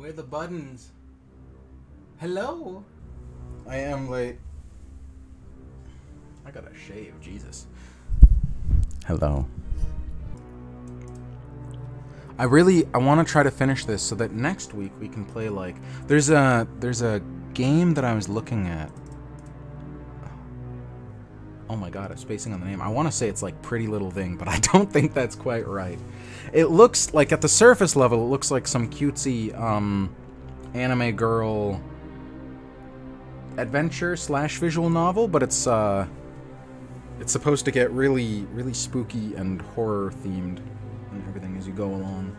Where are the buttons? Hello? I am late. I gotta shave, Jesus. Hello. I want to try to finish this so that next week we can play, like, there's a game that I was looking at. Oh my god, I'm spacing on the name. I want to say it's like Pretty Little Thing, but I don't think that's quite right. It looks like, at the surface level, it looks like some cutesy anime girl adventure / visual novel, but it's supposed to get really spooky and horror themed and everything as you go along.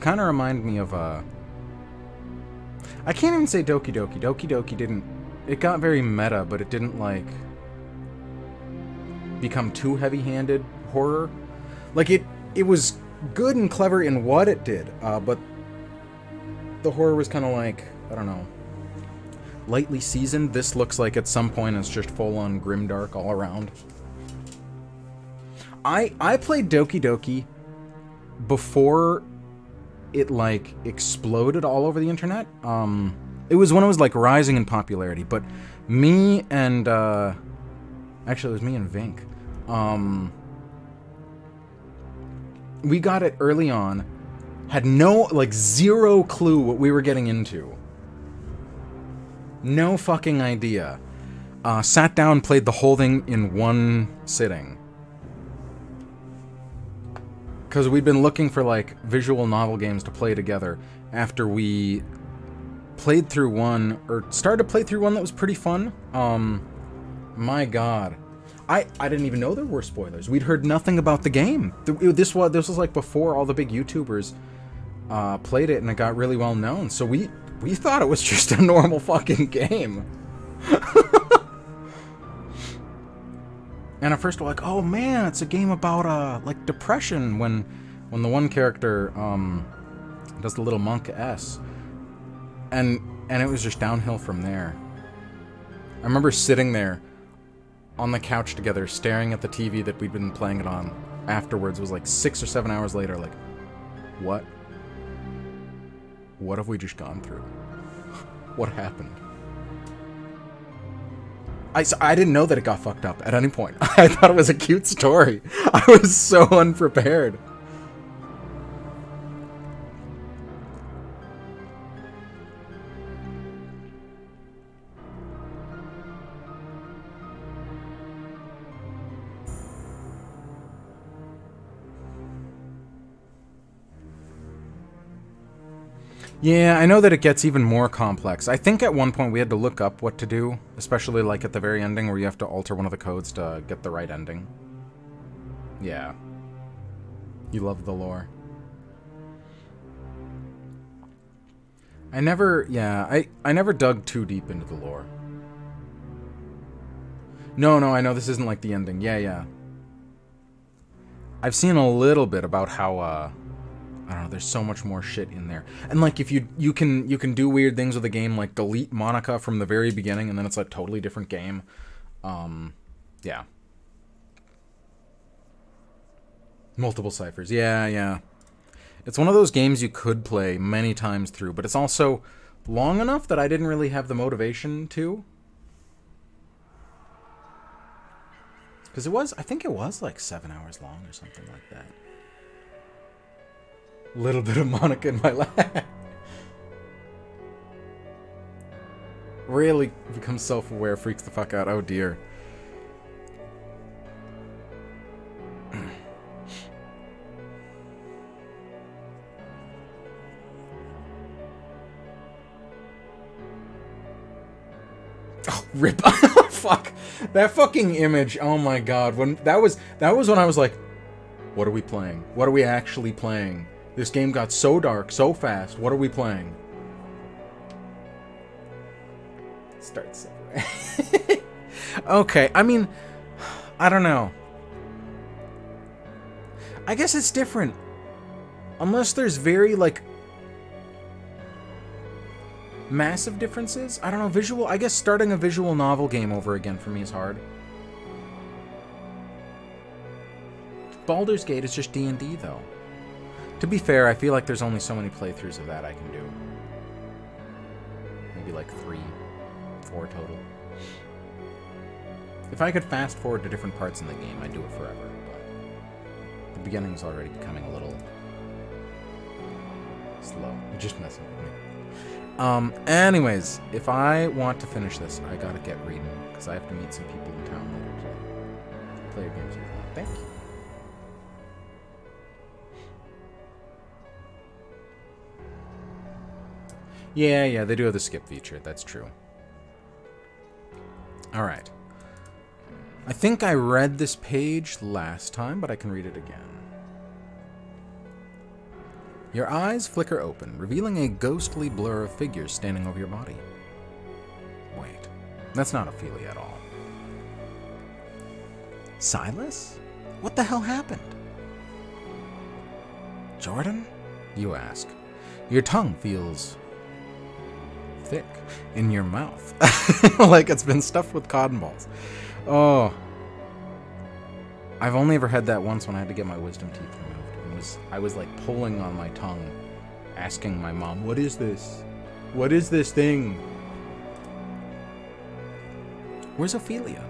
Kind of remind me of I can't even say Doki Doki. Doki Doki didn't. It got very meta, but it didn't like become too heavy-handed horror. Like it was good and clever in what it did, but the horror was kind of like, I don't know, lightly seasoned. This looks like at some point it's just full-on grimdark all around. I played Doki Doki before it like exploded all over the internet. It was when it was like rising in popularity, but me and actually it was me and Vink. We got it early on, had zero clue what we were getting into. No fucking idea. Sat down, played the whole thing in one sitting. Because we'd been looking for, like, visual novel games to play together after we played through one, or started to play through one that was pretty fun. My god. I didn't even know there were spoilers. We'd heard nothing about the game. This was like before all the big YouTubers played it and it got really well known. So we thought it was just a normal fucking game. And at first we're like, oh man, it's a game about like depression when the one character does the little monk S. And it was just downhill from there. I remember sitting there on the couch together, staring at the TV that we'd been playing it on. Afterwards, it was like 6 or 7 hours later, like, what? What have we just gone through? What happened? I didn't know that it got fucked up at any point. I thought it was a cute story. I was so unprepared. Yeah, I know that it gets even more complex. I think at one point we had to look up what to do, especially like at the very ending where you have to alter one of the codes to get the right ending. Yeah. You love the lore. I never dug too deep into the lore. No, I know this isn't like the ending. Yeah. I've seen a little bit about how, I don't know, there's so much more shit in there. And like if you can do weird things with the game, like delete Monica from the very beginning and then it's a totally different game. Yeah. Multiple ciphers. Yeah. It's one of those games you could play many times through, but it's also long enough that I didn't really have the motivation to. Because I think it was like 7 hours long or something like that. Little bit of Monica in my lap. Really become self-aware, freaks the fuck out. Oh dear. Oh, rip. Fuck. That fucking image. Oh my god. When that was when I was like, what are we playing? What are we actually playing? This game got so dark, so fast. What are we playing? Start somewhere. Okay, I mean, I don't know. I guess it's different. Unless there's very, like, massive differences. I don't know, I guess starting a visual novel game over again for me is hard. Baldur's Gate is just D&D, though. To be fair, I feel like there's only so many playthroughs of that I can do. Maybe like 3, 4 total. If I could fast forward to different parts in the game, I'd do it forever, but the beginning's already becoming a little slow. You're just messing with me. Anyways, if I want to finish this, I gotta get reading, because I have to meet some people in town later today. Play your games with me. Thank you. Yeah, they do have the skip feature. That's true. Alright. I think I read this page last time, but I can read it again. Your eyes flicker open, revealing a ghostly blur of figures standing over your body. Wait, that's not Ophelia at all. Silas? What the hell happened? Jordan? You ask. Your tongue feels thick in your mouth, like it's been stuffed with cotton balls. Oh, I've only ever had that once when I had to get my wisdom teeth removed. I was like pulling on my tongue, asking my mom, "What is this? What is this thing?" Where's Ophelia?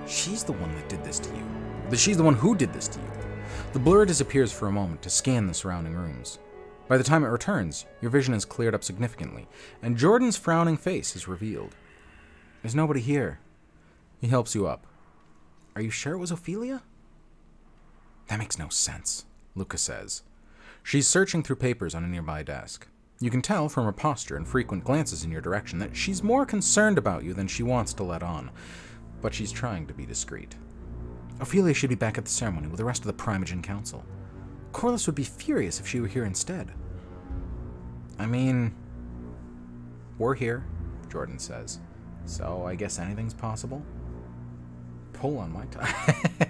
She's the one that did this to you. She's the one who did this to you. The blur disappears for a moment to scan the surrounding rooms. By the time it returns, your vision is cleared up significantly, and Jordan's frowning face is revealed. There's nobody here. He helps you up. Are you sure it was Ophelia? That makes no sense, Luca says. She's searching through papers on a nearby desk. You can tell from her posture and frequent glances in your direction that she's more concerned about you than she wants to let on, but she's trying to be discreet. Ophelia should be back at the ceremony with the rest of the Primogen Council. Corliss would be furious if she were here instead. I mean, we're here, Jordan says, so I guess anything's possible. Pull on my tie.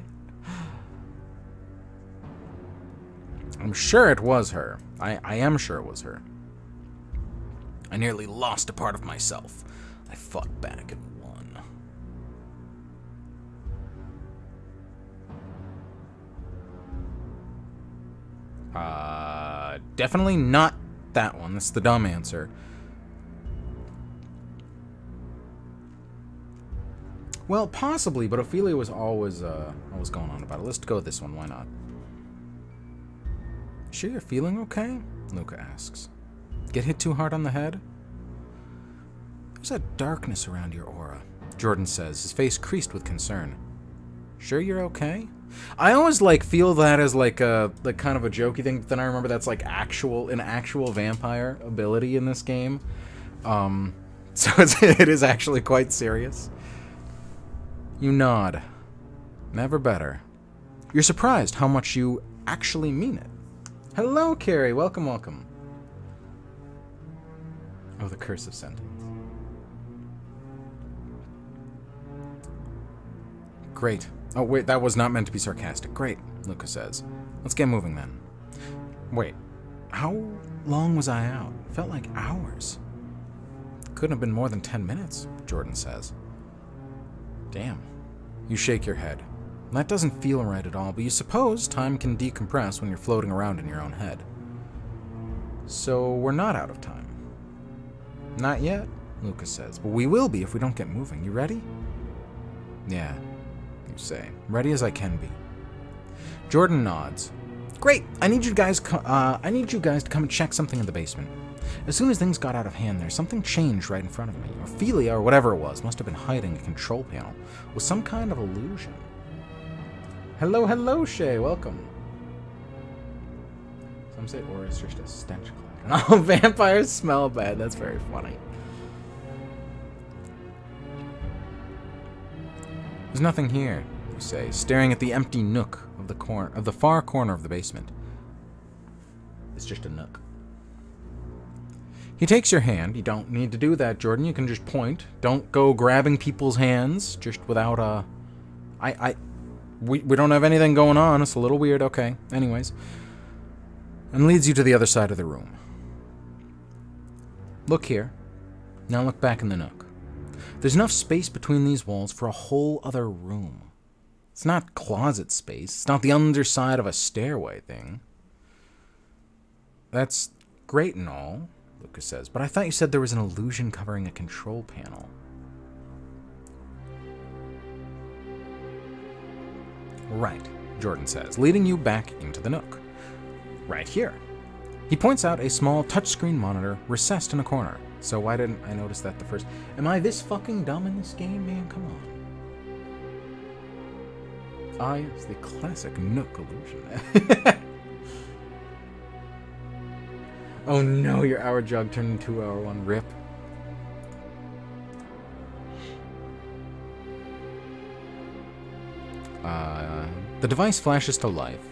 I'm sure it was her. I am sure it was her. I nearly lost a part of myself. I fought back and won. Definitely not that one. That's the dumb answer. Well, possibly, but Ophelia was always going on about it. Let's go with this one. Why not? Sure you're feeling okay? Luca asks. Get hit too hard on the head? There's a darkness around your aura, Jordan says, his face creased with concern. Sure you're okay? I always feel that as like kind of a jokey thing, but then I remember that's like an actual vampire ability in this game. So it is actually quite serious. You nod. Never better. You're surprised how much you actually mean it. Hello, Carrie. Welcome, welcome. Oh, the cursive sentence. Great. Oh, wait, that was not meant to be sarcastic. Great, Luca says. Let's get moving then. Wait, how long was I out? Felt like hours. Couldn't have been more than 10 minutes, Jordan says. Damn. You shake your head. That doesn't feel right at all, but you suppose time can decompress when you're floating around in your own head. So we're not out of time. Not yet, Lucas says, but we will be if we don't get moving. You ready? Yeah, you say. Ready as I can be. Jordan nods. Great! I need you guys to come and check something in the basement. As soon as things got out of hand there, something changed right in front of me. Ophelia, or whatever it was, must have been hiding a control panel with some kind of illusion. Hello, hello, Shay. Welcome. Some say aura is just a stench cloud. And all vampires smell bad. That's very funny. There's nothing here, you say, staring at the empty nook of the far corner of the basement. It's just a nook. He takes your hand. You don't need to do that, Jordan. You can just point. Don't go grabbing people's hands just without We don't have anything going on. It's a little weird. Okay. Anyways. And leads you to the other side of the room. Look here. Now look back in the nook. There's enough space between these walls for a whole other room. It's not closet space. It's not the underside of a stairway thing. That's great and all, Lucas says, but I thought you said there was an illusion covering a control panel. Right, Jordan says, leading you back into the nook. Right here. He points out a small touchscreen monitor recessed in a corner. So why didn't I notice that the first... Am I this fucking dumb in this game, man? Come on. Ah, yes, the classic nook illusion. Oh no, your hour jog turned into hour one. Rip. The device flashes to life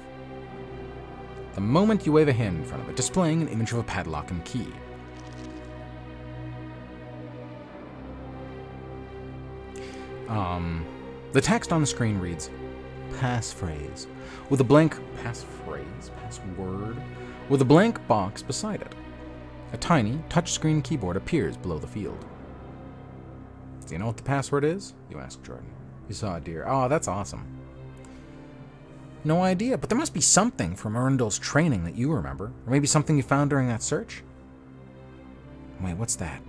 the moment you wave a hand in front of it, displaying an image of a padlock and key. The text on the screen reads, passphrase, with a blank password, with a blank box beside it. A tiny touchscreen keyboard appears below the field. Do you know what the password is? You ask Jordan. You saw a deer. Oh, that's awesome. No idea, but there must be something from Arundel's training that you remember, or maybe something you found during that search. Wait, what's that?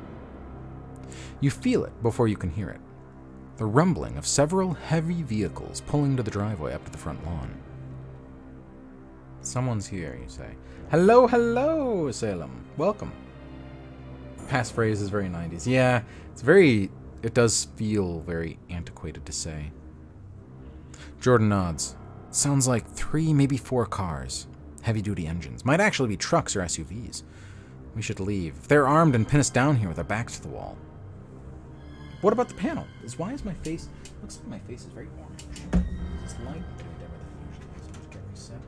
You feel it before you can hear it. The rumbling of several heavy vehicles pulling to the driveway up to the front lawn. Someone's here, you say. Hello, hello, Salem. Welcome. Passphrase is very 90s. Yeah, it does feel very antiquated to say. Jordan nods. Sounds like 3, maybe 4 cars. Heavy-duty engines. Might actually be trucks or SUVs. We should leave. If they're armed and pin us down here with our backs to the wall. What about the panel? Why is my face... Looks like my face is very orange. Is this light dimmer than it usually is? Let's get reset.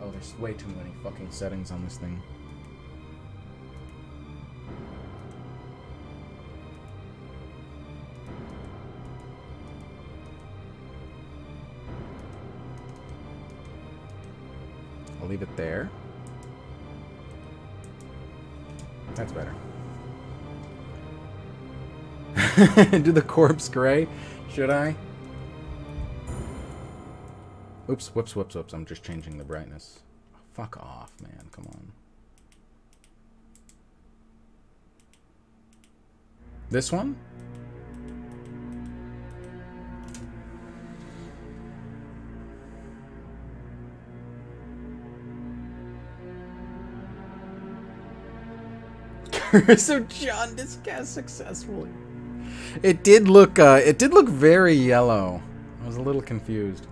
Oh, there's way too many fucking settings on this thing. I'll leave it there. That's better. Do the corpse gray? Should I? Oops, whoops, whoops, whoops. I'm just changing the brightness. Fuck off, man. Come on. This one? So John discast successfully. It did look very yellow. I was a little confused.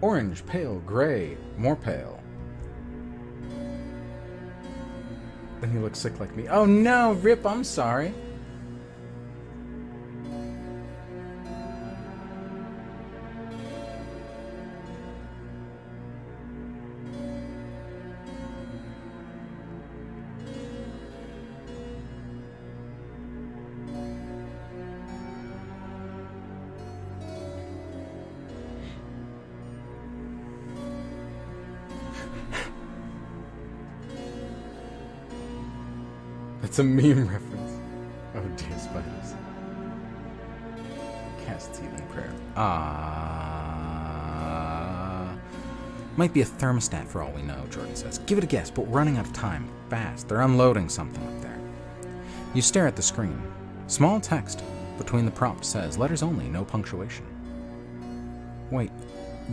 Orange, pale, gray, more pale. Then he looks sick like me. Oh no, Rip, I'm sorry. It's a meme reference. Oh dear, spiders. Cast healing prayer. Might be a thermostat for all we know, Jordan says. Give it a guess, but we're running out of time. Fast. They're unloading something up there. You stare at the screen. Small text between the prompts says, letters only, no punctuation. Wait,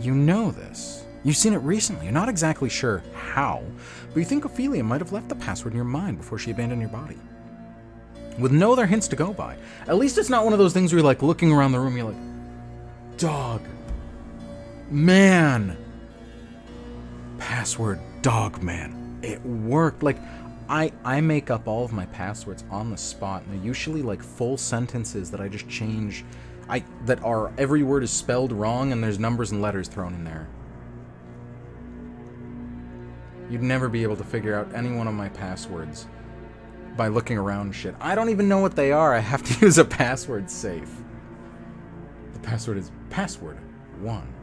you know this. You've seen it recently. You're not exactly sure how, but you think Ophelia might have left the password in your mind before she abandoned your body. With no other hints to go by. At least it's not one of those things where you're like looking around the room, you're like, dog. Man. Password dog man. It worked. Like, I make up all of my passwords on the spot, and they're usually like full sentences that I just change. That are, every word is spelled wrong and there's numbers and letters thrown in there. You'd never be able to figure out any one of my passwords by looking around shit. I don't even know what they are. I have to use a password safe. The password is password 1.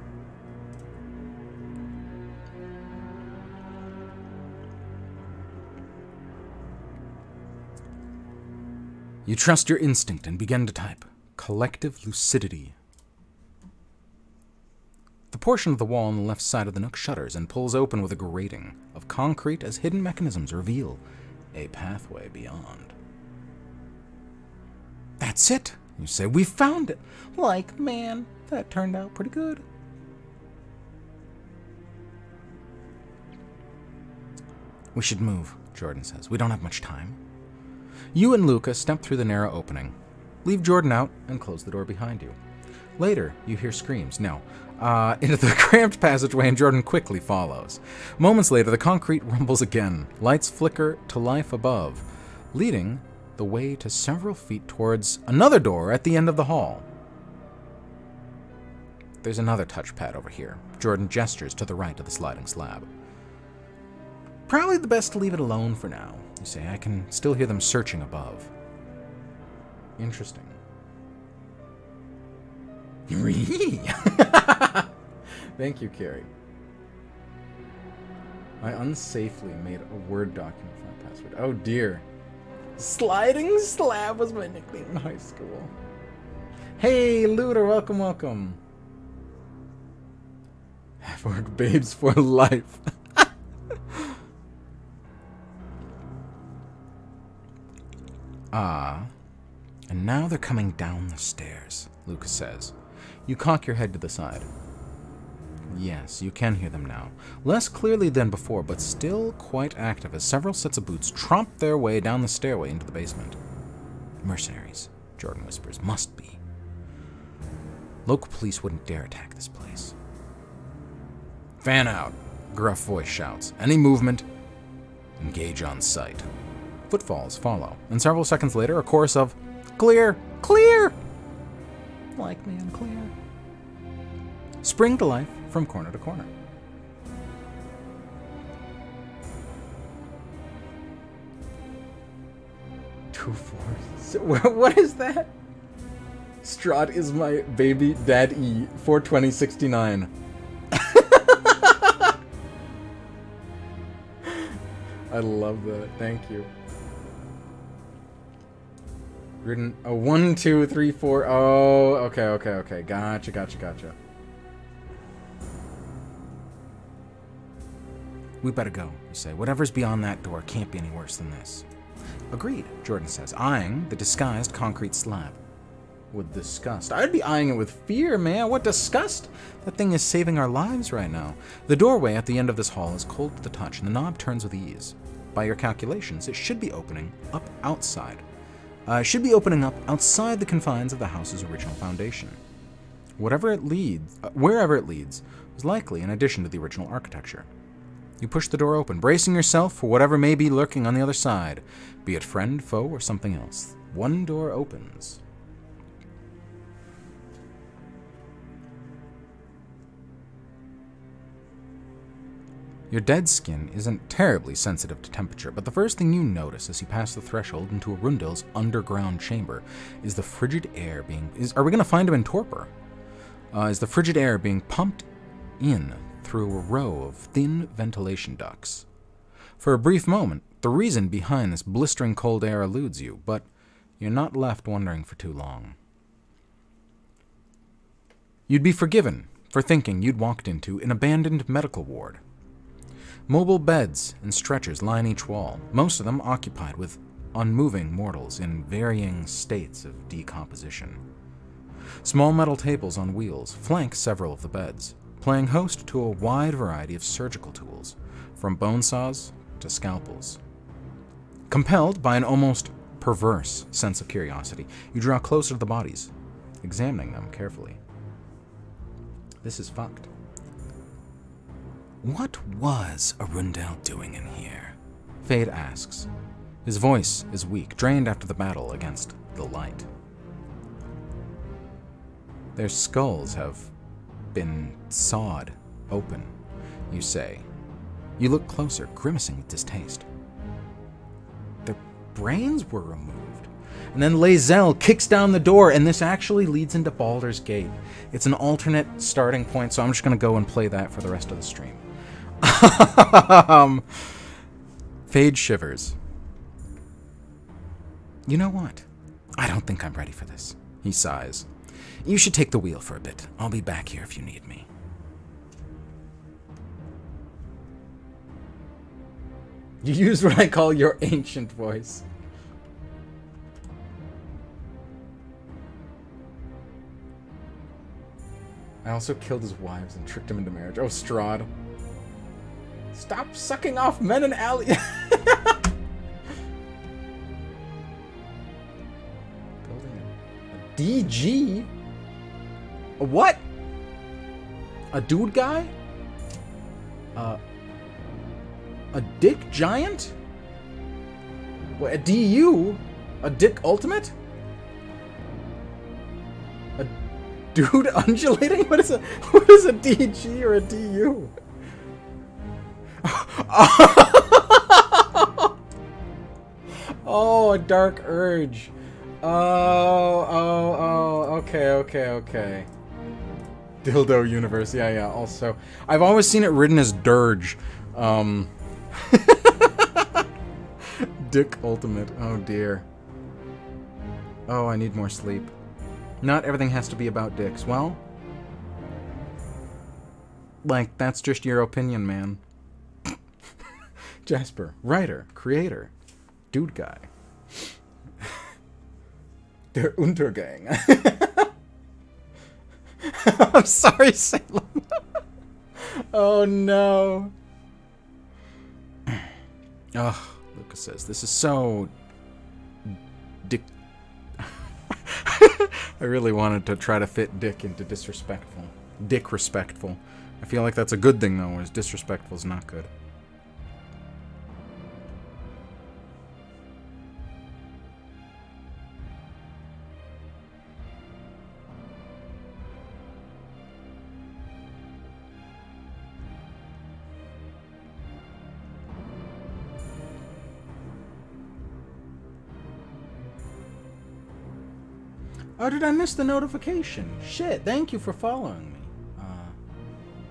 You trust your instinct and begin to type. Collective lucidity. The portion of the wall on the left side of the nook shudders and pulls open with a grating of concrete as hidden mechanisms reveal a pathway beyond. That's it, you say. We found it. Like, man, that turned out pretty good. We should move, Jordan says. We don't have much time. You and Luca step through the narrow opening. Leave Jordan out and close the door behind you. Later, you hear screams. No. Into the cramped passageway, and Jordan quickly follows. Moments later, the concrete rumbles again. Lights flicker to life above, leading the way to several feet towards another door at the end of the hall. There's another touchpad over here. Jordan gestures to the right of the sliding slab. Probably the best to leave it alone for now, you say. I can still hear them searching above. Interesting. Thank you, Carrie. I unsafely made a Word document for my password. Oh dear. Sliding Slab was my nickname in high school. Hey, Looter, welcome, welcome. Half-orc babes for life. And now they're coming down the stairs, Lucas says. You cock your head to the side. Yes, you can hear them now. Less clearly than before, but still quite active as several sets of boots tromp their way down the stairway into the basement. Mercenaries, Jordan whispers. Must be. Local police wouldn't dare attack this place. Fan out, gruff voice shouts. Any movement, engage on sight. Footfalls follow, and several seconds later, a chorus of clear, clear! Like man, clear. Spring to life from corner to corner. What is that? Strahd is my baby daddy. 42069. I love that. Thank you. Written a 1, 2, 3, 4. Oh, okay. Gotcha. We better go, you say. Whatever's beyond that door can't be any worse than this. Agreed, Jordan says, eyeing the disguised concrete slab. With disgust. I'd be eyeing it with fear, man. What disgust? That thing is saving our lives right now. The doorway at the end of this hall is cold to the touch, and the knob turns with ease. By your calculations, it should be opening up outside. Outside the confines of the house's original foundation. Wherever it leads, was likely an addition to the original architecture. You push the door open, bracing yourself for whatever may be lurking on the other side, be it friend, foe, or something else. One door opens. Your dead skin isn't terribly sensitive to temperature, but the first thing you notice as you pass the threshold into Arundel's underground chamber is the frigid air being... Are we going to find him in torpor? Is the frigid air being pumped in through a row of thin ventilation ducts. For a brief moment, the reason behind this blistering cold air eludes you, but you're not left wondering for too long. You'd be forgiven for thinking you'd walked into an abandoned medical ward. Mobile beds and stretchers line each wall, most of them occupied with unmoving mortals in varying states of decomposition. Small metal tables on wheels flank several of the beds, playing host to a wide variety of surgical tools, from bone saws to scalpels. Compelled by an almost perverse sense of curiosity, you draw closer to the bodies, examining them carefully. This is fucked. What was Arundel doing in here? Fade asks. His voice is weak, drained after the battle against the light. Their skulls have been sawed open, you say. You look closer, grimacing with distaste. Their brains were removed. And then Lae'zel kicks down the door, and this actually leads into Baldur's Gate. It's an alternate starting point, so I'm just going to go and play that for the rest of the stream. Fade shivers. You know what? I don't think I'm ready for this. He sighs. You should take the wheel for a bit. I'll be back here if you need me. You used what I call your ancient voice. I also killed his wives and tricked him into marriage. Oh, Strahd. Stop sucking off men and alley. Building a DG? A what? A dude guy? A dick giant? What, a DU? A dick ultimate? A dude undulating? What is a DG or a DU? Oh, a dark urge. Okay. Dildo universe, yeah. Also, I've always seen it written as dirge. Dick ultimate. Oh dear. Oh, I need more sleep. Not everything has to be about dicks. Well, like, that's just your opinion, man. Jasper, writer, creator, dude guy. Der Untergang. I'm sorry, Salem. Oh no. Oh, Lucas says, this is so dick. I really wanted to try to fit dick into disrespectful. Dick respectful. I feel like that's a good thing though, whereas disrespectful is not good. Oh, did I miss the notification? Shit, thank you for following me.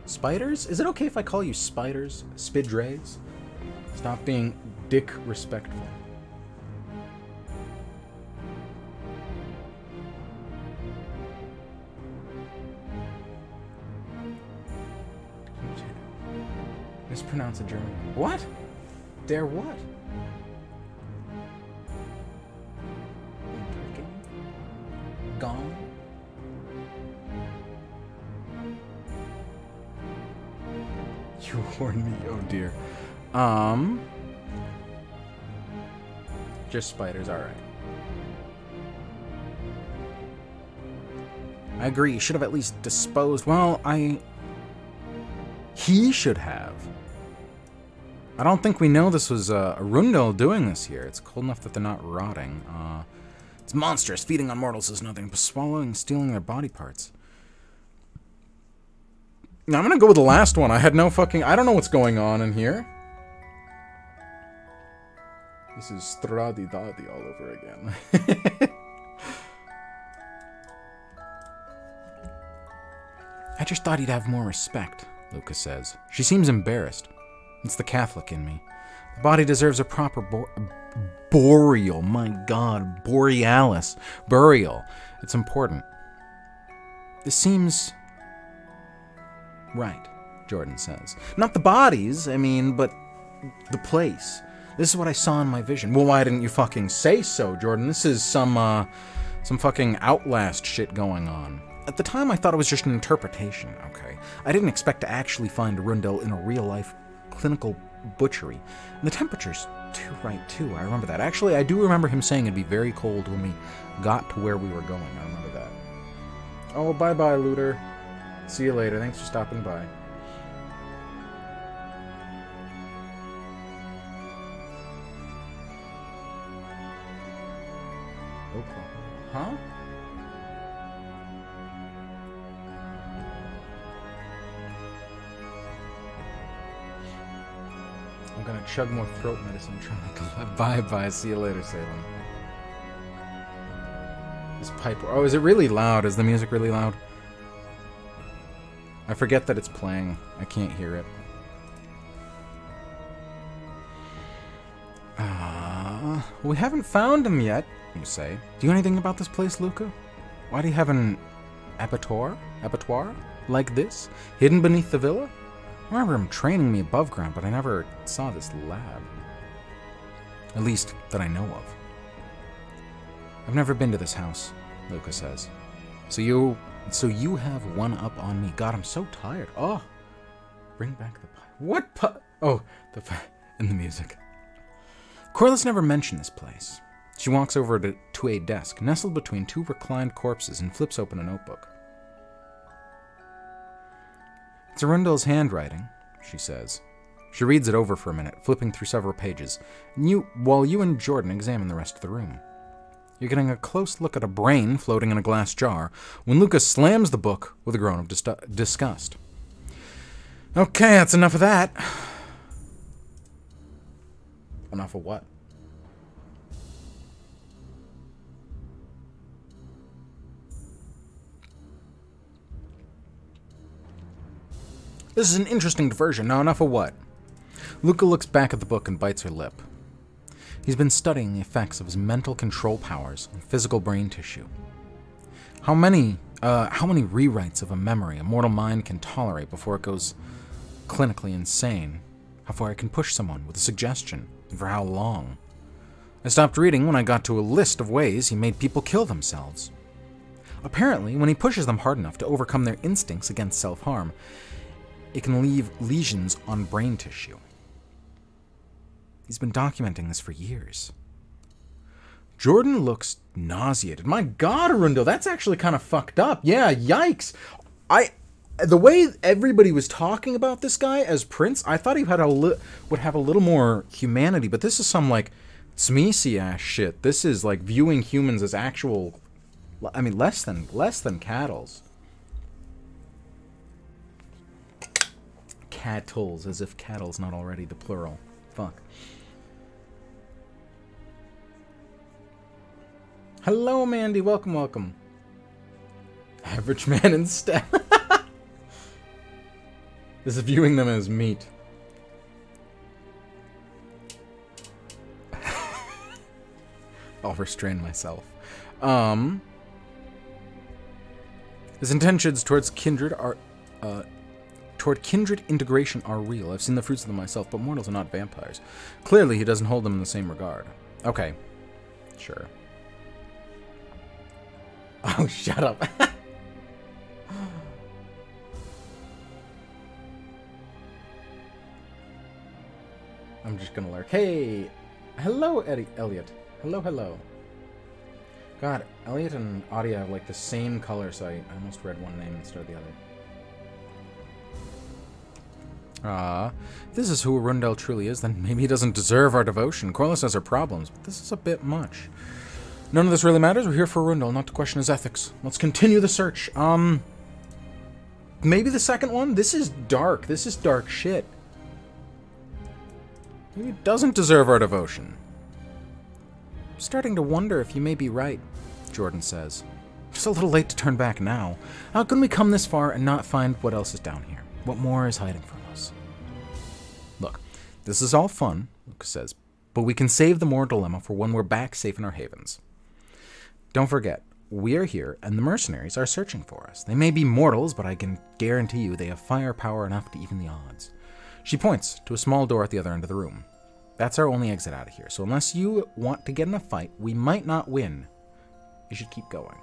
Spiders? Is it okay if I call you spiders? Spidrays? Stop being dick respectful. Mispronounce a German. What? Dare what? Gone? You warned me, oh dear. Just spiders, alright. I agree, you should have at least disposed. Well, he should have. I don't think we know this was a Rundle doing this here. It's cold enough that they're not rotting. It's monstrous. Feeding on mortals is nothing but swallowing and stealing their body parts. Now, I'm gonna go with the last one. I had no fucking... I don't know what's going on in here. This is Stradi-Dadi all over again. I just thought he'd have more respect, Lucas says. She seems embarrassed. It's the Catholic in me. The body deserves a proper burial. My god, borealis. Burial. It's important. This seems... right, Jordan says. Not the bodies, I mean, but the place. This is what I saw in my vision. Well, why didn't you fucking say so, Jordan? This is some fucking Outlast shit going on. At the time, I thought it was just an interpretation, okay? I didn't expect to actually find Rundle in a real-life clinical butchery. And the temperature's too right, too. I remember that. Actually, I do remember him saying it'd be very cold when we got to where we were going. I remember that. Oh, bye-bye, Looter. See you later. Thanks for stopping by. Okay. Huh? I'm gonna chug more throat medicine. Try not to laugh. Bye-bye. See you later, Salem. This pipe... oh, is it really loud? Is the music really loud? I forget that it's playing. I can't hear it. We haven't found him yet, you say. Do you know anything about this place, Luca? Why do you have an abattoir like this, hidden beneath the villa? I remember him training me above ground, but I never saw this lab. At least, that I know of. I've never been to this house, Luca says. So you have one up on me. God, I'm so tired. Oh, bring back the pie. What pie? Oh, and the music. Corliss never mentioned this place. She walks over to a desk, nestled between two reclined corpses, and flips open a notebook. It's Arundel's handwriting, she says. She reads it over for a minute, flipping through several pages, while you and Jordan examine the rest of the room. You're getting a close look at a brain floating in a glass jar, when Lucas slams the book with a groan of disgust. Okay, that's enough of that. Enough of what? This is an interesting diversion. Now, enough of what? Luca looks back at the book and bites her lip. He's been studying the effects of his mental control powers on physical brain tissue. How many rewrites of a memory a mortal mind can tolerate before it goes clinically insane? How far it can push someone with a suggestion, and for how long? I stopped reading when I got to a list of ways he made people kill themselves. Apparently, when he pushes them hard enough to overcome their instincts against self-harm, it can leave lesions on brain tissue. He's been documenting this for years. Jordan looks nauseated. My God, Arundel, that's actually kind of fucked up. Yeah, yikes. The way everybody was talking about this guy as Prince, I thought he had would have a little more humanity, but this is some, like, Smeecy-ass shit. This is, like, viewing humans as actual, I mean, less than cattles. Cattles, as if cattle's not already the plural. Fuck. Hello, Mandy. Welcome, welcome. Average man instead. This is viewing them as meat. I'll restrain myself. His intentions towards kindred integration are real. I've seen the fruits of them myself, but mortals are not vampires. Clearly, he doesn't hold them in the same regard. Okay. Sure. Oh, shut up. I'm just gonna lurk. Hey! Hello, Elliot. Hello, hello. God, Elliot and Audia have like the same color, so I almost read one name instead of the other. If this is who Arundel truly is, then maybe he doesn't deserve our devotion. Corliss has her problems, but this is a bit much. None of this really matters. We're here for Arundel, not to question his ethics. Let's continue the search. Maybe the second one? This is dark. This is dark shit. Maybe it doesn't deserve our devotion. I'm starting to wonder if you may be right, Jordan says. Just a little late to turn back now. How can we come this far and not find what else is down here? What more is hiding from us? Look, this is all fun, Luke says, but we can save the moral dilemma for when we're back safe in our havens. Don't forget, we are here, and the mercenaries are searching for us. They may be mortals, but I can guarantee you they have firepower enough to even the odds. She points to a small door at the other end of the room. That's our only exit out of here, so unless you want to get in a fight, we might not win. You should keep going.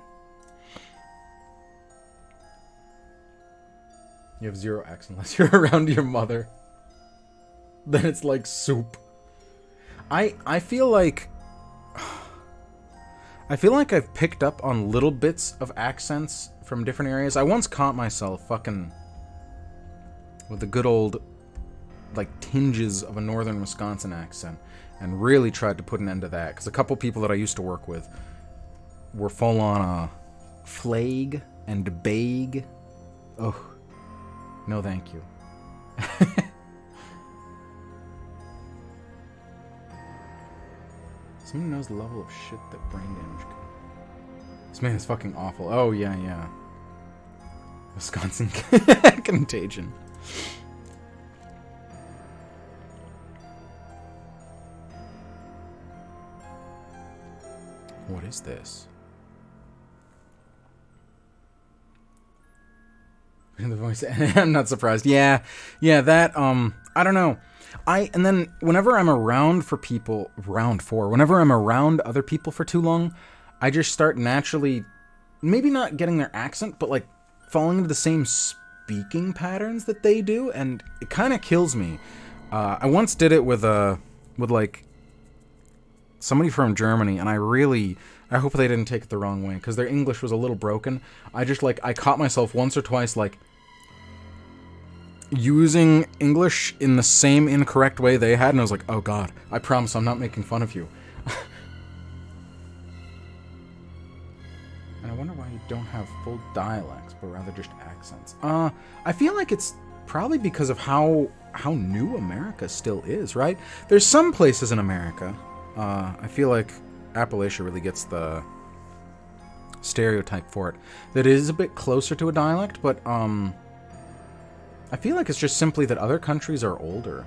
You have 0x unless you're around your mother. Then it's like soup. I feel like I've picked up on little bits of accents from different areas. I once caught myself fucking with the good old like tinges of a northern Wisconsin accent and really tried to put an end to that because a couple people that I used to work with were full on flag and bag. Oh, no thank you. Someone knows the level of shit that brain damage can. This man is fucking awful. Oh, yeah, yeah. Wisconsin contagion. What is this? The voice. I'm not surprised. Yeah, that, I don't know. And then whenever I'm around whenever I'm around other people for too long, I just start naturally, maybe not getting their accent, but like falling into the same speaking patterns that they do, and it kind of kills me. I once did it with like somebody from Germany, and I hope they didn't take it the wrong way, because their English was a little broken. I caught myself once or twice, like, using English in the same incorrect way they had, and I was like, oh god, I promise I'm not making fun of you. And I wonder why you don't have full dialects, but rather just accents. I feel like it's probably because of how new America still is, right? There's some places in America, I feel like Appalachia really gets the stereotype for it, that is a bit closer to a dialect, but, I feel like it's just simply that other countries are older.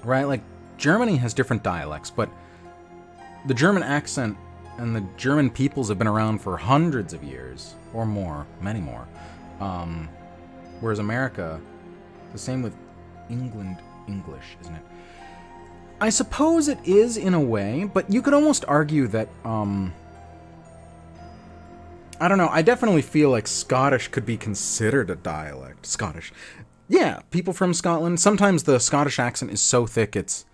Right? Like, Germany has different dialects, but the German accent and the German peoples have been around for hundreds of years, or more, many more. Whereas America, the same with England English, isn't it? I suppose it is in a way, but you could almost argue that, I don't know, I definitely feel like Scottish could be considered a dialect. Scottish. Yeah, people from Scotland. Sometimes the Scottish accent is so thick it's...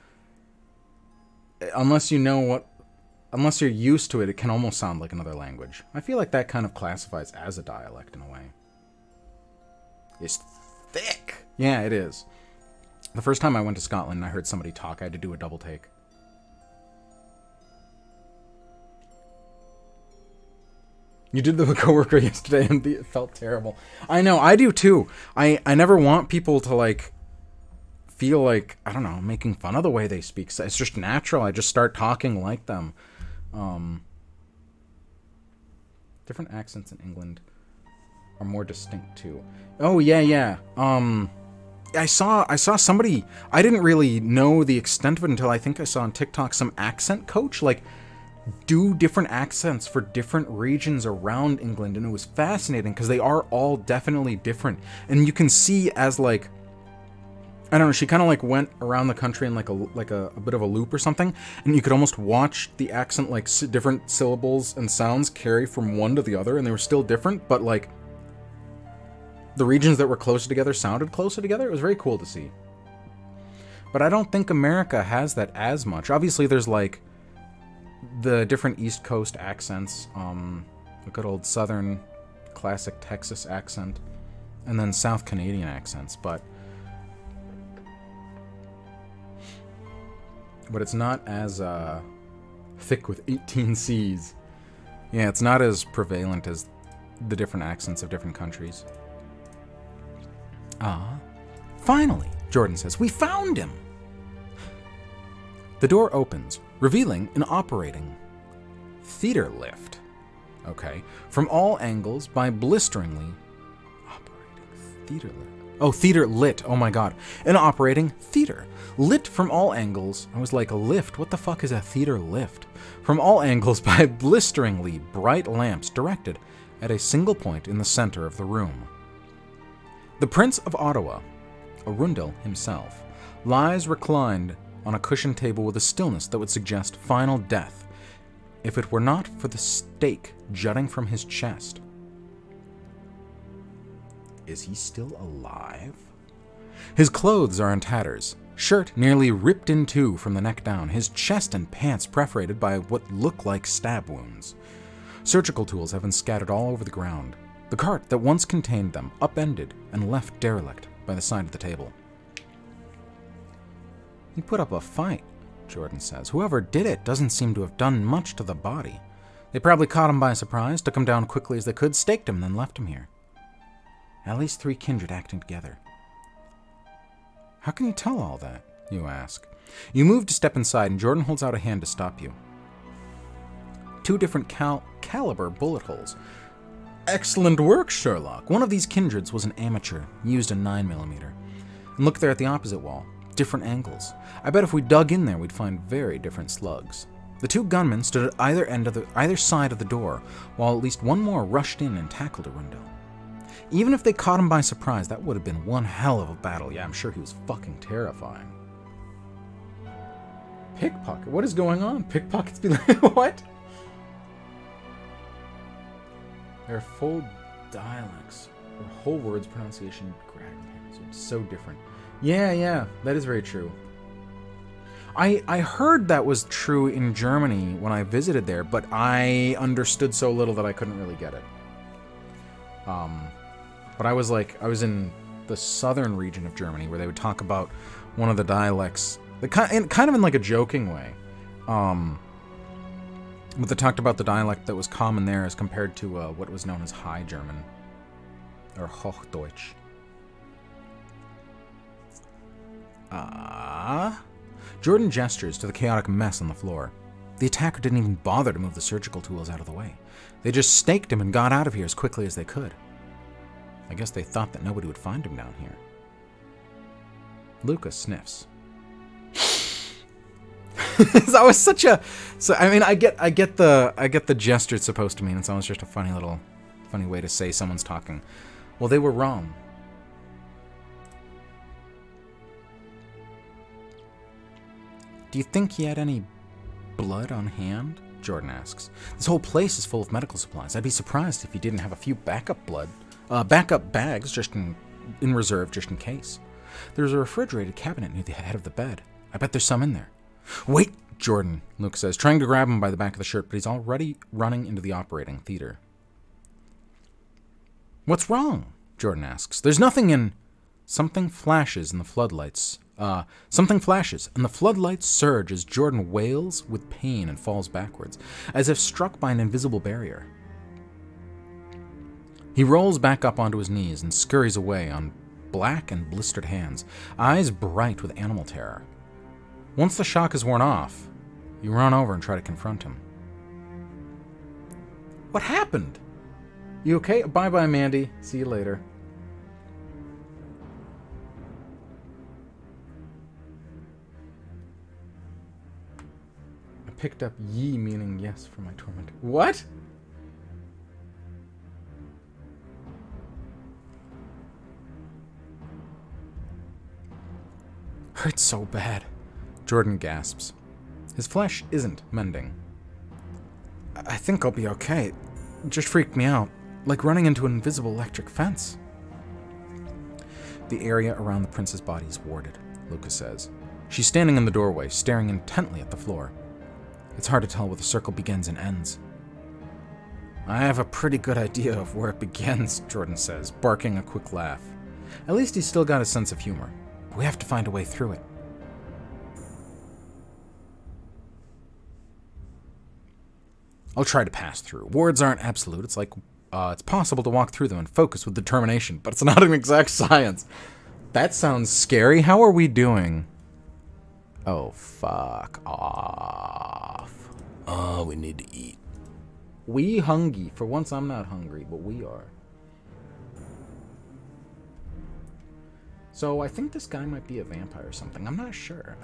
Unless you're used to it, it can almost sound like another language. I feel like that kind of classifies as a dialect in a way. It's thick. Yeah, it is. The first time I went to Scotland and I heard somebody talk, I had to do a double take. You did the coworker yesterday and it felt terrible. I know, I do too. I never want people to, like, feel like, I don't know, making fun of the way they speak. It's just natural. I just start talking like them. Different accents in England are more distinct too. Oh, yeah. I saw somebody, I didn't really know the extent of it until I think I saw on TikTok some accent coach, like, do different accents for different regions around England, and it was fascinating because they are all definitely different, and you can see as, like, I don't know, she kind of like went around the country in like a bit of a loop or something, and you could almost watch the accent, like, different syllables and sounds carry from one to the other, and they were still different, but like the regions that were closer together sounded closer together. It was very cool to see. But I don't think America has that as much. Obviously there's like the different East Coast accents, a good old Southern classic Texas accent, and then South Canadian accents, but it's not as thick with 18 C's. Yeah, it's not as prevalent as the different accents of different countries. Finally, Jordan says, we found him! The door opens, revealing an operating theater lift. Okay. From all angles by blisteringly... Operating theater lit. Oh, theater lit. Oh my god. An operating theater. Lit from all angles. I was like, a lift? What the fuck is a theater lift? From all angles by blisteringly bright lamps directed at a single point in the center of the room. The Prince of Ottawa, Arundel himself, lies reclined on a cushioned table with a stillness that would suggest final death, if it were not for the stake jutting from his chest. Is he still alive? His clothes are in tatters, shirt nearly ripped in two from the neck down, his chest and pants perforated by what look like stab wounds. Surgical tools have been scattered all over the ground. The cart that once contained them upended and left derelict by the side of the table. He put up a fight, Jordan says. Whoever did it doesn't seem to have done much to the body. They probably caught him by surprise, took him down quickly as they could, staked him, and then left him here. At least 3 kindred acting together. How can you tell all that? You ask. You move to step inside, and Jordan holds out a hand to stop you. 2 different caliber bullet holes. Excellent work, Sherlock. One of these kindreds was an amateur, used a 9mm. And look there at the opposite wall. Different angles. I bet if we dug in there, we'd find very different slugs. The two gunmen stood at either side of the door, while at least one more rushed in and tackled Arundel. Even if they caught him by surprise, that would have been one hell of a battle. Yeah, I'm sure he was fucking terrifying. Pickpocket? What is going on? Pickpockets be like, what? There are full dialects, or whole words, pronunciation, grammar. It's so different. Yeah, that is very true. I heard that was true in Germany when I visited there, but I understood so little that I couldn't really get it. But I was in the southern region of Germany where they would talk about one of the dialects, kind of in like a joking way. But they talked about the dialect that was common there as compared to what was known as High German, or Hochdeutsch. Jordan gestures to the chaotic mess on the floor. The attacker didn't even bother to move the surgical tools out of the way. They just staked him and got out of here as quickly as they could. I guess they thought that nobody would find him down here. Lucas sniffs. That was such a... So I mean, I get the gesture it's supposed to mean. It's almost just a funny way to say someone's talking. Well, they were wrong. Do you think he had any blood on hand? Jordan asks. This whole place is full of medical supplies. I'd be surprised if he didn't have a few backup bags just in reserve, just in case. There's a refrigerated cabinet near the head of the bed. I bet there's some in there. Wait, Jordan, Luke says, trying to grab him by the back of the shirt, but he's already running into the operating theater. What's wrong? Jordan asks. There's nothing in... Something flashes in the floodlights. Something flashes, and the floodlights surge as Jordan wails with pain and falls backwards, as if struck by an invisible barrier. He rolls back up onto his knees and scurries away on black and blistered hands, eyes bright with animal terror. Once the shock is worn off, you run over and try to confront him. What happened? You okay? Bye-bye, Mandy. See you later. I picked up ye meaning yes for my tormentor. What? Hurts so bad. Jordan gasps. His flesh isn't mending. I think I'll be okay. It just freaked me out. Like running into an invisible electric fence. The area around the prince's body is warded, Lucas says. She's standing in the doorway, staring intently at the floor. It's hard to tell where the circle begins and ends. I have a pretty good idea of where it begins, Jordan says, barking a quick laugh. At least he's still got a sense of humor. But we have to find a way through it. I'll try to pass through. Wards aren't absolute. It's like, it's possible to walk through them and focus with determination, but it's not an exact science. That sounds scary. How are we doing? Oh, fuck off. Oh, we need to eat. We hungry. For once, I'm not hungry, but we are. So, I think this guy might be a vampire or something. I'm not sure.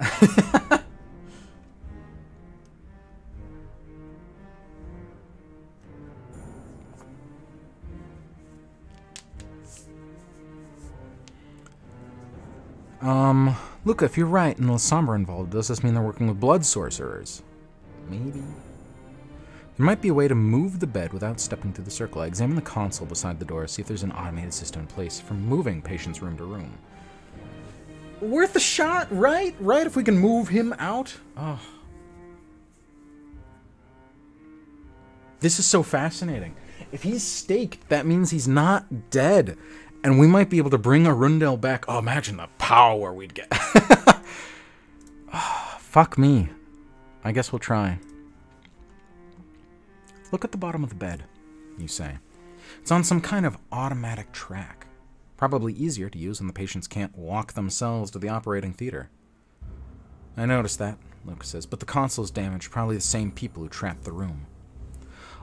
Look, if you're right and the Sombra involved, does this mean they're working with blood sorcerers? Maybe. There might be a way to move the bed without stepping through the circle. I examine the console beside the door, see if there's an automated system in place for moving patients room to room. Worth a shot, right? Right, if we can move him out? Oh. This is so fascinating. If he's staked, that means he's not dead. And we might be able to bring Arundel back. Oh, imagine the power we'd get. Oh, fuck me. I guess we'll try. Look at the bottom of the bed, you say. It's on some kind of automatic track. Probably easier to use when the patients can't walk themselves to the operating theater. I noticed that, Lucas says, but the console's damaged. Probably the same people who trapped the room.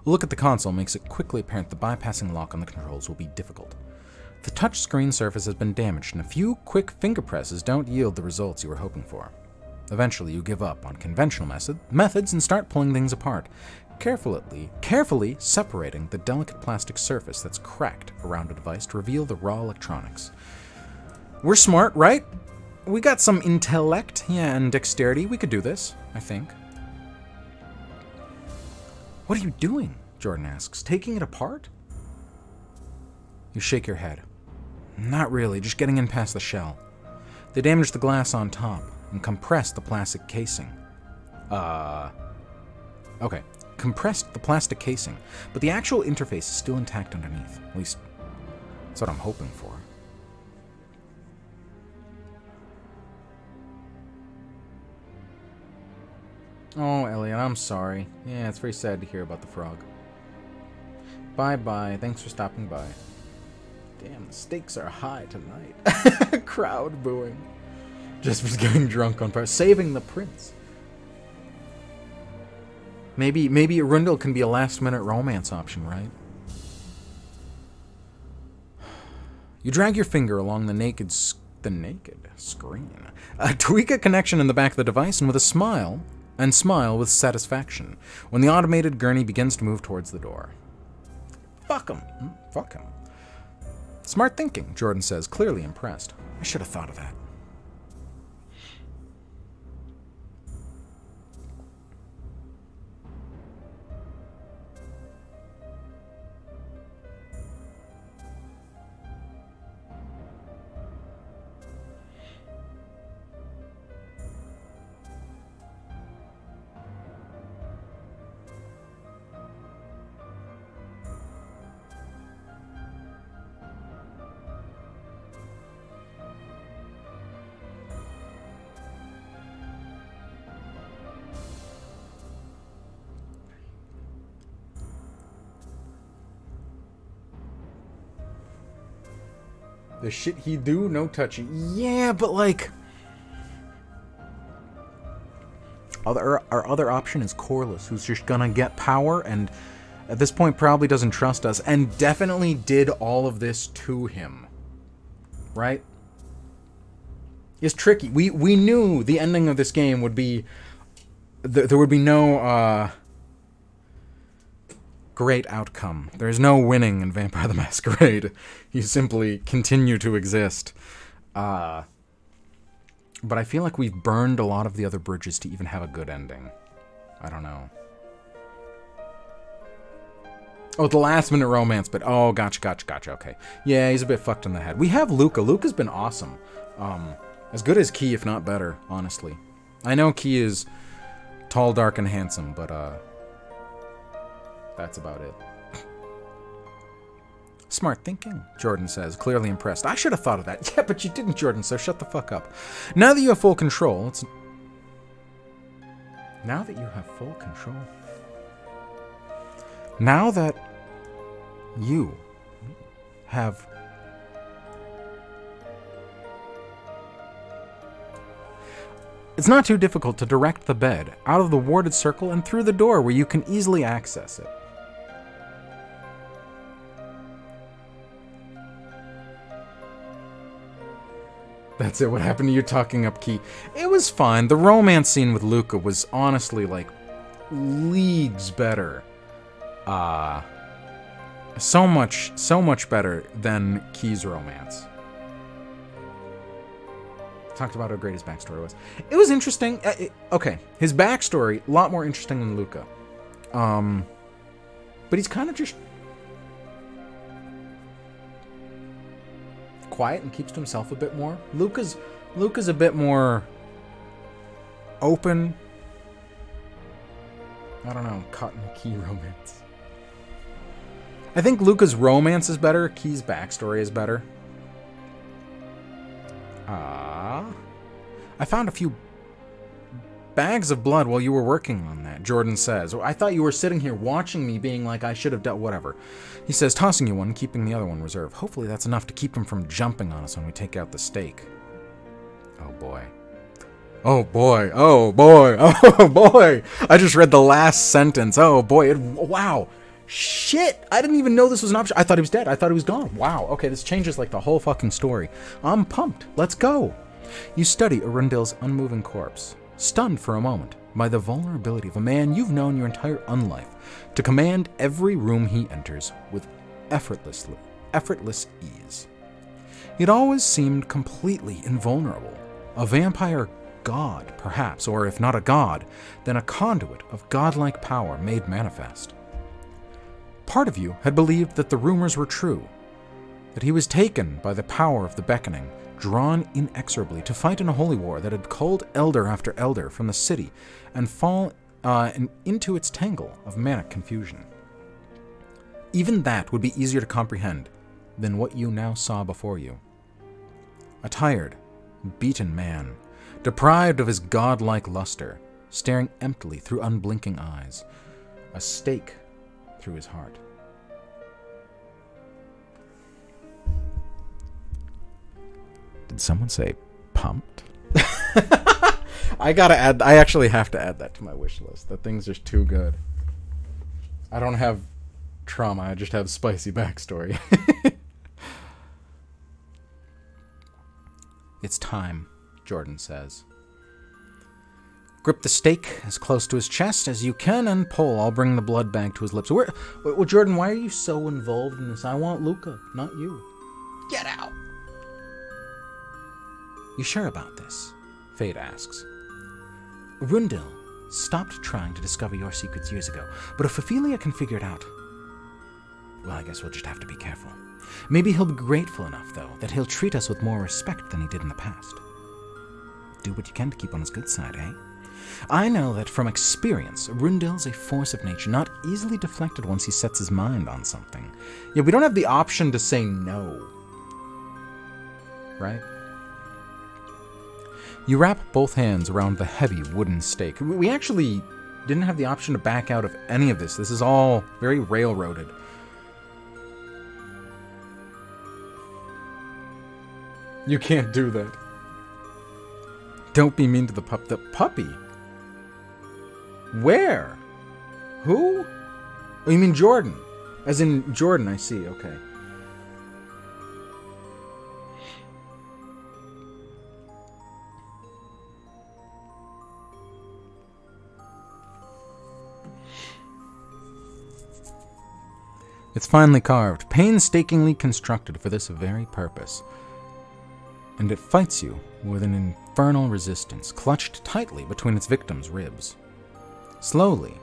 A look at the console makes it quickly apparent the bypassing lock on the controls will be difficult. The touch screen surface has been damaged, and a few quick finger presses don't yield the results you were hoping for. Eventually, you give up on conventional methods and start pulling things apart, carefully separating the delicate plastic surface that's cracked around a device to reveal the raw electronics. We're smart, right? We got some intellect, yeah, and dexterity. We could do this, I think. What are you doing? Jordan asks. Taking it apart? You shake your head. Not really, just getting in past the shell. They damaged the glass on top and compressed the plastic casing. Okay. Compressed the plastic casing, but the actual interface is still intact underneath. At least, that's what I'm hoping for. Oh, Elliot, I'm sorry. Yeah, it's very sad to hear about the frog. Bye-bye. Thanks for stopping by. Damn, the stakes are high tonight. Crowd booing. Just was getting drunk on fire. Saving the prince. Maybe Arundel can be a last-minute romance option, right? You drag your finger along the naked screen. Tweak a connection in the back of the device, and with a smile with satisfaction when the automated gurney begins to move towards the door. Fuck him. Fuck him. Smart thinking, Jordan says, clearly impressed. I should have thought of that. The shit he do, no touchy. Yeah, but like... Our other option is Corliss, who's just gonna get power and at this point probably doesn't trust us and definitely did all of this to him. Right? It's tricky. We knew the ending of this game would be... There would be no... great outcome. There's no winning in Vampire the Masquerade. You simply continue to exist. But I feel like we've burned a lot of the other bridges to even have a good ending. I don't know. Oh, the last minute romance, but oh, gotcha, okay. Yeah, he's a bit fucked in the head. We have Luca. Luca's been awesome. As good as Key, if not better, honestly. I know Key is tall, dark, and handsome, but that's about it. Smart thinking, Jordan says, clearly impressed. I should have thought of that. Yeah, but you didn't, Jordan, so shut the fuck up. Now that you have full control, it's... Now that you have full control... Now that you have... It's not too difficult to direct the bed out of the warded circle and through the door where you can easily access it. That's it. What happened to you talking up Key? It was fine. The romance scene with Luca was honestly, like, leagues better. So much better than Key's romance. Talked about how great his backstory was. It was interesting. Okay, his backstory, a lot more interesting than Luca. But he's kind of just quiet and keeps to himself a bit more. Luca's a bit more open. I don't know, Cotton Key romance. I think Luca's romance is better. Key's backstory is better. I found a few bags of blood while you were working on that, Jordan says. I thought you were sitting here watching me being like, I should have done whatever. He says, tossing you one, keeping the other one reserved. Hopefully that's enough to keep him from jumping on us when we take out the steak. Oh boy. Oh boy. Oh boy. Oh boy. I just read the last sentence. Oh boy. Wow. Shit. I didn't even know this was an option. I thought he was dead. I thought he was gone. Wow. Okay, this changes like the whole fucking story. I'm pumped. Let's go. You study Arundel's unmoving corpse. stunned for a moment by the vulnerability of a man you've known your entire unlife to command every room he enters with effortless ease. He'd always seemed completely invulnerable, a vampire god, perhaps, or if not a god, then a conduit of godlike power made manifest. Part of you had believed that the rumors were true, that he was taken by the power of the beckoning, drawn inexorably to fight in a holy war that had culled elder after elder from the city and fall into its tangle of manic confusion. Even that would be easier to comprehend than what you now saw before you. A tired, beaten man, deprived of his godlike luster, staring emptily through unblinking eyes, a stake through his heart. Did someone say pumped? I actually have to add that to my wish list. That thing's just too good. I don't have trauma, I just have spicy backstory. It's time, Jordan says. Grip the stake as close to his chest as you can and pull. I'll bring the blood bag to his lips. Well, Jordan, why are you so involved in this? I want Luca, not you. Get out! You sure about this? Fate asks. Rundil stopped trying to discover your secrets years ago, but if Ophelia can figure it out, well, I guess we'll just have to be careful. Maybe he'll be grateful enough, though, that he'll treat us with more respect than he did in the past. Do what you can to keep on his good side, eh? I know that from experience, Rundil's a force of nature, not easily deflected once he sets his mind on something. Yeah, we don't have the option to say no. Right? You wrap both hands around the heavy wooden stake. We actually didn't have the option to back out of any of this. This is all very railroaded. You can't do that. Don't be mean to the pup. The puppy? Where? Who? Oh, you mean Jordan? As in Jordan, I see. Okay. It's finely carved, painstakingly constructed for this very purpose. And it fights you with an infernal resistance, clutched tightly between its victim's ribs. Slowly,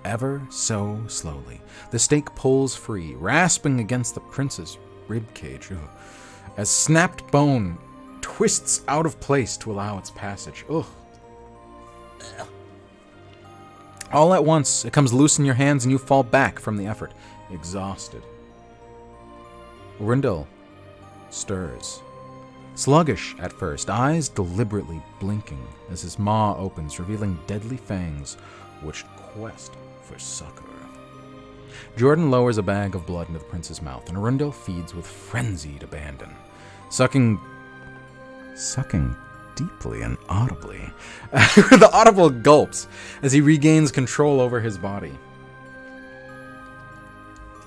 ever so slowly, the stake pulls free, rasping against the prince's ribcage, as snapped bone twists out of place to allow its passage. Ugh. All at once, it comes loose in your hands and you fall back from the effort, exhausted. Rundil stirs. Sluggish at first, eyes deliberately blinking as his maw opens, revealing deadly fangs which quest for succor. Jordan lowers a bag of blood into the prince's mouth, and Rundil feeds with frenzied abandon, sucking deeply and audibly, with audible gulps as he regains control over his body.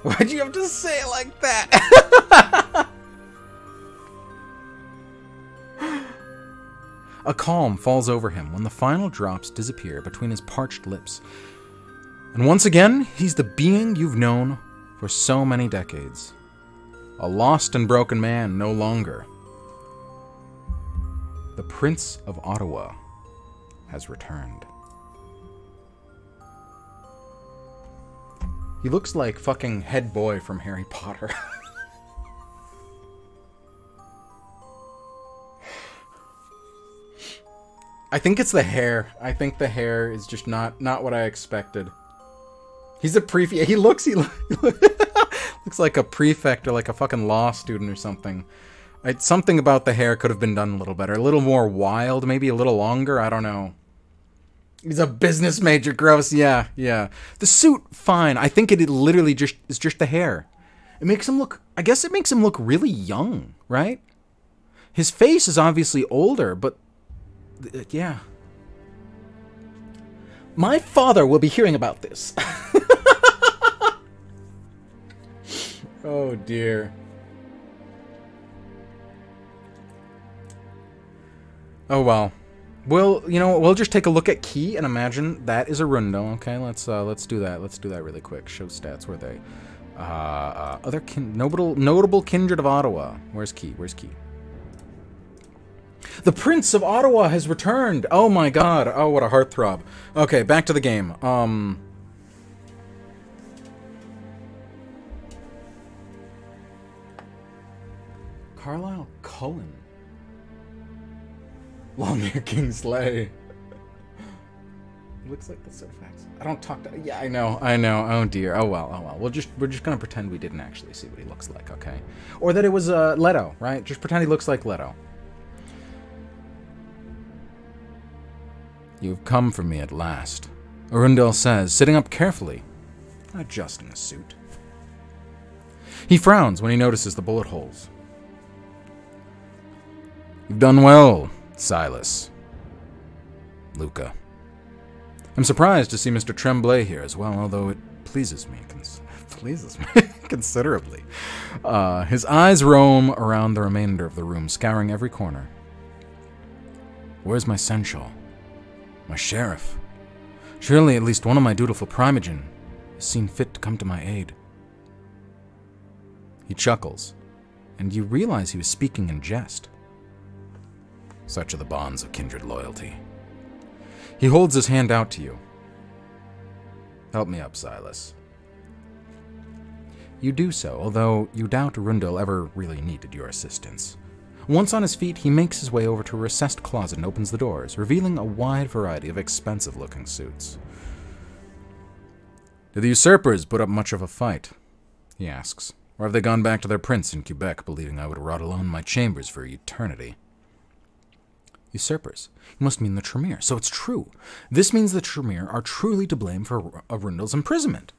Why'd you have to say it like that? A calm falls over him when the final drops disappear between his parched lips. And once again, he's the being you've known for so many decades. A lost and broken man no longer. The Prince of Ottawa has returned. He looks like fucking head boy from Harry Potter. I think it's the hair. I think the hair is just not what I expected. He's a prefect. He looks like a prefect or like a fucking law student or something. Something about the hair could have been done a little better. A little more wild, maybe a little longer. I don't know. He's a business major. Gross. Yeah. The suit, fine. I think it literally is just the hair. It makes him look... I guess it makes him look really young, right? His face is obviously older, but... yeah. My father will be hearing about this. Oh, dear. Oh, well. Well, you know, we'll just take a look at Key and imagine that is Arundel. Okay, let's do that. Let's do that really quick. Show stats. Where are they? Other notable kindred of Ottawa. Where's Key? Where's Key? The Prince of Ottawa has returned. Oh my God. Oh, what a heartthrob. Okay, back to the game. Carlisle Cullen. Longhair Kingsley. Looks like the Surfax. I don't talk to. Yeah, I know. Oh dear. Oh well. We're just gonna pretend we didn't actually see what he looks like, okay? Or that it was Leto, right? Just pretend he looks like Leto. You've come for me at last, Arundel says, sitting up carefully, adjusting a suit. He frowns when he notices the bullet holes. You've done well, Silas. Luca. I'm surprised to see Mr. Tremblay here as well, although it pleases me considerably. His eyes roam around the remainder of the room, scouring every corner. Where's my seneschal? My sheriff? Surely at least one of my dutiful primogen has seen fit to come to my aid. He chuckles, and you realize he was speaking in jest. Such are the bonds of kindred loyalty. He holds his hand out to you. Help me up, Silas. You do so, although you doubt Arundel ever really needed your assistance. Once on his feet, he makes his way over to a recessed closet and opens the doors, revealing a wide variety of expensive-looking suits. Did the usurpers put up much of a fight? He asks. Or have they gone back to their prince in Quebec, believing I would rot alone in my chambers for eternity? Usurpers. You must mean the Tremere. So it's true. This means the Tremere are truly to blame for Arundel's imprisonment.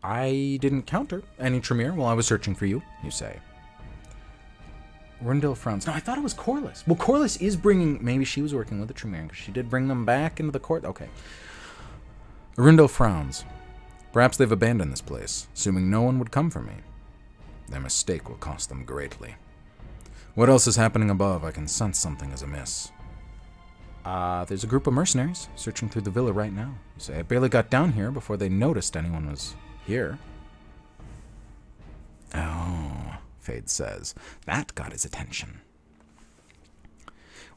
I didn't counter any Tremere while I was searching for you, you say. Arundel frowns. No, I thought it was Corliss. Well, Corliss is bringing... Maybe she was working with the Tremere, because she did bring them back into the court. Okay. Arundel frowns. Perhaps they've abandoned this place, assuming no one would come for me. Their mistake will cost them greatly. What else is happening above? I can sense something is amiss. There's a group of mercenaries searching through the villa right now. You say, I barely got down here before they noticed anyone was here. Oh, Fade says. That got his attention.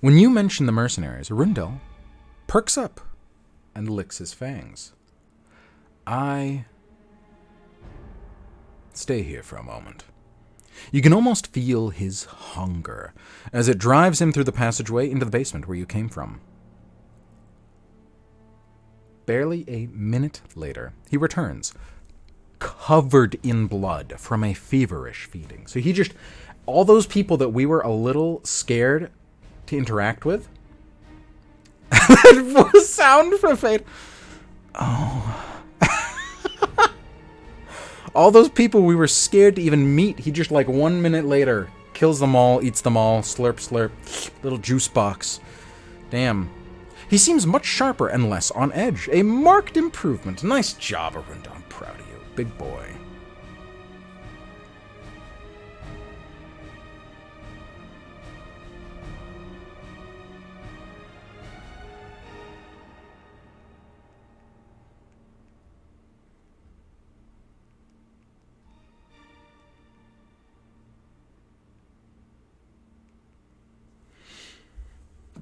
When you mention the mercenaries, Arundel perks up and licks his fangs. I stay here for a moment. You can almost feel his hunger as it drives him through the passageway into the basement where you came from. Barely a minute later, he returns, covered in blood from a feverish feeding. So he just, all those people that we were a little scared to interact with, that was sound from Fade. Oh. All those people we were scared to even meet, he just, like, 1 minute later, kills them all, eats them all, slurp, slurp, little juice box. Damn. He seems much sharper and less on edge. A marked improvement. Nice job, Arundel. I'm proud of you. Big boy.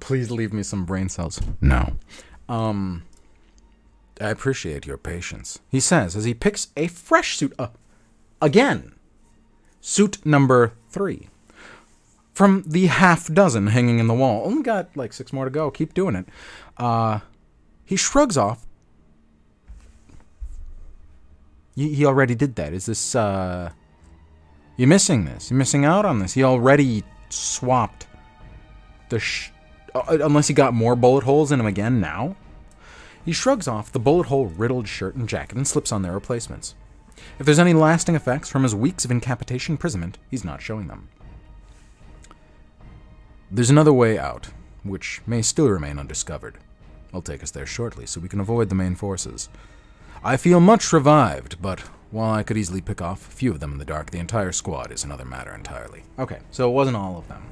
Please leave me some brain cells. No. I appreciate your patience, he says as he picks a fresh suit up. Again. Suit number 3. From the half-dozen hanging in the wall. Only got like 6 more to go. Keep doing it. He shrugs off. He already did that. Is this, You're missing this. You're missing out on this. He already swapped the unless he got more bullet holes in him again now? He shrugs off the bullet hole riddled shirt and jacket and slips on their replacements. If there's any lasting effects from his weeks of incapitation imprisonment, he's not showing them. There's another way out, which may still remain undiscovered. I'll take us there shortly so we can avoid the main forces. I feel much revived, but while I could easily pick off a few of them in the dark, the entire squad is another matter entirely. Okay, so it wasn't all of them.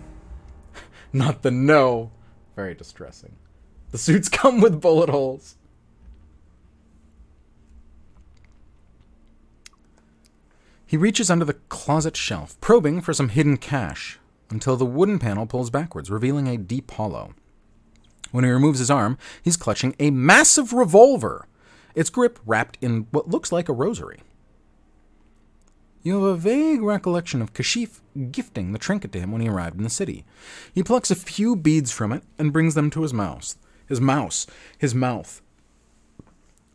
Not the no. Very distressing. The suits come with bullet holes. He reaches under the closet shelf, probing for some hidden cash, until the wooden panel pulls backwards, revealing a deep hollow. When he removes his arm, he's clutching a massive revolver, its grip wrapped in what looks like a rosary. You have a vague recollection of Kashif gifting the trinket to him when he arrived in the city. He plucks a few beads from it and brings them to his mouth,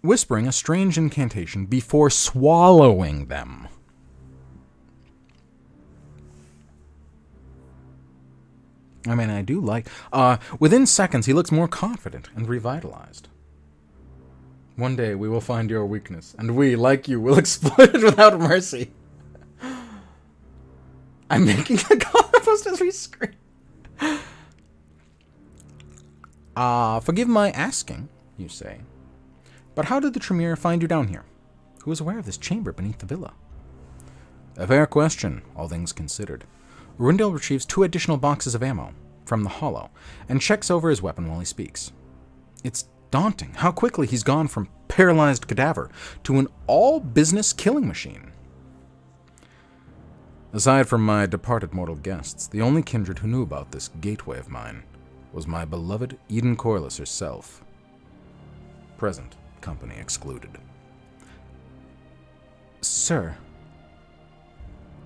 whispering a strange incantation before swallowing them. I mean, I do like... within seconds, he looks more confident and revitalized. One day, we will find your weakness, and we, like you, will exploit it without mercy. I'm making the color post as we scream. Forgive my asking, you say. But how did the Tremere find you down here? Who is aware of this chamber beneath the villa? A fair question, all things considered. Rundell retrieves 2 additional boxes of ammo from the hollow and checks over his weapon while he speaks. It's daunting how quickly he's gone from paralyzed cadaver to an all-business killing machine. Aside from my departed mortal guests, the only kindred who knew about this gateway of mine was my beloved Eden Corliss herself. Present company excluded. Sir,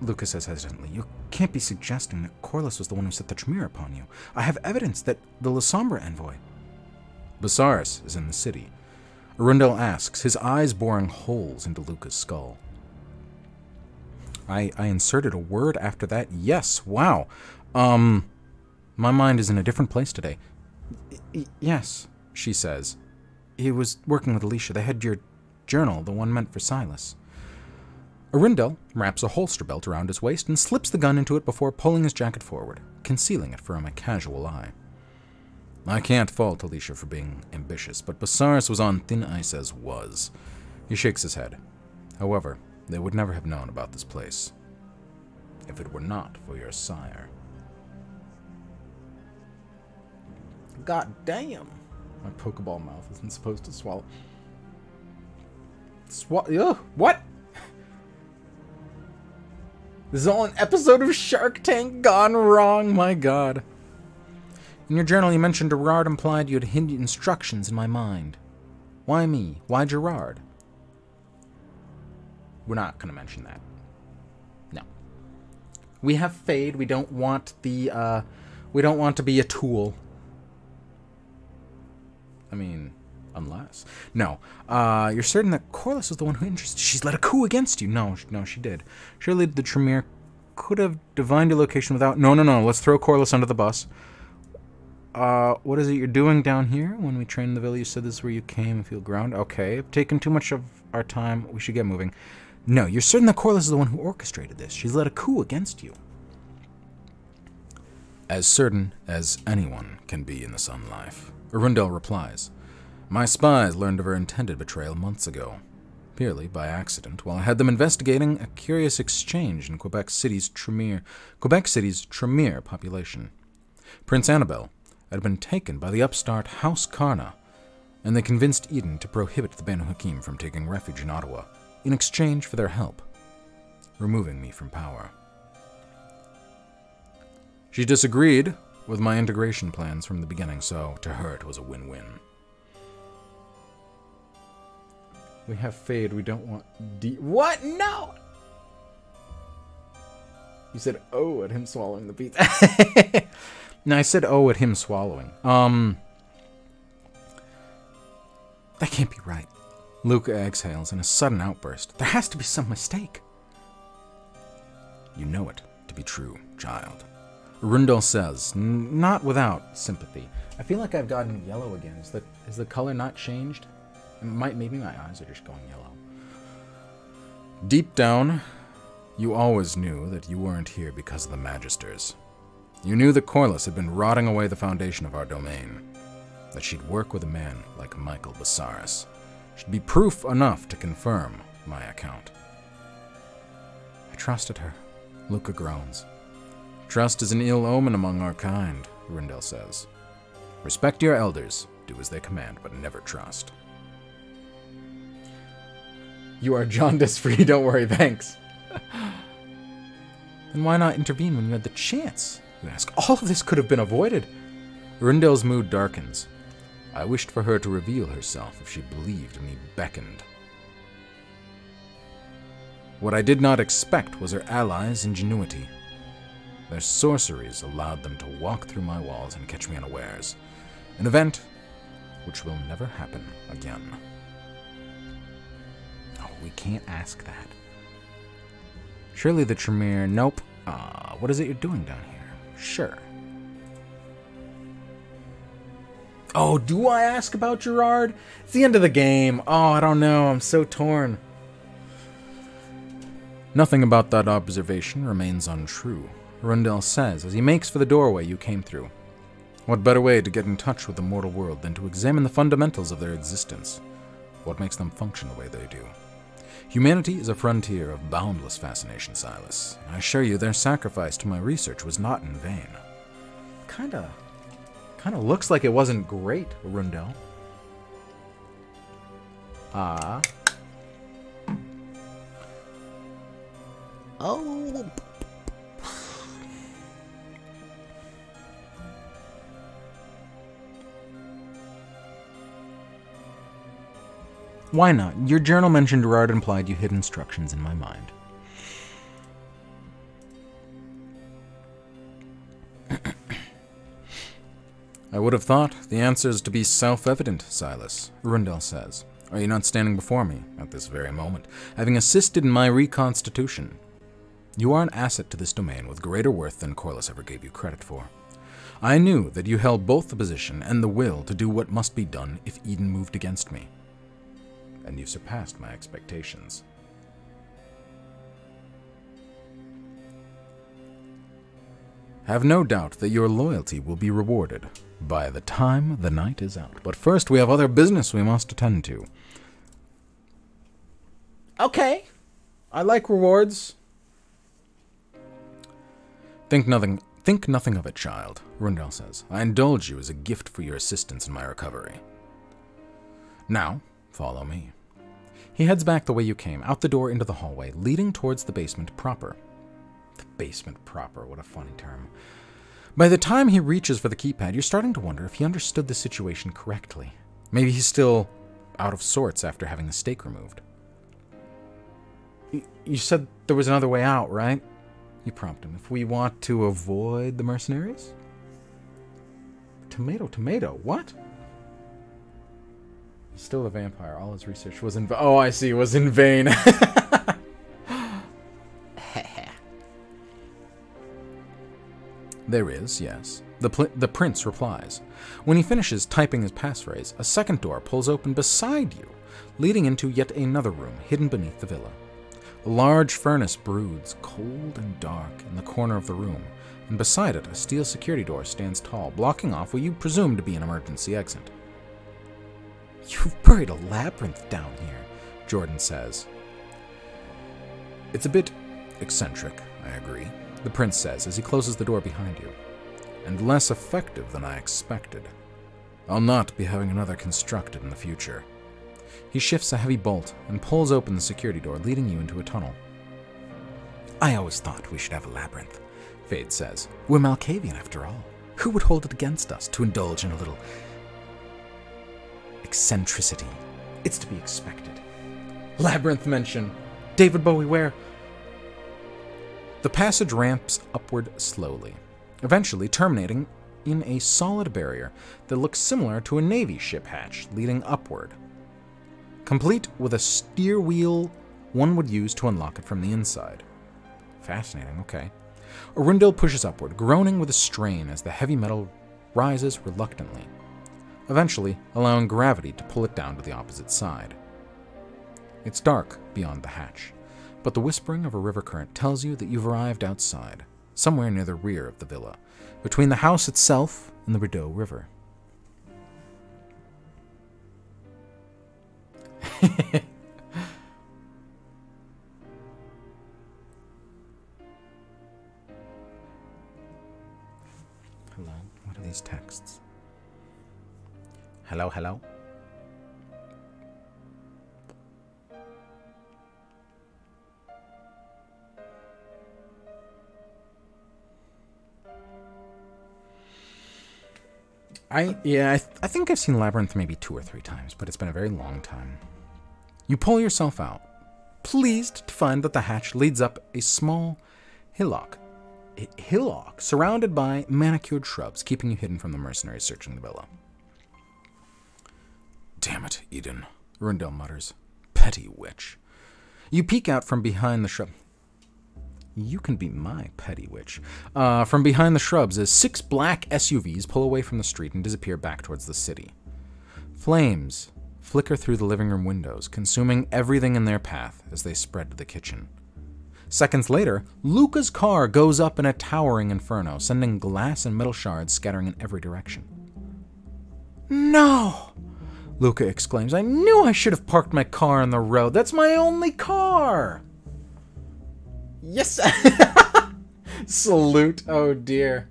Lucas says hesitantly, you can't be suggesting that Corliss was the one who set the Tremere upon you. I have evidence that the Lasombra envoy... Basaris is in the city. Arundel asks, his eyes boring holes into Lucas' skull. I inserted a word after that. Yes, wow. My mind is in a different place today. Yes, she says. He was working with Alicia. They had your journal, the one meant for Silas. Arundel wraps a holster belt around his waist and slips the gun into it before pulling his jacket forward, concealing it from a casual eye. I can't fault Alicia for being ambitious, but Basaris was on thin ice as was. He shakes his head. However, they would never have known about this place if it were not for your sire. God damn! My Pokeball mouth isn't supposed to swallow. What? This is all an episode of Shark Tank gone wrong, my god. In your journal you mentioned Gerard implied you had hidden instructions in my mind. Why me? Why Gerard? We're not going to mention that. No. We have Fade. We don't want the, we don't want to be a tool. I mean, unless. No. You're certain that Corliss is the one who interested. She's led a coup against you. No, she did. Surely the Tremere could have divined your location without... No. Let's throw Corliss under the bus. What is it you're doing down here? When we trained in the villa, you said this is where you came and feel ground. Okay, I've taken too much of our time. We should get moving. No, you're certain that Corliss is the one who orchestrated this. She's led a coup against you. As certain as anyone can be in the Sun Life. Arundel replies, my spies learned of her intended betrayal months ago, purely by accident, while I had them investigating a curious exchange in Quebec City's Tremere population. Prince Annabelle had been taken by the upstart House Karna, and they convinced Eden to prohibit the Banu Hakim from taking refuge in Ottawa in exchange for their help, removing me from power. She disagreed with my integration plans from the beginning, so to her it was a win-win. We have Fade, we don't want What? No! You said oh at him swallowing the pizza. No, I said oh at him swallowing. That can't be right. Luca exhales in a sudden outburst. There has to be some mistake. You know it to be true, child. Arundel says, not without sympathy. I feel like I've gotten yellow again. Is the color not changed? Maybe my eyes are just going yellow. Deep down, you always knew that you weren't here because of the Magisters. You knew that Corliss had been rotting away the foundation of our domain, that she'd work with a man like Michael Basaris. She'd be proof enough to confirm my account. I trusted her, Luca groans. Trust is an ill omen among our kind, Rindel says. Respect your elders. Do as they command, but never trust. You are jaundice-free, don't worry, thanks. Then why not intervene when you had the chance? You ask. All of this could have been avoided. Arundel's mood darkens. I wished for her to reveal herself if she believed me beckoned. What I did not expect was her allies' ingenuity. Their sorceries allowed them to walk through my walls and catch me unawares. An event which will never happen again. Oh, we can't ask that. Surely the Tremere... Nope. What is it you're doing down here? Sure. Oh, do I ask about Gerard? It's the end of the game. Oh, I don't know. I'm so torn. Nothing about that observation remains untrue, Arundel says as he makes for the doorway you came through. What better way to get in touch with the mortal world than to examine the fundamentals of their existence? What makes them function the way they do? Humanity is a frontier of boundless fascination, Silas. I assure you their sacrifice to my research was not in vain. Kinda looks like it wasn't great, Arundel. Oh. Why not? Your journal mentioned Gerard implied you hid instructions in my mind. I would have thought the answer is to be self-evident, Silas, Arundel says. Are you not standing before me, at this very moment, having assisted in my reconstitution? You are an asset to this domain with greater worth than Corliss ever gave you credit for. I knew that you held both the position and the will to do what must be done if Eden moved against me. And you surpassed my expectations. Have no doubt that your loyalty will be rewarded by the time the night is out. But first we have other business we must attend to. Okay. I like rewards. Think nothing of it, child, Rundell says. I indulge you as a gift for your assistance in my recovery. Now, follow me. He heads back the way you came, out the door into the hallway, leading towards the basement proper. The basement proper, what a funny term. By the time he reaches for the keypad, you're starting to wonder if he understood the situation correctly. Maybe he's still out of sorts after having the stake removed. You said there was another way out, right? You prompt him. If we want to avoid the mercenaries? Tomato, what? He's still a vampire. All his research was in vain. Oh, I see, was in vain. There is, yes. The prince replies. When he finishes typing his passphrase, a second door pulls open beside you, leading into yet another room hidden beneath the villa. A large furnace broods, cold and dark, in the corner of the room, and beside it a steel security door stands tall, blocking off what you presume to be an emergency exit. You've buried a labyrinth down here, Jordan says. It's a bit eccentric, I agree, the prince says as he closes the door behind you, and less effective than I expected. I'll not be having another constructed in the future. He shifts a heavy bolt and pulls open the security door, leading you into a tunnel. I always thought we should have a labyrinth, Fade says. We're Malkavian after all. Who would hold it against us to indulge in a little eccentricity? It's to be expected. Labyrinth mention. David Bowie, where? The passage ramps upward slowly, eventually terminating in a solid barrier that looks similar to a Navy ship hatch leading upward, complete with a steer wheel one would use to unlock it from the inside. Fascinating, okay. Arundel pushes upward, groaning with a strain as the heavy metal rises reluctantly, eventually allowing gravity to pull it down to the opposite side. It's dark beyond the hatch, but the whispering of a river current tells you that you've arrived outside, somewhere near the rear of the villa, between the house itself and the Rideau River. Hello, what are these texts? Hello, hello. I think I've seen Labyrinth maybe 2 or 3 times, but it's been a very long time. You pull yourself out, pleased to find that the hatch leads up a small hillock. Surrounded by manicured shrubs, keeping you hidden from the mercenaries searching the villa. Damn it, Eden, Rundell mutters. Petty witch. You peek out from behind the shrub. You can be my petty witch. From behind the shrubs as 6 black SUVs pull away from the street and disappear back towards the city. Flames flicker through the living room windows, consuming everything in their path as they spread to the kitchen. Seconds later, Luca's car goes up in a towering inferno, sending glass and metal shards scattering in every direction. No! Luca exclaims. I knew I should have parked my car on the road. That's my only car! Yes! Salute. Oh, dear.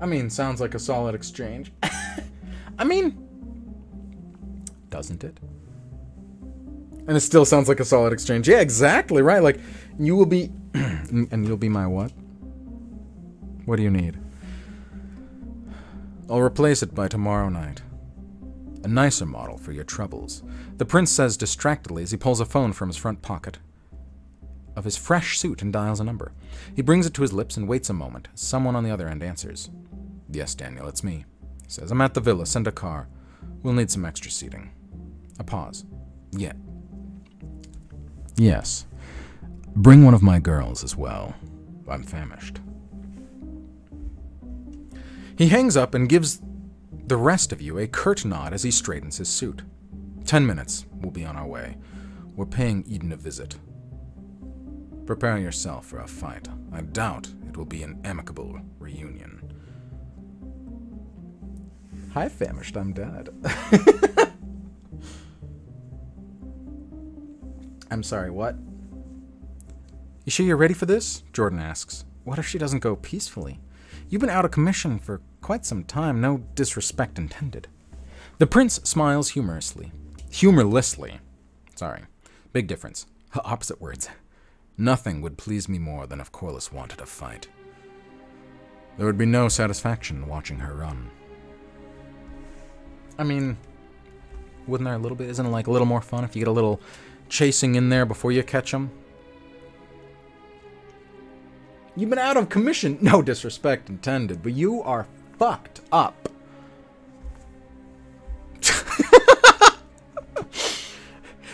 I mean, sounds like a solid exchange. I mean, doesn't it? And it still sounds like a solid exchange. Yeah, exactly, right. Like, you will be... and you'll be my what? What do you need? I'll replace it by tomorrow night. A nicer model for your troubles. The prince says distractedly as he pulls a phone from his front pocket of his fresh suit and dials a number. He brings it to his lips and waits a moment. Someone on the other end answers. Yes, Daniel, it's me. He says, I'm at the villa. Send a car. We'll need some extra seating. A pause. Yeah. Yes. Bring one of my girls as well. I'm famished. He hangs up and gives the rest of you a curt nod as he straightens his suit. 10 minutes. We'll be on our way. We're paying Eden a visit. Prepare yourself for a fight. I doubt it will be an amicable reunion. Hi, famished. I'm dead. I'm sorry, what? You sure you're ready for this? Jordan asks. What if she doesn't go peacefully? You've been out of commission for quite some time, no disrespect intended. The prince smiles humorlessly. Sorry. Big difference. Opposite words. Nothing would please me more than if Corliss wanted a fight. There would be no satisfaction watching her run. I mean, wouldn't there a little bit? Isn't it like a little more fun if you get a little chasing in there before you catch them? You've been out of commission. No disrespect intended, but you are fucked up.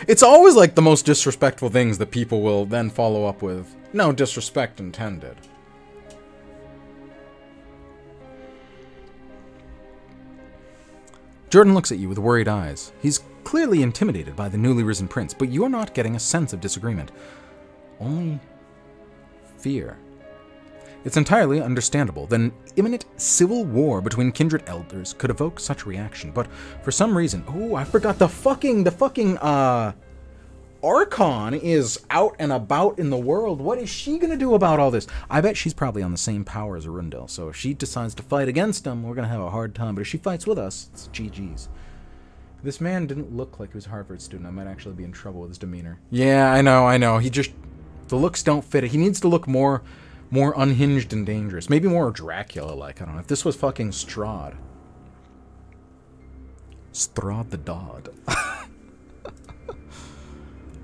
It's always like the most disrespectful things that people will then follow up with. No disrespect intended. Jordan looks at you with worried eyes. He's clearly intimidated by the newly risen prince, but you're not getting a sense of disagreement. Only fear. It's entirely understandable that an imminent civil war between kindred elders could evoke such reaction, but for some reason... Oh, I forgot the fucking Archon is out and about in the world. What is she gonna do about all this? I bet she's probably on the same power as Arundel, so if she decides to fight against him, we're gonna have a hard time, but if she fights with us, it's GG's. This man didn't look like he was a Harvard student. I might actually be in trouble with his demeanor. Yeah, I know. He just... The looks don't fit it. He needs to look more unhinged and dangerous. Maybe more Dracula-like. I don't know. If this was fucking Strahd. Strahd the Dodd.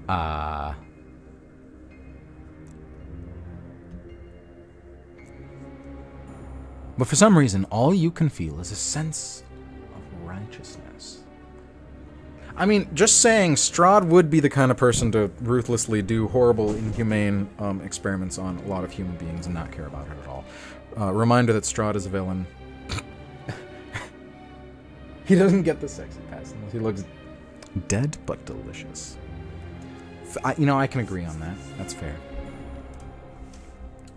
But for some reason, all you can feel is a sense of righteousness. I mean, just saying, Strahd would be the kind of person to ruthlessly do horrible, inhumane experiments on a lot of human beings and not care about it at all. Reminder that Strahd is a villain. He doesn't get the sexy pass. He looks dead but delicious. You know, I can agree on that. That's fair.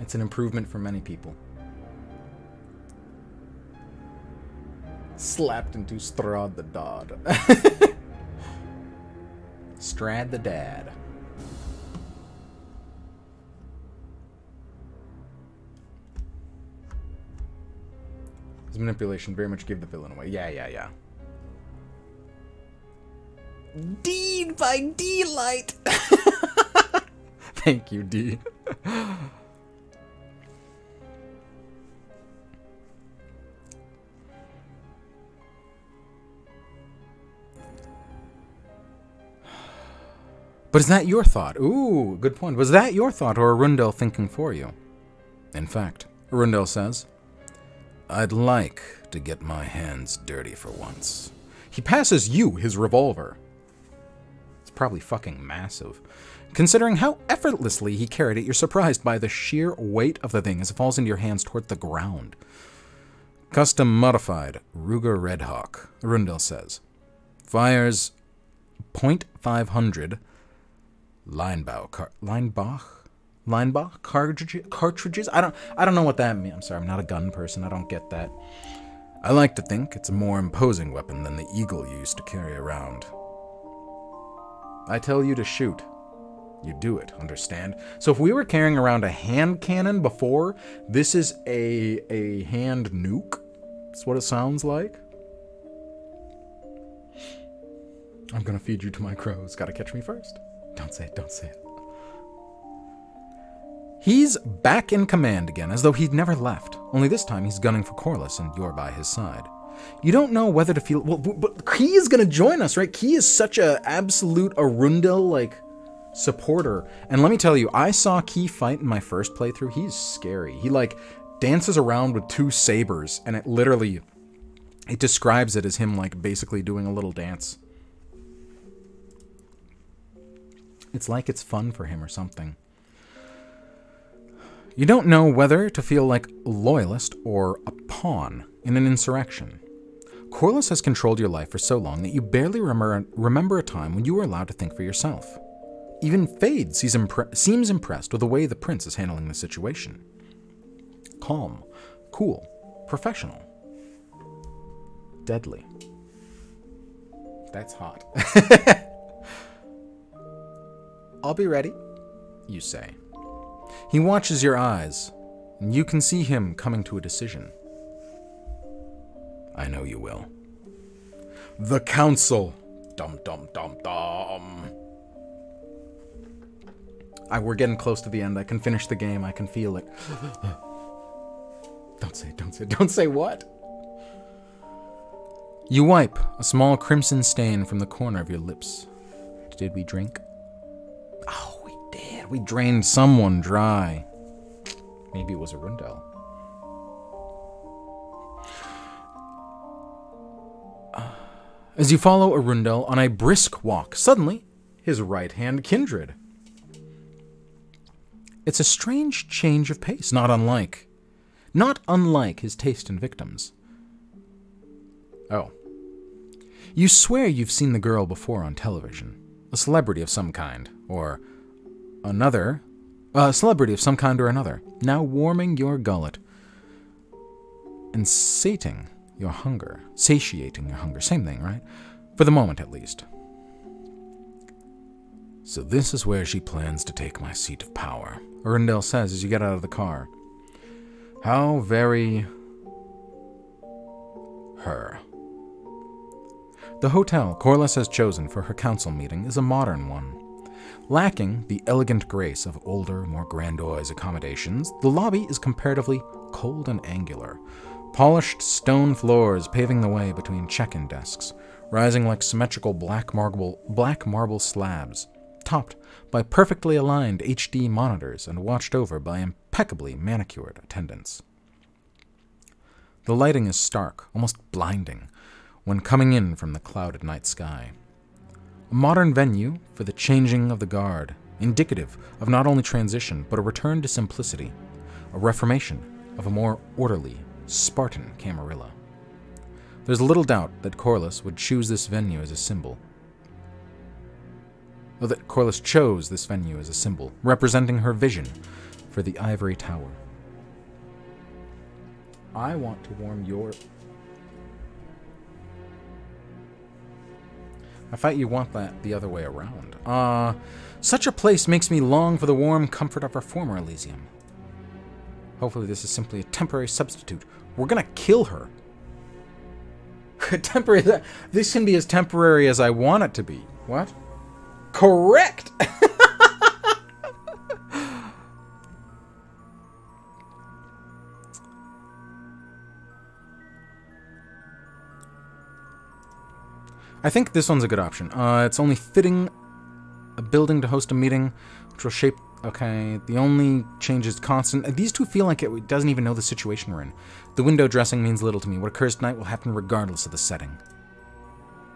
It's an improvement for many people. Slapped into Strahd the Dodd. Strad the Dad. His manipulation very much gave the villain away. Yeah. Deed by D-Light! Thank you, D. But is that your thought? Ooh, good point. Was that your thought, or Arundel thinking for you? In fact, Arundel says, I'd like to get my hands dirty for once. He passes you his revolver. It's probably fucking massive. Considering how effortlessly he carried it, you're surprised by the sheer weight of the thing as it falls into your hands toward the ground. Custom modified Ruger Redhawk, Arundel says. Fires .500 Linebach cartridges? I don't know what that means. I'm sorry, I'm not a gun person. I don't get that. I like to think it's a more imposing weapon than the eagle you used to carry around. I tell you to shoot. You do it, understand? So if we were carrying around a hand cannon before, this is a hand nuke. That's what it sounds like. I'm gonna feed you to my crows. Gotta catch me first. Don't say it, don't say it. He's back in command again, as though he'd never left. Only this time he's gunning for Corliss, and you're by his side. You don't know whether to feel... Well, but Key is gonna join us, right? Key is such a absolute Arundel, like, supporter. And let me tell you, I saw Key fight in my first playthrough. He's scary. He, like, dances around with 2 sabers, and it literally... It describes it as him, like, basically doing a little dance. It's like it's fun for him or something. You don't know whether to feel like a loyalist or a pawn in an insurrection. Corliss has controlled your life for so long that you barely remember a time when you were allowed to think for yourself. Even Fade seems impressed with the way the prince is handling the situation. Calm, cool, professional, deadly. That's hot. I'll be ready, you say. He watches your eyes, and you can see him coming to a decision. I know you will. The Council. Dum dum dum dum. We're getting close to the end. I can finish the game. I can feel it. Don't say it, don't say it. Don't say what? You wipe a small crimson stain from the corner of your lips. Did we drink? Oh, we did. We drained someone dry. Maybe it was Arundel. As you follow Arundel on a brisk walk, suddenly, his right-hand kindred. It's a strange change of pace, not unlike his taste in victims. Oh. You swear you've seen the girl before on television. A celebrity of some kind, or another. A celebrity of some kind or another, now warming your gullet and satiating your hunger. Satiating your hunger. Same thing, right? For the moment, at least. So this is where she plans to take my seat of power, Arundel says as you get out of the car. How very... her. The hotel Corliss has chosen for her council meeting is a modern one. Lacking the elegant grace of older, more grandiose accommodations, the lobby is comparatively cold and angular. Polished stone floors paving the way between check-in desks, rising like symmetrical black marble slabs, topped by perfectly aligned HD monitors and watched over by impeccably manicured attendants. The lighting is stark, almost blinding, when coming in from the clouded night sky. A modern venue for the changing of the guard, indicative of not only transition, but a return to simplicity, a reformation of a more orderly, Spartan Camarilla. There's little doubt that Corliss would choose this venue as a symbol. Or that Corliss chose this venue as a symbol, representing her vision for the Ivory Tower. I want to warm your... I thought you want that the other way around. Such a place makes me long for the warm comfort of our former Elysium. Hopefully this is simply a temporary substitute. We're gonna kill her Temporary. This can be as temporary as I want it to be. What? Correct! I think this one's a good option. It's only fitting a building to host a meeting, which will shape... Okay, the only change is constant. These two feel like it doesn't even know the situation we're in. The window dressing means little to me. What occurs tonight will happen regardless of the setting.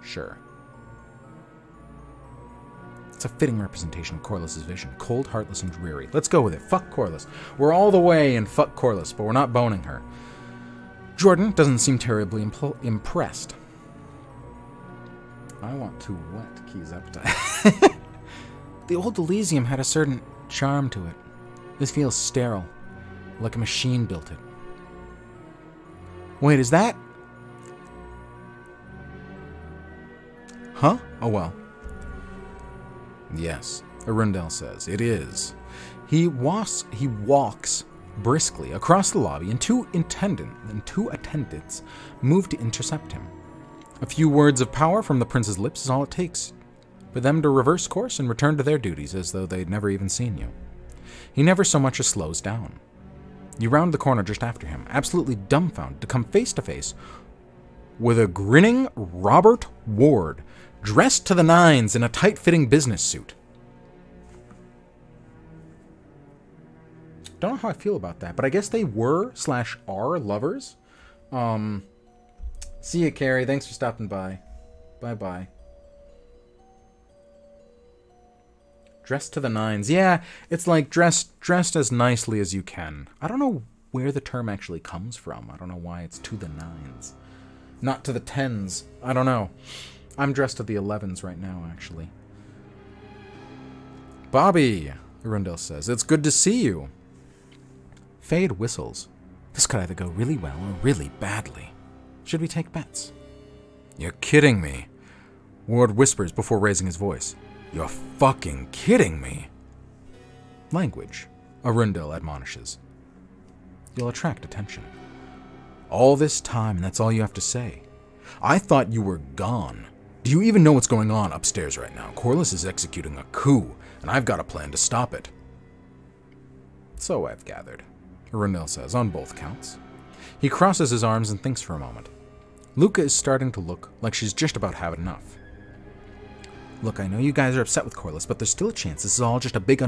Sure. It's a fitting representation of Corliss's vision. Cold, heartless, and dreary. Let's go with it. Fuck Corliss. We're all the way in fuck Corliss, but we're not boning her. Jordan doesn't seem terribly impressed. I want to wet Key's appetite. The old Elysium had a certain charm to it. This feels sterile, like a machine built it. Wait, is that... Huh? Oh well. Yes, Arundel says. It is. He walks briskly across the lobby, and two attendants move to intercept him. A few words of power from the prince's lips is all it takes for them to reverse course and return to their duties as though they'd never even seen you. He never so much as slows down. You round the corner just after him, absolutely dumbfounded, to come face to face with a grinning Robert Ward, dressed to the nines in a tight-fitting business suit. Don't know how I feel about that, but I guess they were/are lovers. See ya, Carrie. Thanks for stopping by. Bye-bye. Dressed to the nines. Yeah, it's like dressed as nicely as you can. I don't know where the term actually comes from. I don't know why it's to the nines. Not to the tens. I don't know. I'm dressed to the 11s right now, actually. Bobby, Arundel says. It's good to see you. Fade whistles. This could either go really well or really badly. Should we take bets? You're kidding me. Ward whispers before raising his voice. You're fucking kidding me. Language, Arundel admonishes. You'll attract attention. All this time, and that's all you have to say. I thought you were gone. Do you even know what's going on upstairs right now? Corliss is executing a coup, and I've got a plan to stop it. So I've gathered, Arundel says, on both counts. He crosses his arms and thinks for a moment. Luca is starting to look like she's just about had enough. Look, I know you guys are upset with Corliss, but there's still a chance this is all just a big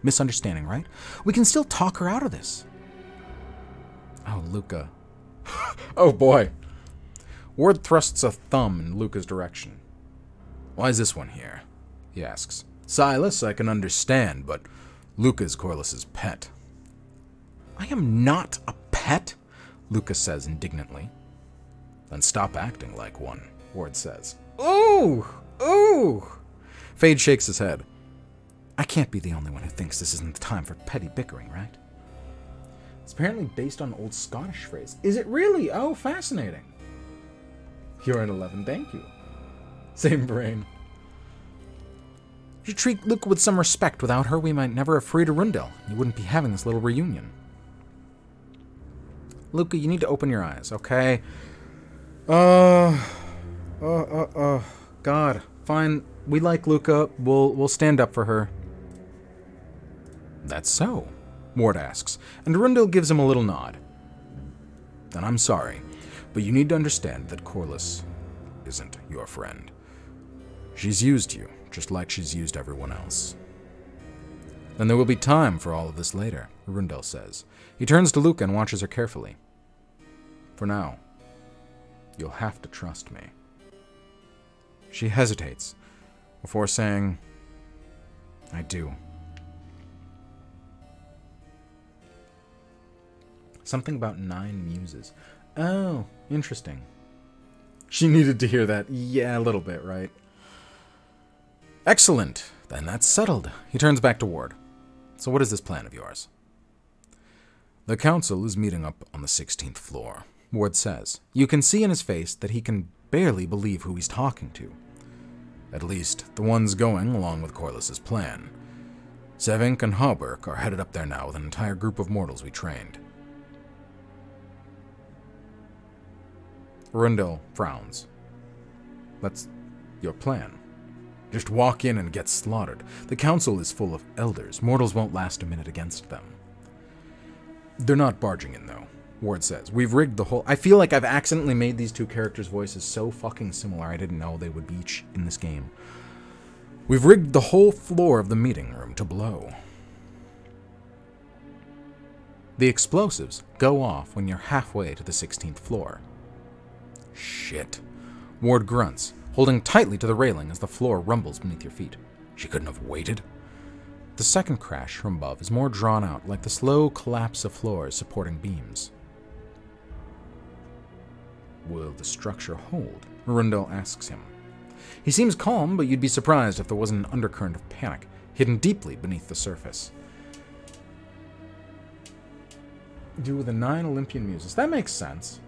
misunderstanding, right? We can still talk her out of this. Oh, Luca. Oh, boy. Ward thrusts a thumb in Luca's direction. Why is this one here? He asks. Silas, I can understand, but Luca's Corliss's pet. I am not a pet, Luca says indignantly. Then stop acting like one, Ward says. Ooh! Ooh! Fade shakes his head. I can't be the only one who thinks this isn't the time for petty bickering, right? It's apparently based on an old Scottish phrase. Is it really? Oh, fascinating. You're an 11, thank you. Same brain. You should treat Luca with some respect. Without her, we might never have freed Arundel. You wouldn't be having this little reunion. Luca, you need to open your eyes, okay? God. Fine. We like Luca. We'll stand up for her. That's so, Ward asks, and Arundel gives him a little nod. Then I'm sorry, but you need to understand that Corliss isn't your friend. She's used you, just like she's used everyone else. Then there will be time for all of this later, Arundel says. He turns to Luca and watches her carefully. For now, you'll have to trust me. She hesitates before saying, I do. Something about 9 muses. Oh, interesting. She needed to hear that. Yeah, a little bit, right? Excellent. Then that's settled. He turns back to Ward. So what is this plan of yours? The council is meeting up on the 16th floor, Ward says. You can see in his face that he can barely believe who he's talking to. At least, the ones going along with Corliss's plan. Sevink and Hauberk are headed up there now with an entire group of mortals we trained. Arundel frowns. That's your plan. Just walk in and get slaughtered. The council is full of elders. Mortals won't last a minute against them. They're not barging in, though, Ward says. We've rigged the whole... I feel like I've accidentally made these two characters' voices so fucking similar I didn't know they would be each in this game. We've rigged the whole floor of the meeting room to blow. The explosives go off when you're halfway to the 16th floor. Shit. Ward grunts, holding tightly to the railing as the floor rumbles beneath your feet. She couldn't have waited. The second crash from above is more drawn out, like the slow collapse of floors supporting beams. Will the structure hold? Arundel asks him. He seems calm, but you'd be surprised if there wasn't an undercurrent of panic, hidden deeply beneath the surface. Do with the 9 Olympian muses. That makes sense.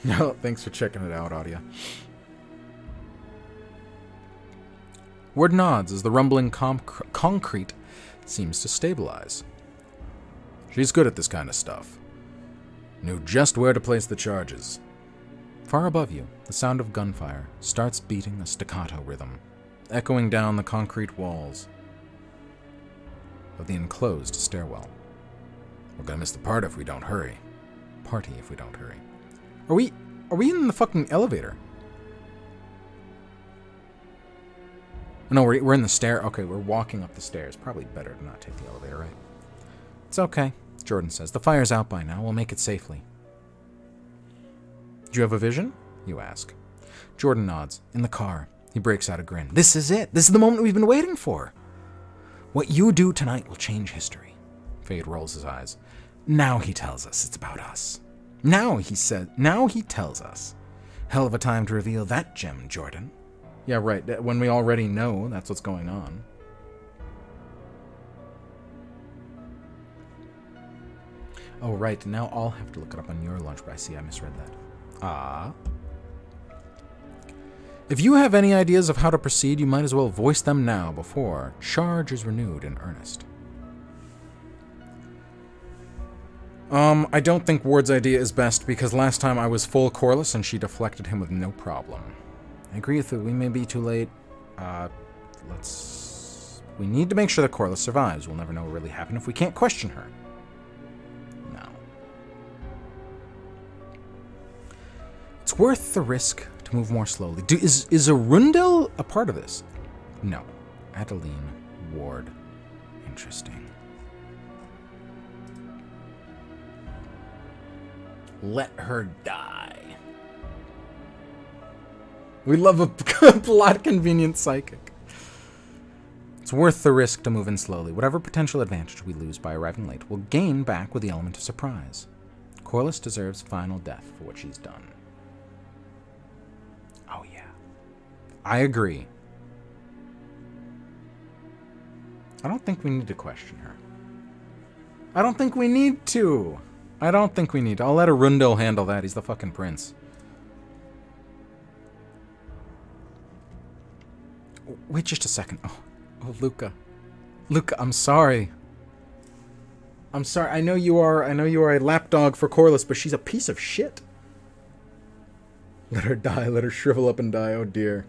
No, thanks for checking it out, Audia. Ward nods as the rumbling concrete seems to stabilize. She's good at this kind of stuff. Knew just where to place the charges. Far above you, the sound of gunfire starts beating a staccato rhythm, echoing down the concrete walls of the enclosed stairwell. We're gonna miss the party if we don't hurry. Are we in the fucking elevator? No, we're in the stair. Okay, we're walking up the stairs. Probably better to not take the elevator, right? It's okay, Jordan says. The fire's out by now. We'll make it safely. Do you have a vision? You ask. Jordan nods. In the car. He breaks out a grin. This is it. This is the moment we've been waiting for. What you do tonight will change history. Fade rolls his eyes. Now he tells us it's about us. Now he tells us. Hell of a time to reveal that gem, Jordan. Yeah, right. When we already know that's what's going on. Oh, right. Now I'll have to look it up on your lunch, but I see I misread that. Ah. If you have any ideas of how to proceed, you might as well voice them now before charge is renewed in earnest. I don't think Ward's idea is best because last time I was full Corliss and she deflected him with no problem. I agree with you. We may be too late. We need to make sure that Corliss survives. We'll never know what really happened if we can't question her. No. It's worth the risk to move more slowly. Is Arundel a part of this? No. Adeline Ward. Interesting. Let her die. We love a plot-convenient psychic. It's worth the risk to move in slowly. Whatever potential advantage we lose by arriving late, we'll gain back with the element of surprise. Corliss deserves final death for what she's done. Oh, yeah. I agree. I don't think we need to question her. I don't think we need to. I'll let Arundel handle that. He's the fucking prince. Wait just a second. Oh, Luca. Luca, I'm sorry. I'm sorry. I know you are a lapdog for Corliss, but she's a piece of shit. Let her die. Let her shrivel up and die. Oh, dear.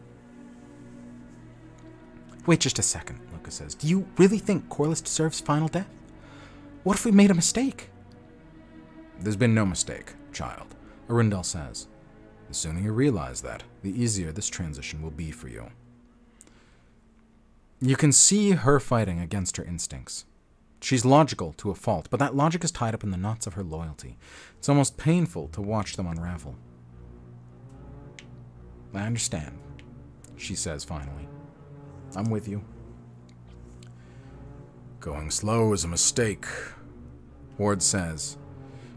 Wait just a second, Luca says. Do you really think Corliss deserves final death? What if we made a mistake? There's been no mistake, child, Arundel says. The sooner you realize that, the easier this transition will be for you. You can see her fighting against her instincts. She's logical to a fault, but that logic is tied up in the knots of her loyalty. It's almost painful to watch them unravel. I understand, she says finally. I'm with you. Going slow is a mistake, Ward says.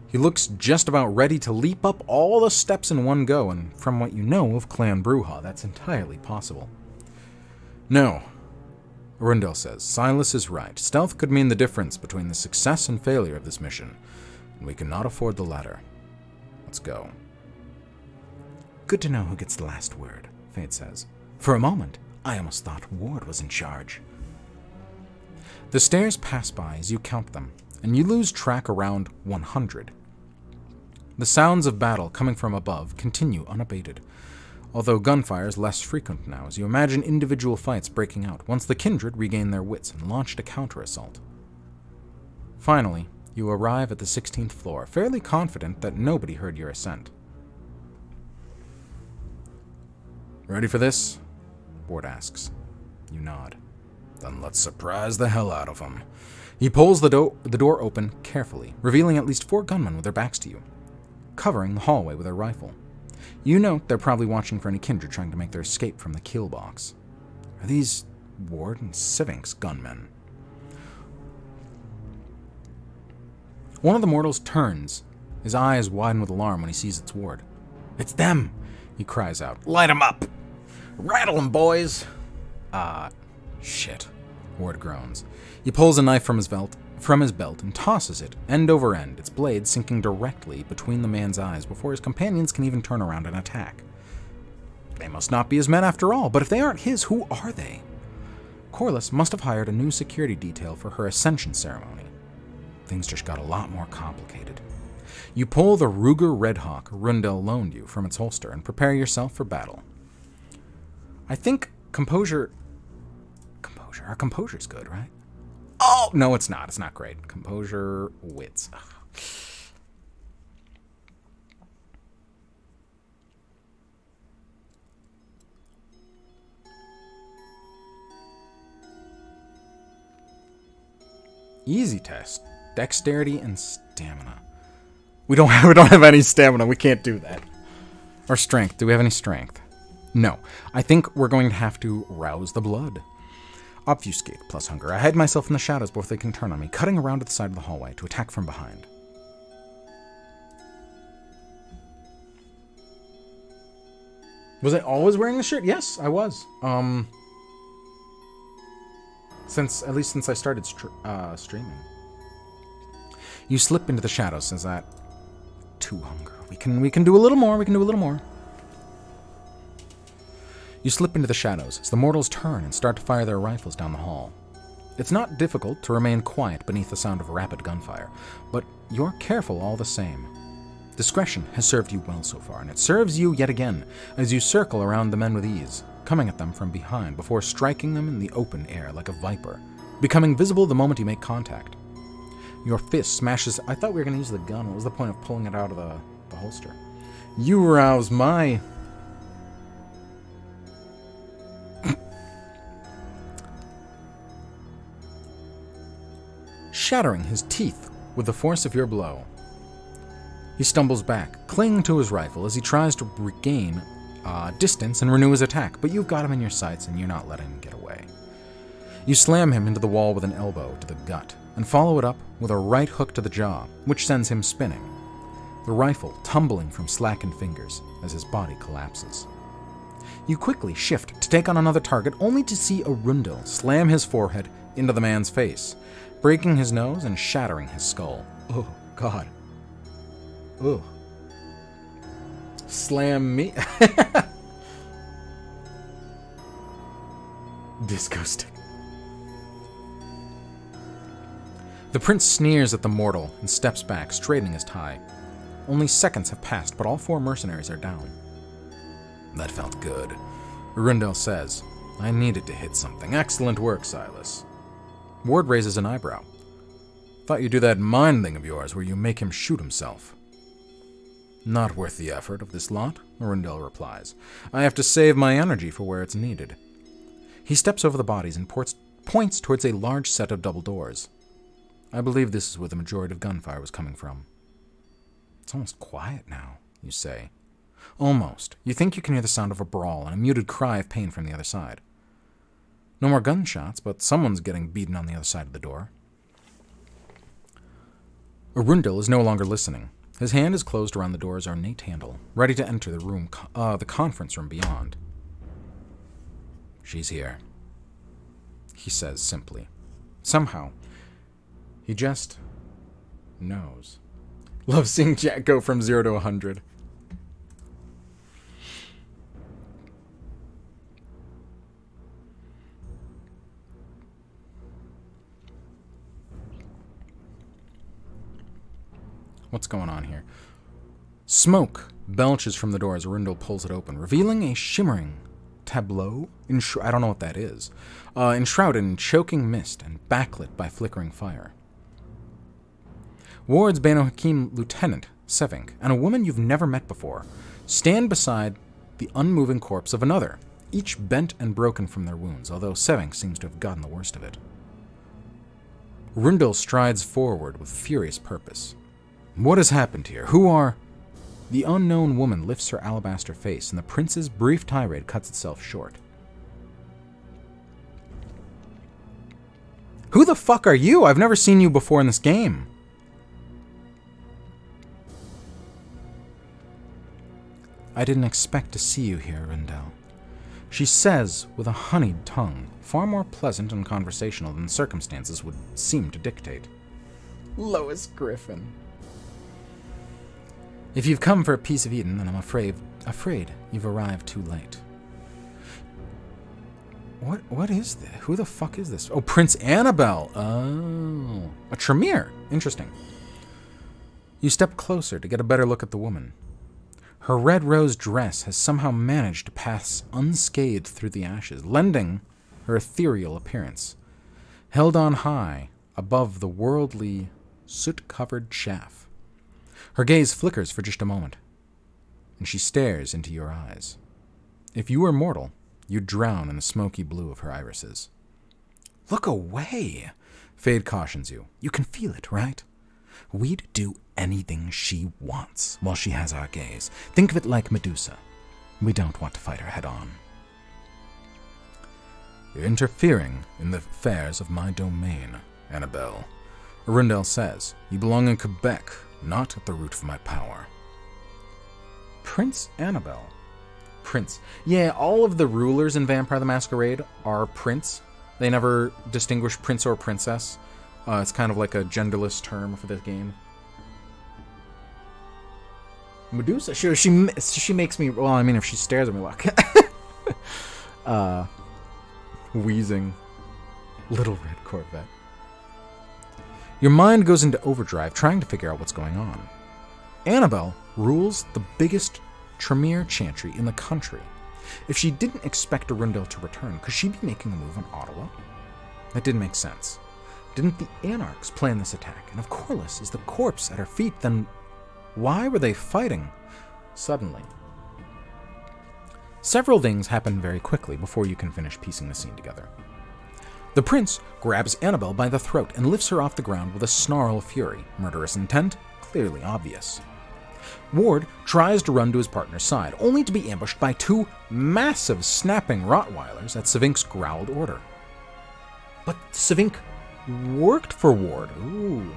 He looks just about ready to leap up all the steps in one go, and from what you know of Clan Brujah, that's entirely possible. No, Arundel says. Silas is right. Stealth could mean the difference between the success and failure of this mission, and we cannot afford the latter. Let's go. Good to know who gets the last word, Fade says. For a moment, I almost thought Ward was in charge. The stairs pass by as you count them, and you lose track around 100. The sounds of battle coming from above continue unabated, although gunfire is less frequent now as you imagine individual fights breaking out once the kindred regained their wits and launched a counter-assault. Finally, you arrive at the 16th floor, fairly confident that nobody heard your ascent. Ready for this? Ward asks. You nod. Then let's surprise the hell out of him. He pulls the door open carefully, revealing at least 4 gunmen with their backs to you, covering the hallway with their rifle. You know they're probably watching for any kindred trying to make their escape from the kill box. Are these Ward and Civink's gunmen? One of the mortals turns. His eyes widen with alarm when he sees it's Ward. It's them! He cries out. Light 'em up! Rattle 'em, boys! Shit. Ward groans. He pulls a knife from his belt and tosses it, end over end, its blade sinking directly between the man's eyes before his companions can even turn around and attack. They must not be his men after all, but if they aren't his, who are they? Corliss must have hired a new security detail for her ascension ceremony. Things just got a lot more complicated. You pull the Ruger Redhawk Rundell loaned you from its holster and prepare yourself for battle. I think composure... Our composure's good, right? Oh, no, it's not. It's not great. Composure, wits. Ugh. Easy test. Dexterity and stamina. We don't have any stamina. We can't do that. Or strength. Do we have any strength? No. I think we're going to have to rouse the blood. Obfuscate plus hunger. I hide myself in the shadows before they can turn on me, cutting around to the side of the hallway to attack from behind. Was I always wearing the shirt? Yes, I was. At least since I started streaming. You slip into the shadows. Is that too hunger? We can do a little more. We can do a little more. You slip into the shadows as the mortals turn and start to fire their rifles down the hall. It's not difficult to remain quiet beneath the sound of rapid gunfire, but you're careful all the same. Discretion has served you well so far, and it serves you yet again as you circle around the men with ease, coming at them from behind before striking them in the open air like a viper, becoming visible the moment you make contact. Your fist smashes... I thought we were going to use the gun. What was the point of pulling it out of the holster? You rouse my... shattering his teeth with the force of your blow. He stumbles back, clinging to his rifle as he tries to regain distance and renew his attack, but you've got him in your sights and you're not letting him get away. You slam him into the wall with an elbow to the gut, and follow it up with a right hook to the jaw, which sends him spinning, the rifle tumbling from slackened fingers as his body collapses. You quickly shift to take on another target, only to see Arundel slam his forehead into the man's face, breaking his nose and shattering his skull. Oh, God. Oh. Slam me. Disco stick. The prince sneers at the mortal and steps back, straightening his tie. Only seconds have passed, but all 4 mercenaries are down. That felt good. Arundel says, I needed to hit something. Excellent work, Silas. Ward raises an eyebrow. Thought you'd do that mind thing of yours where you make him shoot himself. Not worth the effort of this lot, Arundel replies. I have to save my energy for where it's needed. He steps over the bodies and points towards a large set of double doors. I believe this is where the majority of gunfire was coming from. It's almost quiet now, you say. Almost. You think you can hear the sound of a brawl and a muted cry of pain from the other side. No more gunshots, but someone's getting beaten on the other side of the door. Arundel is no longer listening. His hand is closed around the door's ornate handle, ready to enter the conference room beyond. She's here, he says simply. Somehow, he just knows. Love seeing Jack go from 0 to 100. What's going on here? Smoke belches from the door as Arundel pulls it open, revealing a shimmering tableau? I don't know what that is. Enshrouded in choking mist and backlit by flickering fire. Ward's Banu Hakim Lieutenant, Sevink, and a woman you've never met before stand beside the unmoving corpse of another, each bent and broken from their wounds, although Sevink seems to have gotten the worst of it. Arundel strides forward with furious purpose. What has happened here? Who are... The unknown woman lifts her alabaster face, and the prince's brief tirade cuts itself short. Who the fuck are you? I've never seen you before in this game. I didn't expect to see you here, Arundel. She says with a honeyed tongue, far more pleasant and conversational than circumstances would seem to dictate. Lois Griffin. If you've come for a piece of Eden, then I'm afraid you've arrived too late. What is this? Who the fuck is this? Oh, Prince Annabelle. Oh, a Tremere. Interesting. You step closer to get a better look at the woman. Her red rose dress has somehow managed to pass unscathed through the ashes, lending her ethereal appearance. Held on high above the worldly, soot-covered chaff. Her gaze flickers for just a moment, and she stares into your eyes. If you were mortal, you'd drown in the smoky blue of her irises. Look away, Fade cautions you. You can feel it, right? We'd do anything she wants while she has our gaze. Think of it like Medusa. We don't want to fight her head-on. You're interfering in the affairs of my domain, Annabelle. Arundel says, you belong in Quebec, not at the root of my power. Prince Annabelle. Prince. Yeah, all of the rulers in Vampire the Masquerade are prince. They never distinguish prince or princess. It's kind of like a genderless term for this game. Medusa? She makes me... Well, I mean, if she stares at me like... wheezing. Little red Corvette. Your mind goes into overdrive, trying to figure out what's going on. Annabelle rules the biggest Tremere chantry in the country. If she didn't expect Arundel to return, could she be making a move on Ottawa? That didn't make sense. Didn't the Anarchs plan this attack? And if Corlys is the corpse at her feet, then why were they fighting suddenly? Several things happen very quickly before you can finish piecing the scene together. The prince grabs Annabelle by the throat and lifts her off the ground with a snarl of fury. Murderous intent, clearly obvious. Ward tries to run to his partner's side, only to be ambushed by two massive snapping Rottweilers at Sevink's growled order. But Sevink worked for Ward. Ooh.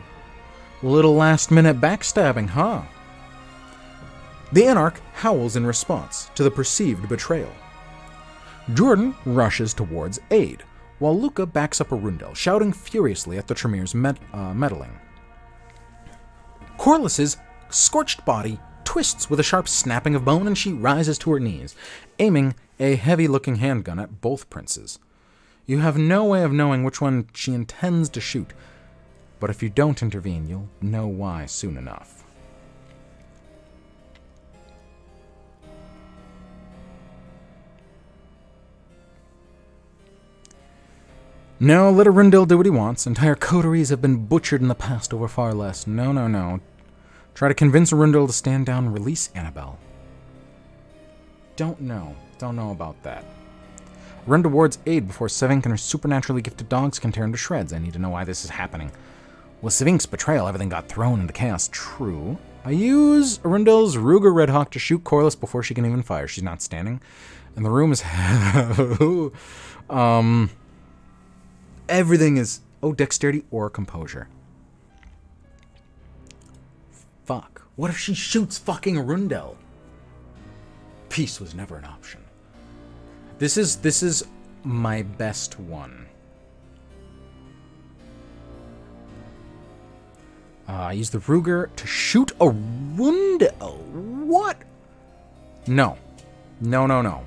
Little last-minute backstabbing, huh? The Anarch howls in response to the perceived betrayal. Jordan rushes towards aid, while Luca backs up Arundel, shouting furiously at the Tremere's meddling. Corlys's scorched body twists with a sharp snapping of bone, and she rises to her knees, aiming a heavy-looking handgun at both princes. You have no way of knowing which one she intends to shoot, but if you don't intervene, you'll know why soon enough. No, let Arundel do what he wants. Entire coteries have been butchered in the past over far less. No, no, no. Try to convince Arundel to stand down and release Annabelle. Don't know. Don't know about that. Run towards aid before Sevink and her supernaturally gifted dogs can tear into shreds. I need to know why this is happening. With Sevink's betrayal, everything got thrown into chaos. True. I use Arundel's Ruger Redhawk to shoot Corlys before she can even fire. She's not standing. And the room is... Everything is... Oh, dexterity or composure. Fuck. What if she shoots fucking Arundel? Peace was never an option. This is my best one. I use the Ruger to shoot Arundel. What? No. No, no, no.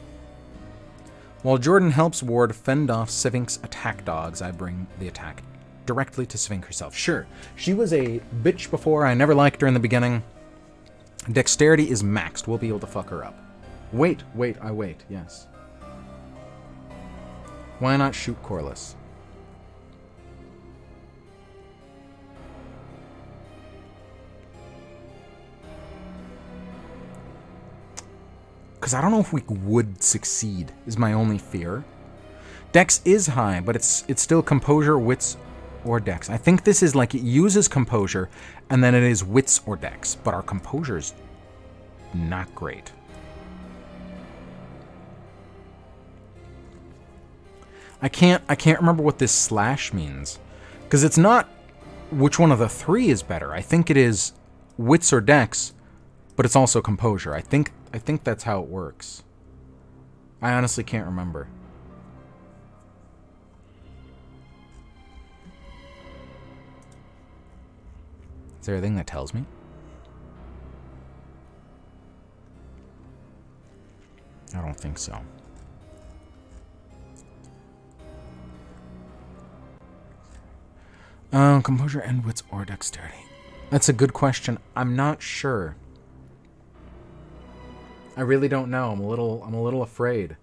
While Jordan helps Ward fend off Sevink's attack dogs, I bring the attack directly to Sevink herself. Sure, she was a bitch before. I never liked her in the beginning. Dexterity is maxed. We'll be able to fuck her up. Wait, I wait, yes. Why not shoot Corliss? Because I don't know if we would succeed, is my only fear. Dex is high, but it's still composure, wits, or dex. I think this is like it uses composure, and then it is wits or dex, but our composure's not great. I can't remember what this slash means, because it's not which one of the three is better. I think it is wits or dex, but it's also composure. I think that's how it works. I honestly can't remember. Is there a thing that tells me? I don't think so. Composure and wits or dexterity. That's a good question. I'm not sure. I really don't know. I'm a little afraid.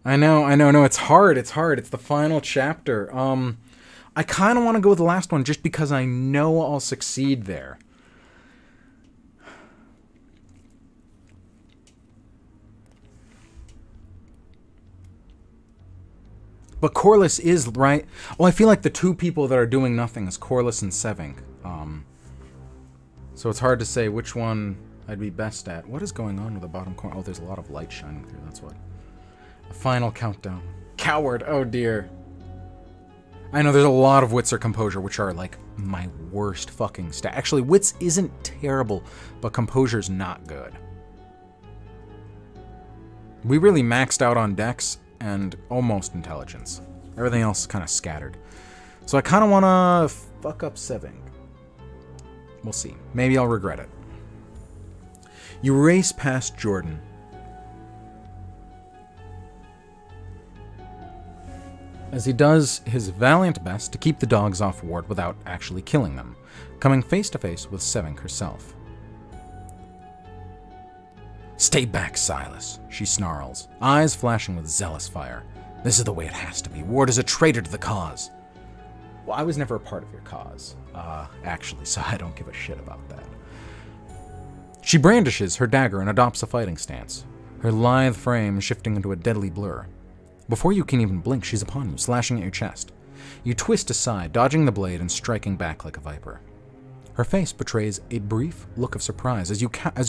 I know, no, it's hard, it's the final chapter. I kind of want to go with the last one just because I know I'll succeed there. But Corliss is, right? Well, I feel like the two people that are doing nothing is Corliss and Sevink. So it's hard to say which one I'd be best at. What is going on with the bottom corner? Oh, there's a lot of light shining through, that's what. A final countdown. Coward, oh dear. I know there's a lot of wits or composure, which are like my worst fucking stat. Actually, wits isn't terrible, but composure's not good. We really maxed out on dex and almost intelligence. Everything else is kind of scattered. So I kind of want to fuck up Sevink. We'll see. Maybe I'll regret it. You race past Jordan. As he does his valiant best to keep the dogs off Ward without actually killing them, coming face to face with Sevink herself. Stay back, Silas, she snarls, eyes flashing with zealous fire. This is the way it has to be. Ward is a traitor to the cause. Well, I was never a part of your cause, actually, so I don't give a shit about that. She brandishes her dagger and adopts a fighting stance, her lithe frame shifting into a deadly blur. Before you can even blink, she's upon you, slashing at your chest. You twist aside, dodging the blade and striking back like a viper. Her face betrays a brief look of surprise as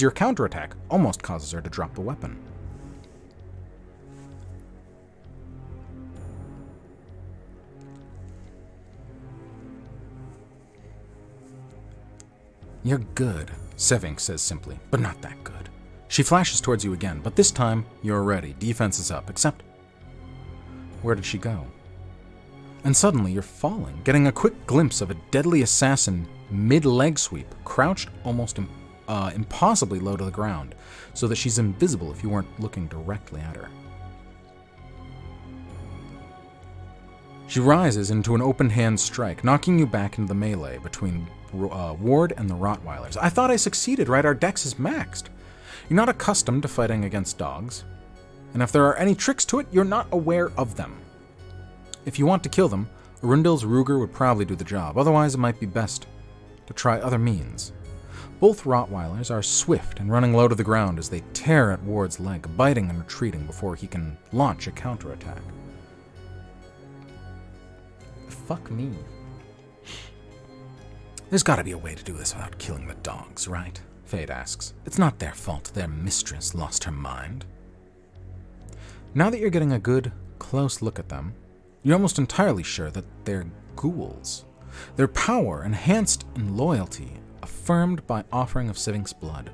your counterattack almost causes her to drop the weapon. You're good, Sevink says simply, but not that good. She flashes towards you again, but this time you're ready. Defense is up, except... Where did she go? And suddenly you're falling, getting a quick glimpse of a deadly assassin mid-leg sweep, crouched almost impossibly low to the ground, so that she's invisible if you weren't looking directly at her. She rises into an open-hand strike, knocking you back into the melee between Ward and the Rottweilers. I thought I succeeded, right? Our dex is maxed. You're not accustomed to fighting against dogs, and if there are any tricks to it, you're not aware of them. If you want to kill them, Arundel's Ruger would probably do the job, otherwise it might be best to try other means. Both Rottweilers are swift and running low to the ground as they tear at Ward's leg, biting and retreating before he can launch a counterattack. Fuck me. There's gotta be a way to do this without killing the dogs, right? Fade asks. It's not their fault their mistress lost her mind. Now that you're getting a good, close look at them, you're almost entirely sure that they're ghouls. Their power enhanced in loyalty, affirmed by offering of Sevink's blood.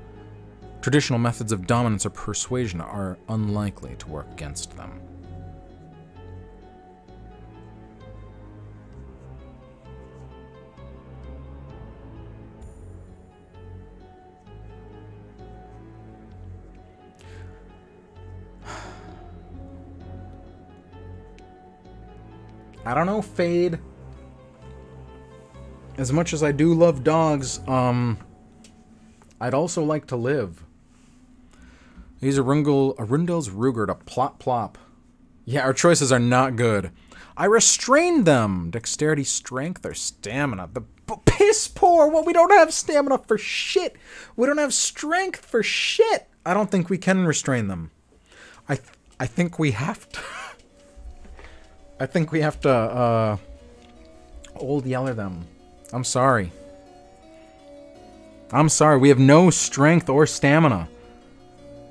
Traditional methods of dominance or persuasion are unlikely to work against them. I don't know, Fade. As much as I do love dogs, I'd also like to live. Use Arundel's Ruger to plop plop. Yeah, our choices are not good. I restrained them. Dexterity, strength, or stamina. The piss poor. Well, we don't have stamina for shit. We don't have strength for shit. I don't think we can restrain them. I think we have to. I think we have to, old yeller them. I'm sorry. I'm sorry. We have no strength or stamina.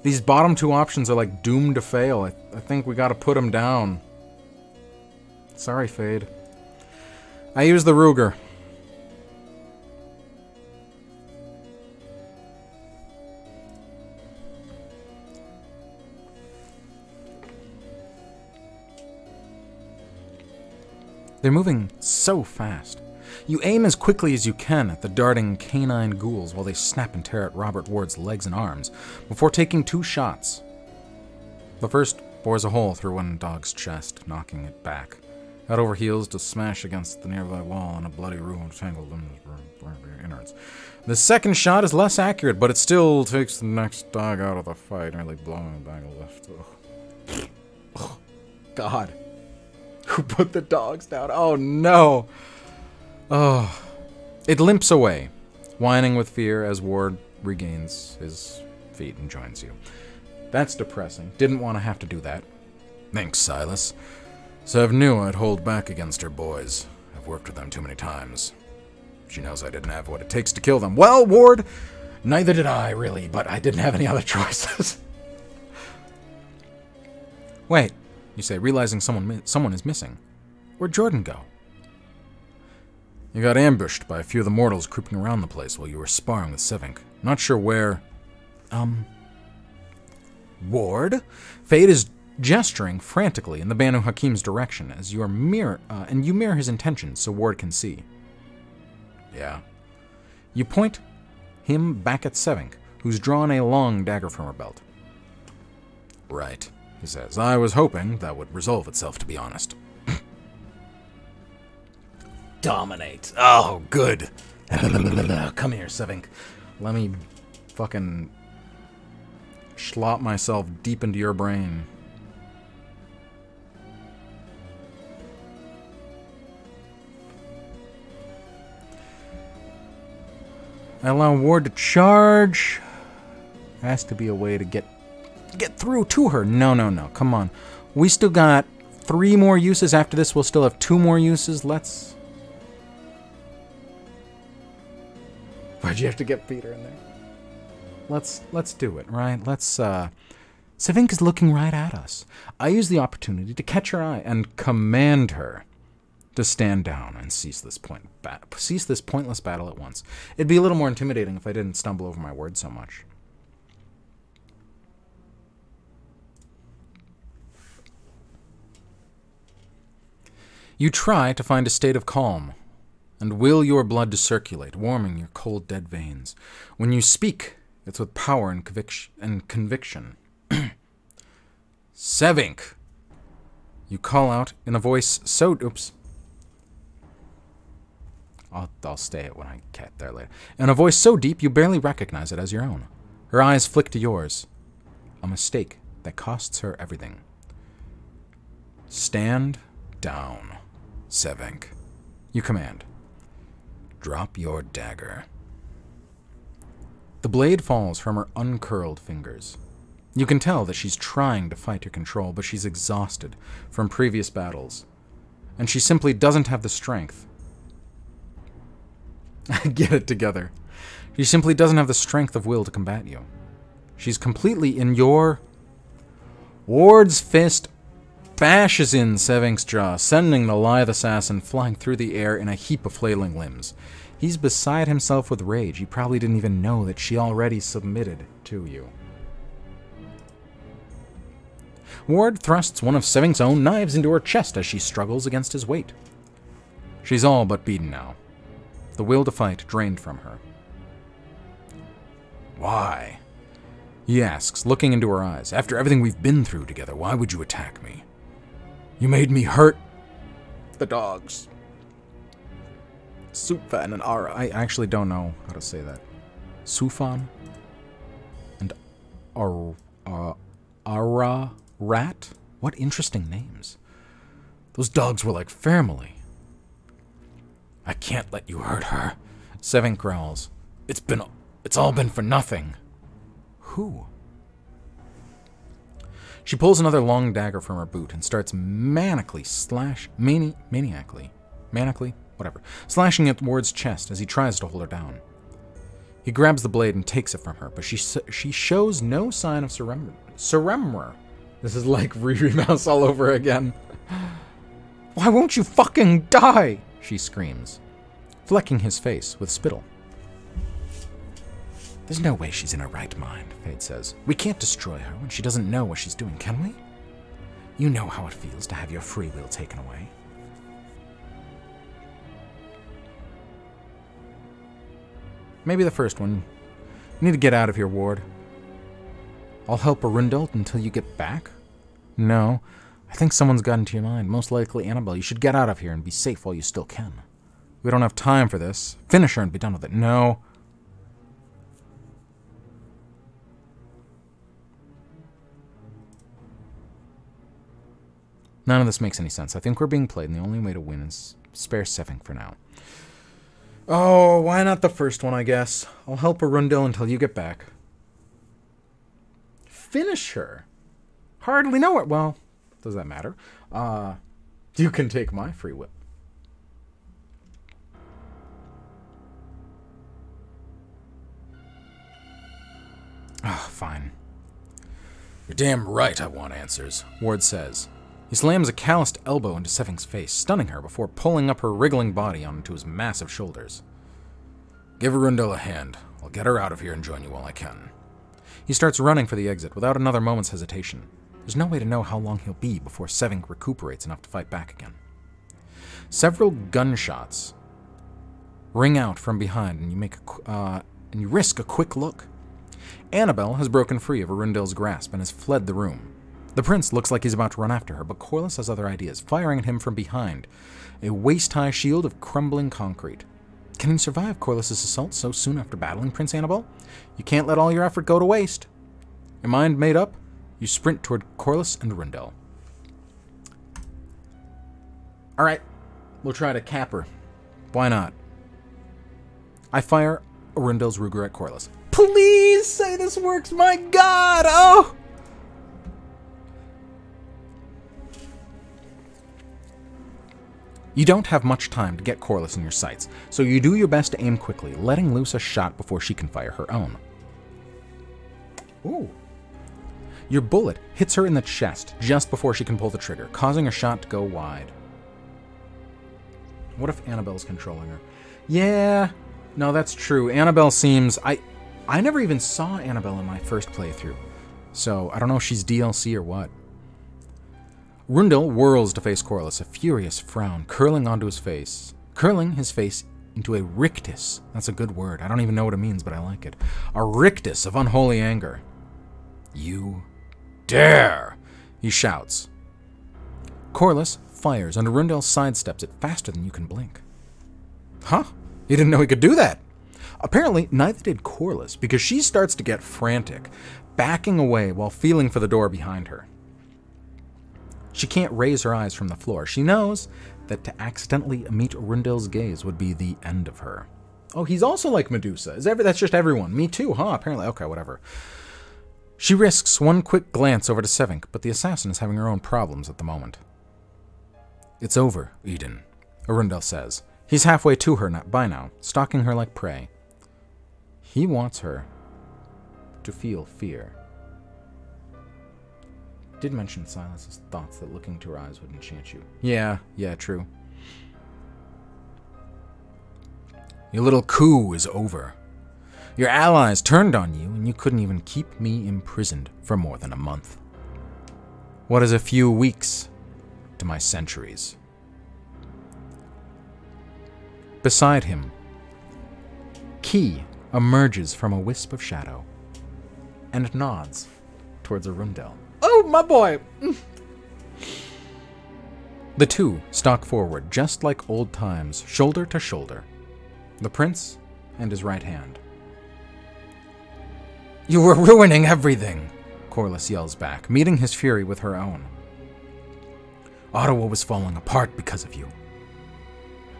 These bottom two options are like doomed to fail. I think we gotta put them down. Sorry, Fade. I use the Ruger. They're moving so fast. You aim as quickly as you can at the darting canine ghouls while they snap and tear at Robert Ward's legs and arms, before taking 2 shots. The first bores a hole through one dog's chest, knocking it back. Head over heels to smash against the nearby wall and a bloody ruin tangled in his innards. The second shot is less accurate, but it still takes the next dog out of the fight, nearly blowing it back left. Ugh. Oh, God. Who put the dogs down? Oh, no. Oh. It limps away, whining with fear as Ward regains his feet and joins you. That's depressing. Didn't want to have to do that. Thanks, Silas. Sev knew I'd hold back against her boys. I've worked with them too many times. She knows I didn't have what it takes to kill them. Well, Ward, neither did I, really, but I didn't have any other choices. Wait, you say, realizing someone is missing. Where'd Jordan go? You got ambushed by a few of the mortals creeping around the place while you were sparring with Sevink. Not sure where... Ward? Fade is gesturing frantically in the Banu Hakim's direction as you mirror his intentions so Ward can see. Yeah. You point him back at Sevink, who's drawn a long dagger from her belt. Right, he says. I was hoping that would resolve itself, to be honest. Dominate. Oh, good. Come here, Sevink. Let me fucking slop myself deep into your brain. I allow Ward to charge. There has to be a way to get through to her. No. Come on. We still got 3 more uses. After this, we'll still have 2 more uses. Let's... Why'd you have to get Peter in there? Let's do it, right? Sevink is looking right at us. I use the opportunity to catch her eye and command her to stand down and cease this pointless battle at once. It'd be a little more intimidating if I didn't stumble over my words so much. You try to find a state of calm and will your blood to circulate, warming your cold, dead veins. When you speak, it's with power and conviction. Sevink! You call out in a voice so... Oops. I'll stay it when I get there later. In a voice so deep you barely recognize it as your own. Her eyes flick to yours. A mistake that costs her everything. Stand down, Sevink. You command. Drop your dagger. The blade falls from her uncurled fingers. You can tell that she's trying to fight your control, but she's exhausted from previous battles. And she simply doesn't have the strength. Get it together. She simply doesn't have the strength of will to combat you. She's completely in your... Ward's fist bashes in Sevink's jaw, sending the lithe assassin flying through the air in a heap of flailing limbs. He's beside himself with rage. He probably didn't even know that she already submitted to you. Ward thrusts one of Sevink's own knives into her chest as she struggles against his weight. She's all but beaten now. The will to fight drained from her. Why? He asks, looking into her eyes. After everything we've been through together, why would you attack me? You made me hurt. The dogs. Suphan and Ara. I actually don't know how to say that. Sufan and Ara Rat? What interesting names. Those dogs were like family. I can't let you hurt her. Sevink growls. It's all been for nothing. Who? She pulls another long dagger from her boot and starts manically, whatever, slashing it towards chest as he tries to hold her down. He grabs the blade and takes it from her, but she shows no sign of surrender. This is like Riri Mouse all over again. Why won't you fucking die? She screams, flecking his face with spittle. There's no way she's in her right mind, Fade says. We can't destroy her when she doesn't know what she's doing, can we? You know how it feels to have your free will taken away. Maybe the first one. You need to get out of here, Ward. I'll help Arundel until you get back? No. I think someone's got into your mind. Most likely Annabelle. You should get out of here and be safe while you still can. We don't have time for this. Finish her and be done with it. No. None of this makes any sense. I think we're being played, and the only way to win is spare Sevink for now. Oh, why not the first one, I guess? I'll help Arundel until you get back. Finish her? Hardly know it. Well, does that matter? You can take my free whip. Ah, fine. You're damn right I want answers, Ward says. He slams a calloused elbow into Sevink's face, stunning her before pulling up her wriggling body onto his massive shoulders. Give Arundel a hand. I'll get her out of here and join you while I can. He starts running for the exit without another moment's hesitation. There's no way to know how long he'll be before Sevink recuperates enough to fight back again. Several gunshots ring out from behind, and you risk a quick look. Annabelle has broken free of Arundel's grasp and has fled the room. The prince looks like he's about to run after her, but Corlys has other ideas, firing at him from behind, a waist-high shield of crumbling concrete. Can he survive Corlys' assault so soon after battling Prince Annabelle? You can't let all your effort go to waste. Your mind made up, you sprint toward Corlys and Arundel. Alright, we'll try to cap her. Why not? I fire Arundel's Ruger at Corlys. Please say this works, my god! Oh! You don't have much time to get Corlys in your sights, so you do your best to aim quickly, letting loose a shot before she can fire her own. Ooh. Your bullet hits her in the chest just before she can pull the trigger, causing her shot to go wide. What if Annabelle's controlling her? Yeah, no, that's true. Annabelle seems... I never even saw Annabelle in my first playthrough, so I don't know if she's DLC or what. Arundel whirls to face Corlys, a furious frown curling his face into a rictus. That's a good word. I don't even know what it means, but I like it. A rictus of unholy anger. You dare! He shouts. Corlys fires, and Arundel sidesteps it faster than you can blink. Huh? You didn't know he could do that? Apparently, neither did Corlys, because she starts to get frantic, backing away while feeling for the door behind her. She can't raise her eyes from the floor. She knows that to accidentally meet Arundel's gaze would be the end of her. Oh, he's also like Medusa. That's just everyone. Me too, huh? Apparently. Okay, whatever. She risks one quick glance over to Sevink, but the assassin is having her own problems at the moment. It's over, Eden, Arundel says. He's halfway to her by now, stalking her like prey. He wants her to feel fear. Did mention Silas's thoughts that looking to her eyes would enchant you. Yeah, true. Your little coup is over. Your allies turned on you, and you couldn't even keep me imprisoned for more than a month. What is a few weeks to my centuries? Beside him, Key emerges from a wisp of shadow and nods towards Arundel. Oh, my boy! The two stalk forward, just like old times, shoulder to shoulder. The prince and his right hand. "You were ruining everything!" Corlys yells back, meeting his fury with her own. "Ottawa was falling apart because of you."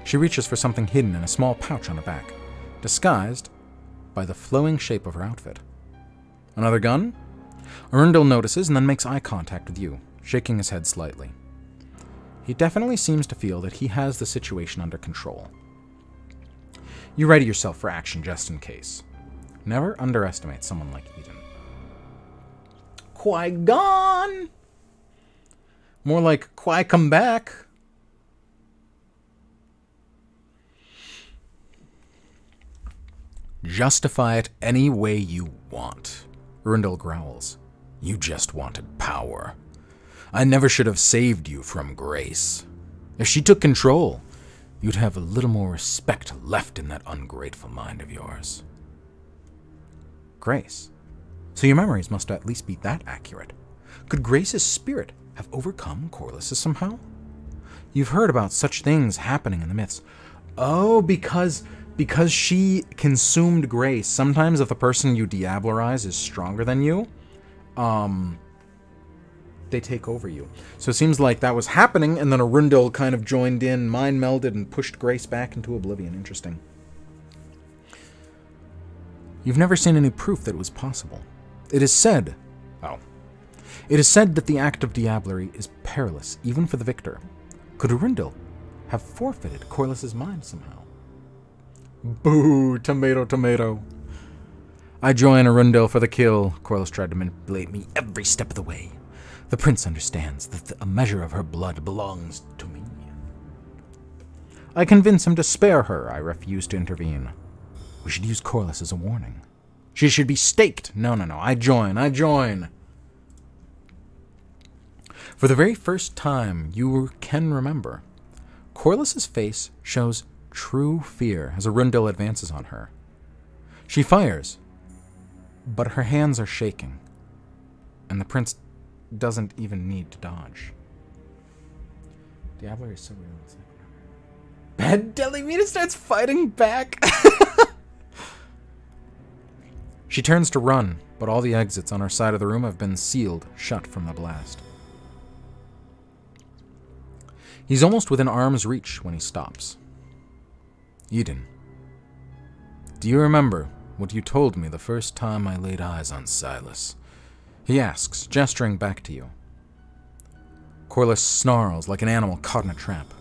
She reaches for something hidden in a small pouch on her back, disguised by the flowing shape of her outfit. "Another gun?" Arundel notices and then makes eye contact with you, shaking his head slightly. He definitely seems to feel that he has the situation under control. You ready yourself for action just in case. Never underestimate someone like Eden. Qui-Gon! More like Qui come back. "Justify it any way you want," Arundel growls. "You just wanted power. I never should have saved you from Grace. If she took control, you'd have a little more respect left in that ungrateful mind of yours." Grace? So your memories must at least be that accurate. Could Grace's spirit have overcome Corlys's somehow? You've heard about such things happening in the myths. Oh, because she consumed Grace. Sometimes if the person you diablerize is stronger than you, they take over you. So it seems like that was happening, and then Arundel kind of joined in, mind melded, and pushed Grace back into oblivion. Interesting. You've never seen any proof that it was possible. It is said that the act of diablerie is perilous, even for the victor. Could Arundel have forfeited Corlys's mind somehow? Boo! Tomato, tomato. "I join Arundel for the kill." Corlys tried to manipulate me every step of the way. "The prince understands that a measure of her blood belongs to me." I convince him to spare her. I refuse to intervene. We should use Corlys as a warning. She should be staked. No. I join. For the very first time you can remember, Corlys's face shows true fear as Arundel advances on her. She fires, but her hands are shaking, and the prince doesn't even need to dodge. Diablo is so real. Bad Delimita starts fighting back. She turns to run, but all the exits on her side of the room have been sealed shut from the blast. He's almost within arm's reach when he stops. "Eden, do you remember what you told me the first time I laid eyes on Silas?" he asks, gesturing back to you. Corlys snarls like an animal caught in a trap.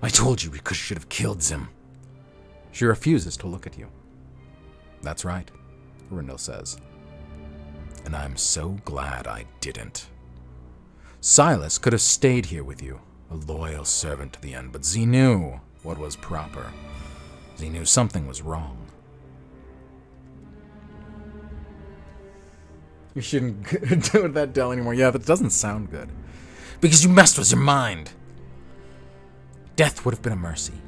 "I told you because you should have killed him." She refuses to look at you. "That's right," Arundel says. "And I'm so glad I didn't. Silas could have stayed here with you, a loyal servant to the end, but Z knew what was proper. Z knew something was wrong." You shouldn't do that, Del, anymore. Yeah, that doesn't sound good. "Because you messed with your mind. Death would have been a mercy."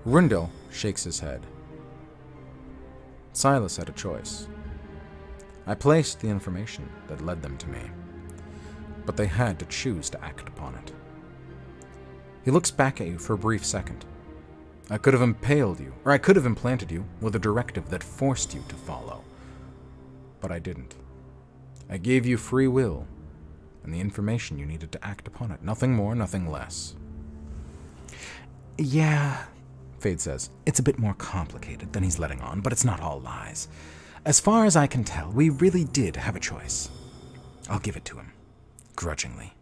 Arundel shakes his head. Silas had a choice. I placed the information that led them to me, but they had to choose to act upon it. He looks back at you for a brief second. I could have impaled you, or I could have implanted you with a directive that forced you to follow. But I didn't. I gave you free will, and the information you needed to act upon it. Nothing more, nothing less. "Yeah," Fade says, "it's a bit more complicated than he's letting on, but it's not all lies. As far as I can tell, we really did have a choice. I'll give it to him, grudgingly."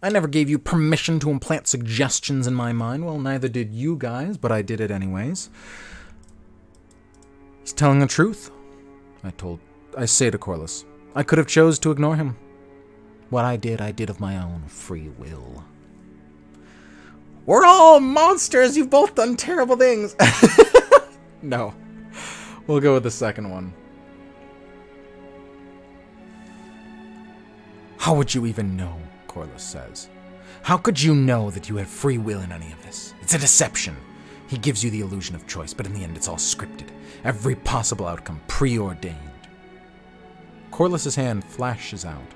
"I never gave you permission to implant suggestions in my mind." "Well, neither did you guys, but I did it anyways." "He's telling the truth," I say to Corlys. "I could have chose to ignore him. What I did of my own free will." "We're all monsters! You've both done terrible things!" No. We'll go with the second one. "How would you even know?" Corlys says. "How could you know that you had free will in any of this? It's a deception. He gives you the illusion of choice, but in the end it's all scripted. Every possible outcome preordained." Corliss's hand flashes out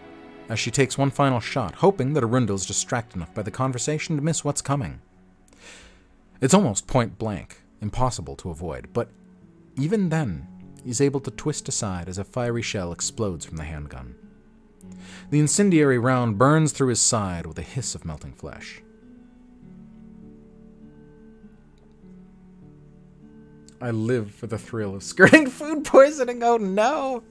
as she takes one final shot, hoping that Arundel's distracted enough by the conversation to miss what's coming. It's almost point blank, impossible to avoid, but even then, he's able to twist aside as a fiery shell explodes from the handgun. The incendiary round burns through his side with a hiss of melting flesh. I live for the thrill of skirting food poisoning, oh no!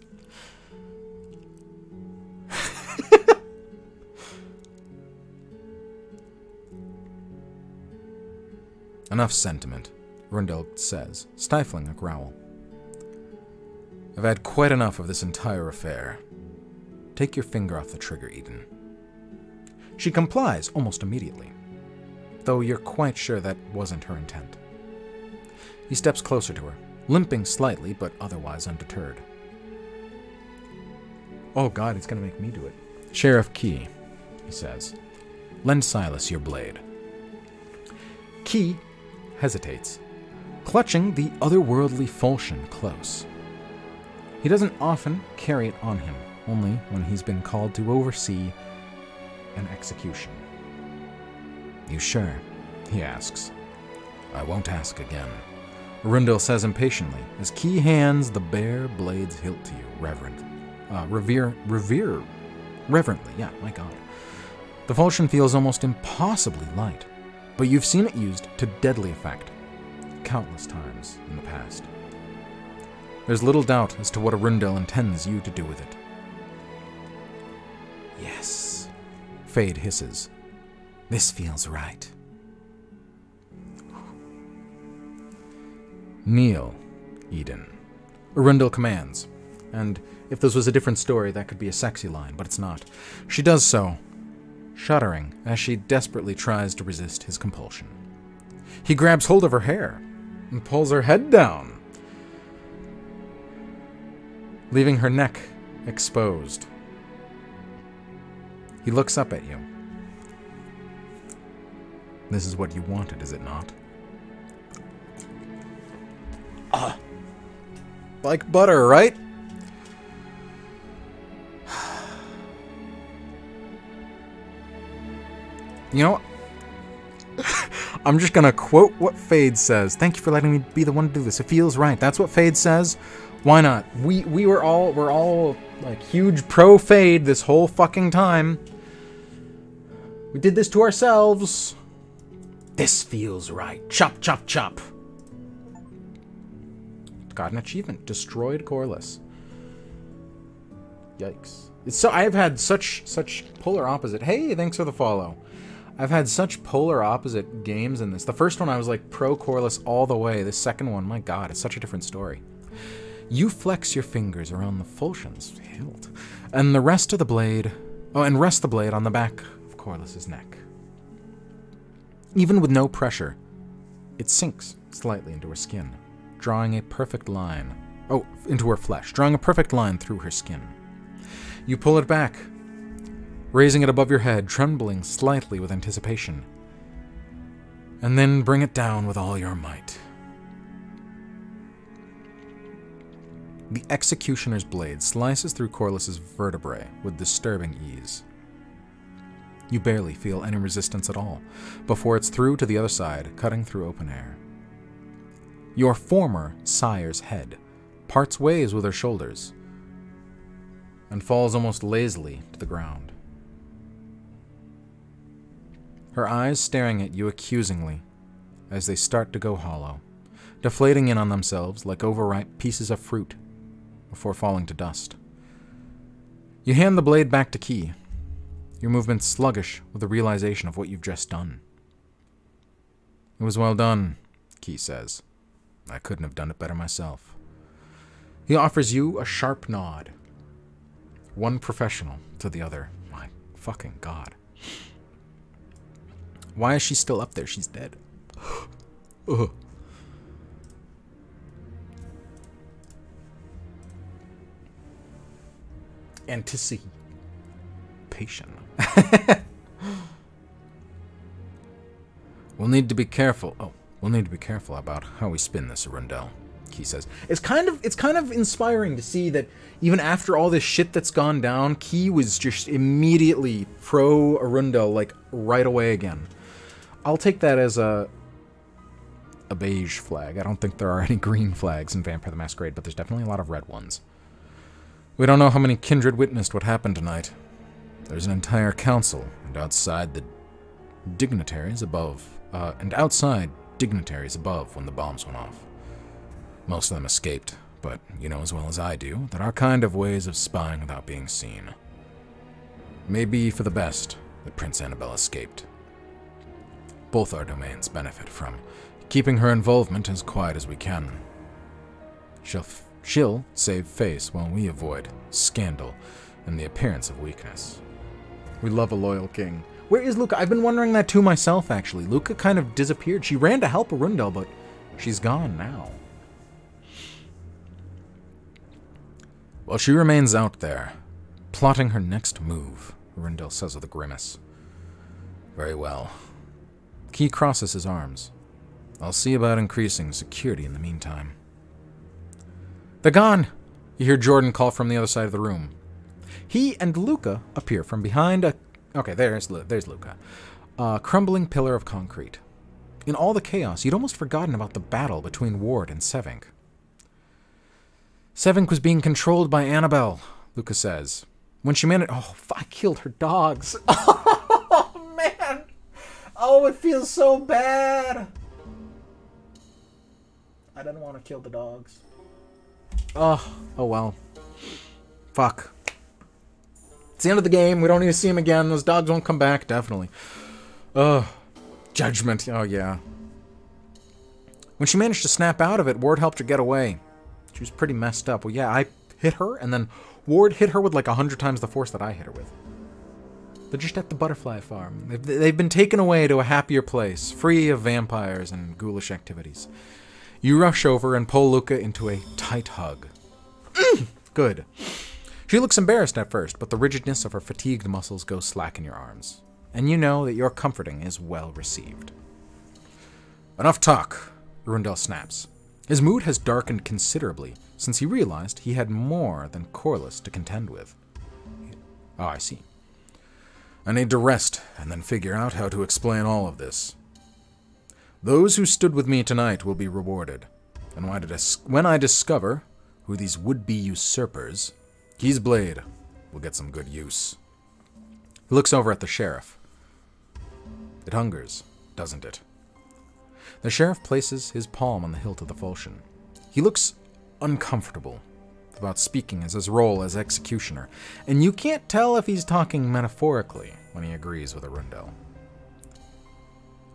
Enough sentiment, Arundel says, stifling a growl. I've had quite enough of this entire affair. Take your finger off the trigger, Eden. She complies almost immediately, though you're quite sure that wasn't her intent. He steps closer to her, limping slightly, but otherwise undeterred. Oh god, he's gonna make me do it. Sheriff Key, he says. Lend Silas your blade. Key hesitates, clutching the otherworldly falchion close. He doesn't often carry it on him, only when he's been called to oversee an execution. You sure? He asks. I won't ask again. Arundel says impatiently, as Key hands the bare blade's hilt to you, reverently, yeah, my god. The falchion feels almost impossibly light, but you've seen it used to deadly effect countless times in the past. There's little doubt as to what Arundel intends you to do with it. Yes, Fade hisses. This feels right. Kneel, Eden. Arundel commands, and if this was a different story, that could be a sexy line, but it's not. She does so, shuddering as she desperately tries to resist his compulsion. He grabs hold of her hair and pulls her head down, leaving her neck exposed. He looks up at you. This is what you wanted, is it not? Like butter, right? You know, I'm just gonna quote what Fade says. Thank you for letting me be the one to do this. It feels right. That's what Fade says. Why not? We're all like huge pro Fade this whole fucking time. We did this to ourselves. This feels right. Chop, chop, chop. Got an achievement. Destroyed Corliss. Yikes. It's so I've had such polar opposite. Hey, thanks for the follow. I've had such polar opposite games in this. The first one I was like pro Corliss all the way. The second one, my god, it's such a different story. You flex your fingers around the falchion's hilt, and the rest of the blade. Oh, and rest the blade on the back of Corliss's neck. Even with no pressure, it sinks slightly into her skin, drawing a perfect line. Oh, into her flesh, drawing a perfect line through her skin. You pull it back, raising it above your head, trembling slightly with anticipation, and then bring it down with all your might. The executioner's blade slices through Corliss's vertebrae with disturbing ease. You barely feel any resistance at all before it's through to the other side, cutting through open air. Your former sire's head parts ways with her shoulders and falls almost lazily to the ground. Her eyes staring at you accusingly as they start to go hollow, deflating in on themselves like overripe pieces of fruit before falling to dust. You hand the blade back to Key, your movements sluggish with the realization of what you've just done. It was well done, Key says. I couldn't have done it better myself. He offers you a sharp nod. One professional to the other. My fucking god. Why is she still up there? She's dead. Ugh. Anticipation. We'll need to be careful. Oh, we'll need to be careful about how we spin this, Arundel. Key says. It's kind of inspiring to see that even after all this shit that's gone down, Key was just immediately pro Arundel, like, right away again. I'll take that as a beige flag. I don't think there are any green flags in Vampire the Masquerade, but there's definitely a lot of red ones. We don't know how many kindred witnessed what happened tonight. There's an entire council, and outside dignitaries above when the bombs went off. Most of them escaped, but you know as well as I do that our kind have ways of spying without being seen. Maybe for the best that Prince Annabelle escaped. Both our domains benefit from keeping her involvement as quiet as we can. She'll save face while we avoid scandal and the appearance of weakness. We love a loyal king. Where is Luca? I've been wondering that too myself, actually. Luca kind of disappeared. She ran to help Arundel, but she's gone now. Well, she remains out there, plotting her next move, Arundel says with a grimace. Very well. Key crosses his arms. I'll see about increasing security in the meantime. They're gone! You hear Jordan call from the other side of the room. He and Luca appear from behind a... Okay, there's Luca. A crumbling pillar of concrete. In all the chaos, you'd almost forgotten about the battle between Ward and Sevink. Sevink was being controlled by Annabelle, Luca says. When she managed... Oh, I killed her dogs. Oh, man! Oh, it feels so bad! I didn't want to kill the dogs. Oh well. Fuck. It's the end of the game. We don't need to see him again. Those dogs won't come back, definitely. Judgment. Oh, yeah. When she managed to snap out of it, Ward helped her get away. She was pretty messed up. Well, yeah, I hit her, and then Ward hit her with like 100 times the force that I hit her with. They're just at the butterfly farm. They've been taken away to a happier place, free of vampires and ghoulish activities. You rush over and pull Luca into a tight hug. Good. She looks embarrassed at first, but the rigidness of her fatigued muscles goes slack in your arms. And you know that your comforting is well received. Enough talk, Arundel snaps. His mood has darkened considerably since he realized he had more than Corliss to contend with. Oh, I see. I need to rest and then figure out how to explain all of this. Those who stood with me tonight will be rewarded, and when I discover who these would-be usurpers, Key's blade will get some good use. He looks over at the sheriff. It hungers, doesn't it? The sheriff places his palm on the hilt of the falchion. He looks uncomfortable about speaking as his role as executioner, and you can't tell if he's talking metaphorically when he agrees with Arundel.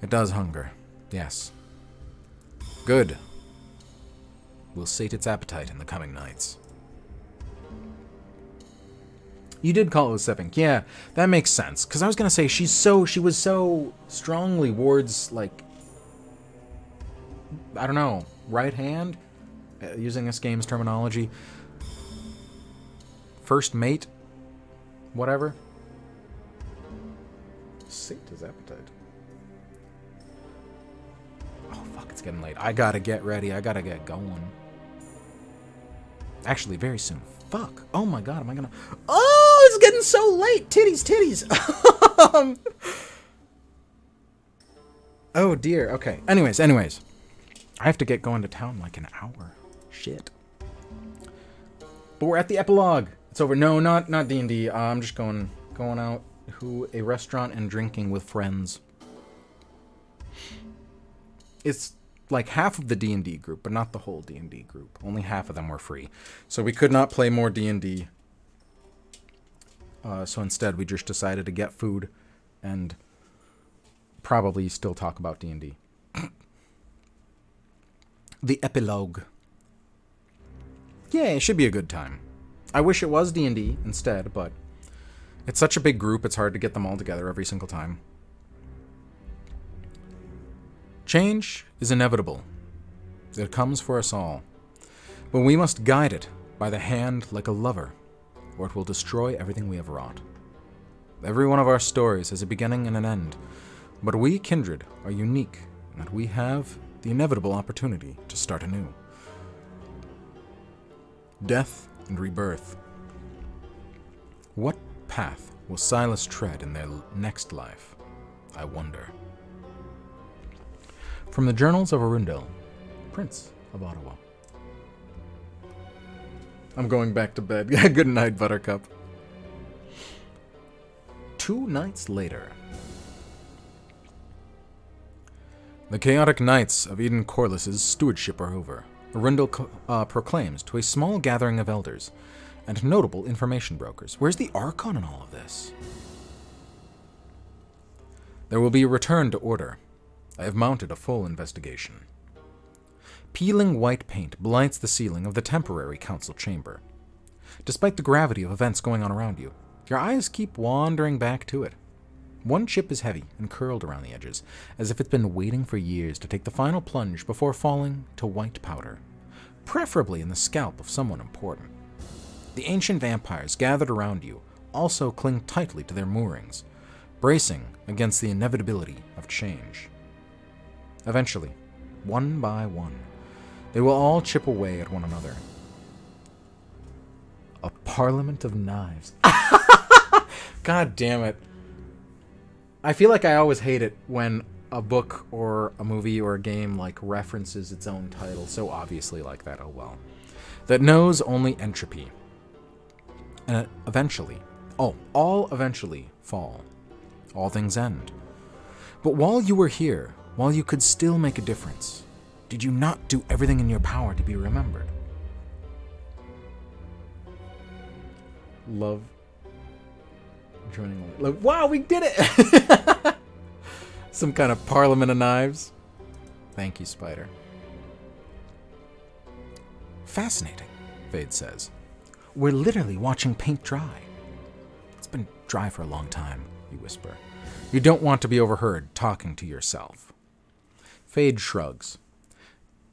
It does hunger. Yes. Good. We'll sate its appetite in the coming nights. You did call it with Sevink. Yeah, that makes sense. Because I was going to say, she was so strongly Ward's, like, I don't know, right hand? Using this game's terminology. First mate? Whatever. Sate his appetite. Oh, fuck, it's getting late. I gotta get ready. I gotta get going. Actually, very soon. Fuck. Oh my god, am I gonna... Oh, it's getting so late! Titties, titties! Oh, dear. Okay. Anyways. I have to get going to town in like an hour. Shit. But we're at the epilogue. It's over. No, not D&D. I'm just going out to a restaurant and drinking with friends. It's like half of the D&D group, but not the whole D&D group. Only half of them were free. So we could not play more D&D. So instead, we just decided to get food and probably still talk about D&D. The epilogue. Yeah, it should be a good time. I wish it was D&D instead, but it's such a big group, it's hard to get them all together every single time. Change is inevitable. It comes for us all. But we must guide it by the hand like a lover, or it will destroy everything we have wrought. Every one of our stories has a beginning and an end, but we, kindred, are unique in that we have the inevitable opportunity to start anew. death and rebirth. What path will Silas tread in their next life? I wonder. From the Journals of Arundel, Prince of Ottawa. I'm going back to bed. Good night, Buttercup. 2 nights later. The chaotic nights of Eden Corliss's stewardship are over. Arundel proclaims to a small gathering of elders and notable information brokers. Where's the Archon in all of this? There will be a return to order. I have mounted a full investigation. Peeling white paint blights the ceiling of the temporary council chamber. Despite the gravity of events going on around you, your eyes keep wandering back to it. One chip is heavy and curled around the edges, as if it's been waiting for years to take the final plunge before falling to white powder, preferably in the scalp of someone important. The ancient vampires gathered around you also cling tightly to their moorings, bracing against the inevitability of change. Eventually, one by one, they will all chip away at one another. A parliament of knives. God damn it. I feel like I always hate it when a book or a movie or a game like references its own title so obviously like that. Oh well. That knows only entropy. And all eventually fall. All things end. But while you were here, while you could still make a difference, did you not do everything in your power to be remembered? Love. Joining. Wow, we did it! Some kind of parliament of knives. Thank you, Spider. Fascinating, Fade says. We're literally watching paint dry. It's been dry for a long time, you whisper. You don't want to be overheard talking to yourself. Fade shrugs.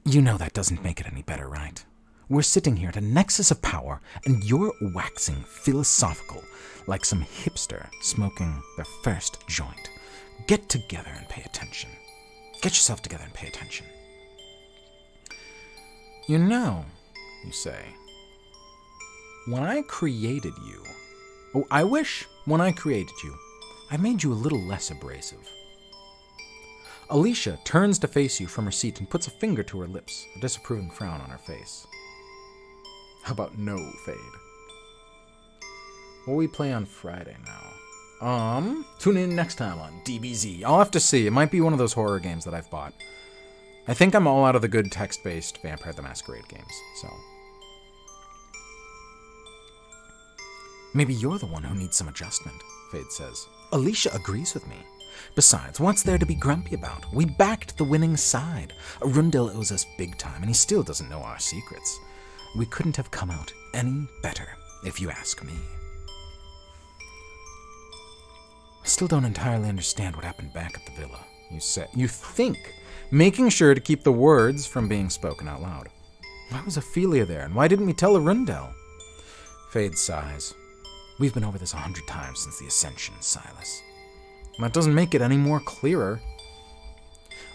You know that doesn't make it any better, right? We're sitting here at a nexus of power, and you're waxing philosophical like some hipster smoking their first joint. Get together and pay attention. Get yourself together and pay attention. You know, you say, when I created you... Oh, I wish, when I created you, I made you a little less abrasive. Alicia turns to face you from her seat and puts a finger to her lips, a disapproving frown on her face. How about no, Fade? What will we play on Friday now? Tune in next time on DBZ. I'll have to see. It might be one of those horror games that I've bought. I think I'm all out of the good text-based Vampire the Masquerade games, so... Maybe you're the one who needs some adjustment, Fade says. Alicia agrees with me. Besides, what's there to be grumpy about? We backed the winning side. Arundel owes us big time, and he still doesn't know our secrets. We couldn't have come out any better, if you ask me. I still don't entirely understand what happened back at the villa, you say. You think, making sure to keep the words from being spoken out loud. Why was Ophelia there, and why didn't we tell Arundel? Fade sighs. We've been over this 100 times since the Ascension, Silas. That doesn't make it any more clearer.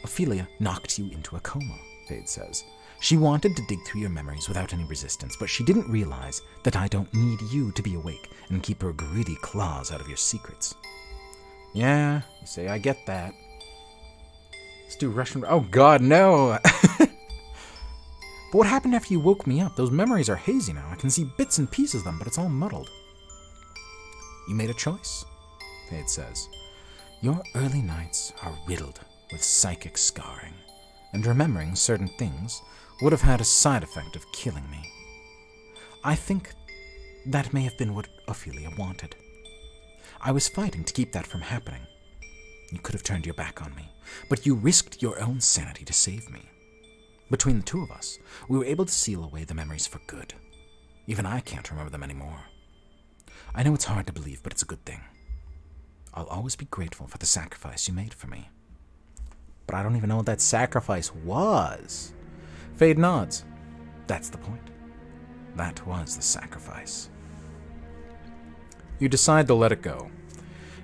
Ophelia knocked you into a coma, Fade says. She wanted to dig through your memories without any resistance, but she didn't realize that I don't need you to be awake and keep her greedy claws out of your secrets. Yeah, you say, I get that. Let's do Russian... Oh god, no! But what happened after you woke me up? Those memories are hazy now. I can see bits and pieces of them, but it's all muddled. You made a choice, Fade says. Your early nights are riddled with psychic scarring, and remembering certain things would have had a side effect of killing me. I think that may have been what Ophelia wanted. I was fighting to keep that from happening. You could have turned your back on me, but you risked your own sanity to save me. Between the two of us, we were able to seal away the memories for good. Even I can't remember them anymore. I know it's hard to believe, but it's a good thing. I'll always be grateful for the sacrifice you made for me. But I don't even know what that sacrifice was. Fade nods. That's the point. That was the sacrifice. You decide to let it go.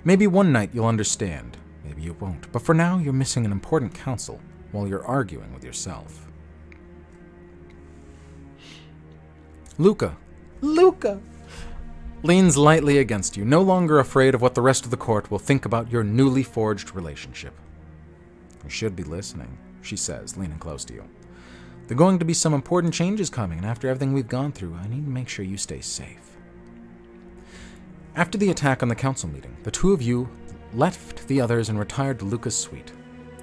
Maybe one night you'll understand. Maybe you won't. But for now, you're missing an important counsel while you're arguing with yourself. Luca. Luca! Leans lightly against you, no longer afraid of what the rest of the court will think about your newly forged relationship. You should be listening, she says, leaning close to you. There are going to be some important changes coming, and after everything we've gone through, I need to make sure you stay safe. After the attack on the council meeting, the two of you left the others and retired to Luca's suite.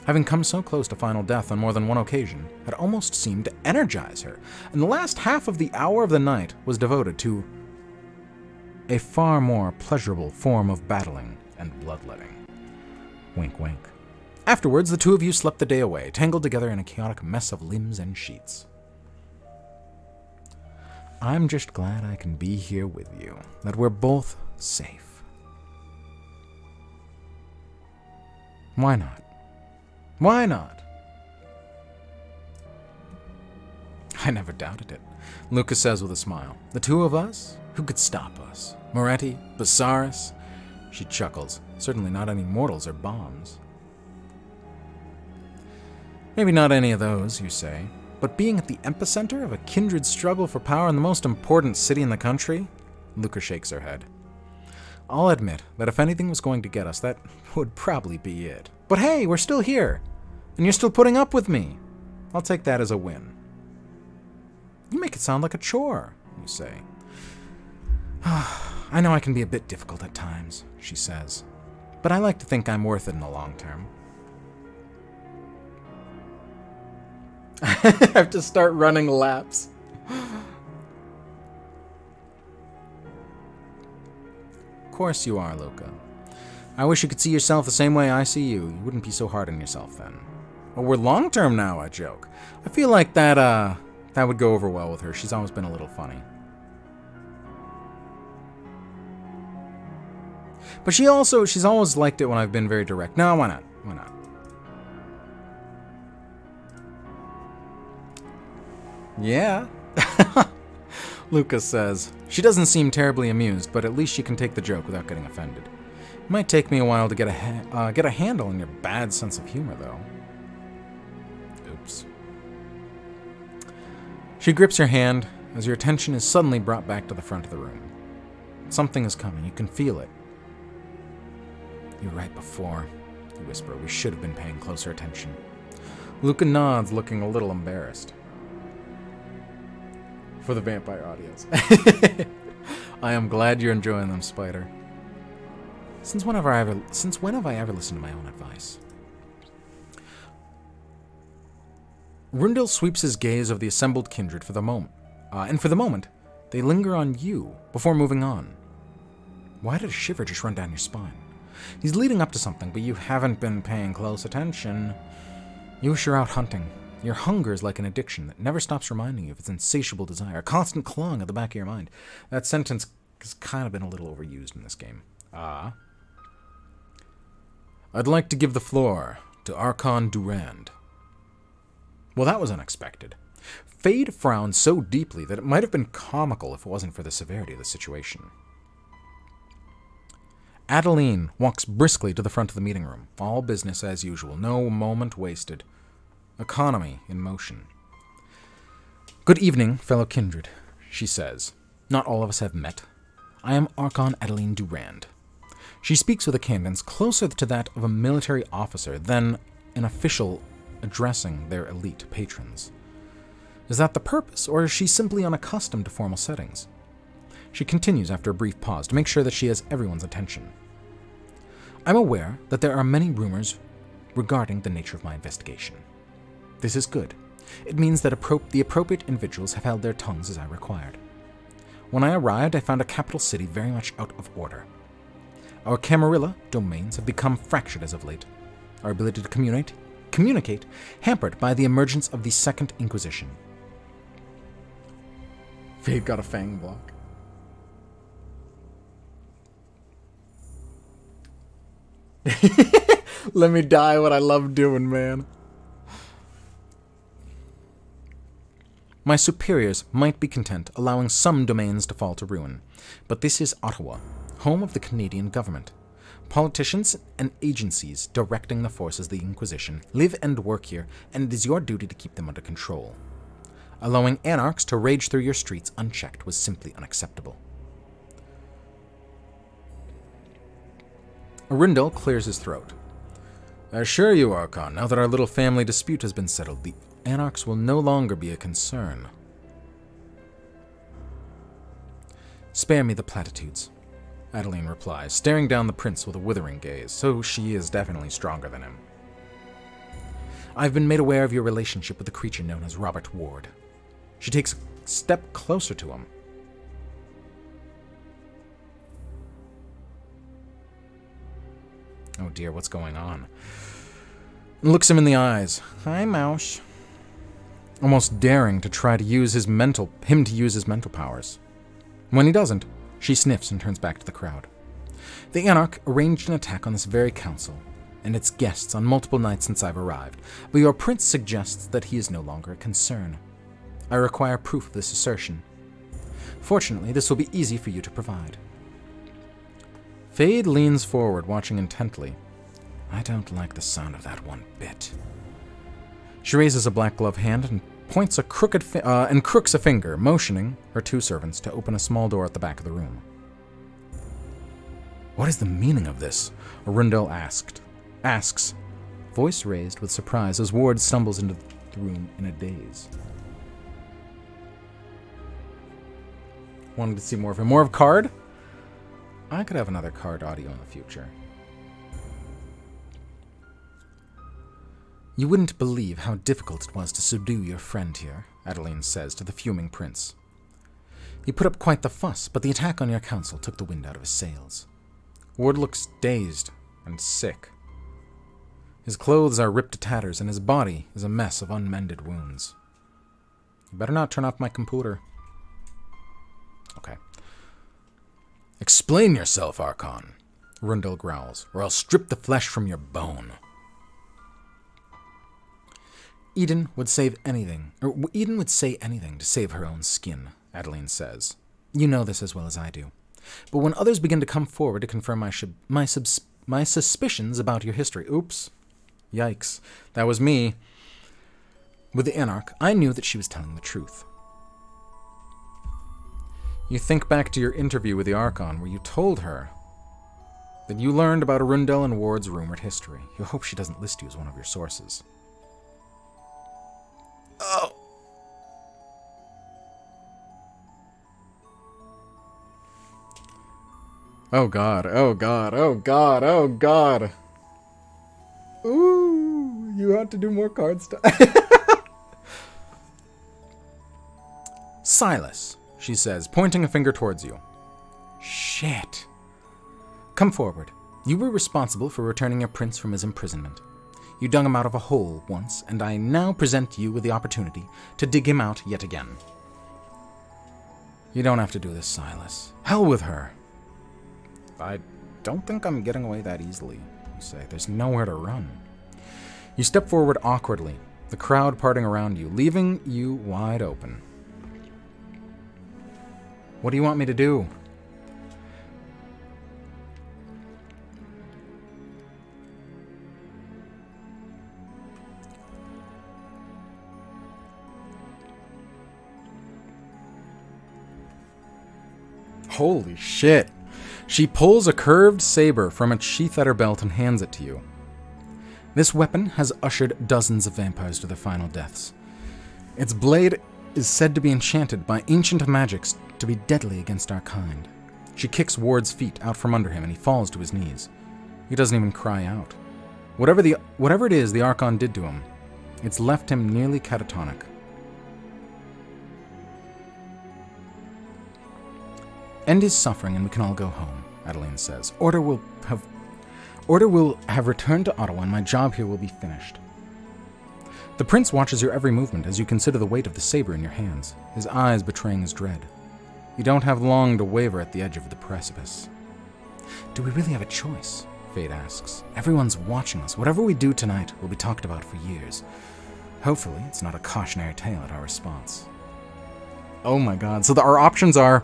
Having come so close to final death on more than one occasion, it almost seemed to energize her, and the last half of the hour of the night was devoted to a far more pleasurable form of battling and bloodletting. Wink, wink. Afterwards, the two of you slept the day away, tangled together in a chaotic mess of limbs and sheets. I'm just glad I can be here with you, that we're both safe. Why not? Why not? I never doubted it, Lucas says with a smile. The two of us? Who could stop us? Moretti? Basaris? She chuckles. Certainly not any mortals or bombs. Maybe not any of those, you say, but being at the epicenter of a kindred struggle for power in the most important city in the country? Luca shakes her head. I'll admit that if anything was going to get us, that would probably be it. But hey, we're still here, and you're still putting up with me. I'll take that as a win. You make it sound like a chore, you say. I know I can be a bit difficult at times, she says, but I like to think I'm worth it in the long term. I have to start running laps. Of course you are, Luca. I wish you could see yourself the same way I see you. You wouldn't be so hard on yourself then. Well, we're long-term now, I joke. I feel like that would go over well with her. She's always been a little funny. But she's always liked it when I've been very direct. No, why not? Why not? Yeah. Lucas says. She doesn't seem terribly amused, but at least she can take the joke without getting offended. It might take me a while to get a handle on your bad sense of humor, though. Oops. She grips your hand as your attention is suddenly brought back to the front of the room. Something is coming. You can feel it. You were right before, you whisper. We should have been paying closer attention. Luca nods, looking a little embarrassed. For the vampire audience. I am glad you're enjoying them, Spider. Since when have I ever listened to my own advice? Rundle sweeps his gaze over the assembled kindred for the moment, and for the moment, they linger on you before moving on. Why did a shiver just run down your spine? He's leading up to something, but you haven't been paying close attention. You wish you're out hunting. Your hunger is like an addiction that never stops reminding you of its insatiable desire, a constant clawing at the back of your mind. That sentence has kind of been a little overused in this game. I'd like to give the floor to Archon Durand. Well, that was unexpected. Fade frowned so deeply that it might have been comical if it wasn't for the severity of the situation. Adeline walks briskly to the front of the meeting room. All business as usual. No moment wasted. Economy in motion. Good evening, fellow kindred, she says. Not all of us have met. I am Archon Adeline Durand. She speaks with a cadence closer to that of a military officer than an official addressing their elite patrons. Is that the purpose, or is she simply unaccustomed to formal settings? She continues after a brief pause to make sure that she has everyone's attention. I'm aware that there are many rumors regarding the nature of my investigation. This is good. It means that the appropriate individuals have held their tongues as I required. When I arrived, I found a capital city very much out of order. Our Camarilla domains have become fractured as of late. Our ability to communicate hampered by the emergence of the Second Inquisition. Fade got a fang block. Let me die what I love doing, man. My superiors might be content allowing some domains to fall to ruin, but this is Ottawa, home of the Canadian government. Politicians and agencies directing the forces of the Inquisition live and work here, and it is your duty to keep them under control. Allowing anarchs to rage through your streets unchecked was simply unacceptable. Arundel clears his throat. I assure you, Archon, now that our little family dispute has been settled, the anarchs will no longer be a concern. Spare me the platitudes, Adeline replies, staring down the prince with a withering gaze, so she is definitely stronger than him. I've been made aware of your relationship with the creature known as Robert Ward. She takes a step closer to him. Oh dear, what's going on? And looks him in the eyes. Hi, Mouse. Almost daring to try to use him to use his mental powers. When he doesn't, she sniffs and turns back to the crowd. The Anarch arranged an attack on this very council and its guests on multiple nights since I've arrived, but your prince suggests that he is no longer a concern. I require proof of this assertion. Fortunately, this will be easy for you to provide. Fade leans forward, watching intently. I don't like the sound of that one bit. She raises a black glove hand and points crooks a finger, motioning her two servants to open a small door at the back of the room. What is the meaning of this? Arundel asks, voice raised with surprise as Ward stumbles into the room in a daze. Wanted to see more of him. More of Card? I could have another Card audio in the future. You wouldn't believe how difficult it was to subdue your friend here, Adeline says to the fuming prince. He put up quite the fuss, but the attack on your council took the wind out of his sails. Ward looks dazed and sick. His clothes are ripped to tatters, and his body is a mess of unmended wounds. You better not turn off my computer. Okay. Explain yourself, Archon, Arundel growls, or I'll strip the flesh from your bone. Eden would say anything to save her own skin, Adeline says. You know this as well as I do. But when others begin to come forward to confirm my suspicions about your history... Oops. Yikes. That was me. With the Anarch, I knew that she was telling the truth. You think back to your interview with the Archon, where you told her that you learned about Arundel and Ward's rumored history. You hope she doesn't list you as one of your sources. Oh. Oh god, oh god, oh god, oh god. Ooh, you have to do more card stuff. Silas, she says, pointing a finger towards you. Shit. Come forward. You were responsible for returning your prince from his imprisonment. You dug him out of a hole once, and I now present you with the opportunity to dig him out yet again. You don't have to do this, Silas. Hell with her. I don't think I'm getting away that easily, you say. There's nowhere to run. You step forward awkwardly, the crowd parting around you, leaving you wide open. What do you want me to do? Holy shit. She pulls a curved saber from its sheath at her belt and hands it to you. This weapon has ushered dozens of vampires to their final deaths. Its blade is said to be enchanted by ancient magics to be deadly against our kind. She kicks Ward's feet out from under him and he falls to his knees. He doesn't even cry out. Whatever it is the Archon did to him, it's left him nearly catatonic. End his suffering and we can all go home, Adeline says. Order will have returned to Ottawa and my job here will be finished. The prince watches your every movement as you consider the weight of the saber in your hands, his eyes betraying his dread. You don't have long to waver at the edge of the precipice. Do we really have a choice? Fate asks. Everyone's watching us. Whatever we do tonight will be talked about for years. Hopefully, it's not a cautionary tale at our response. Oh my god. So our options are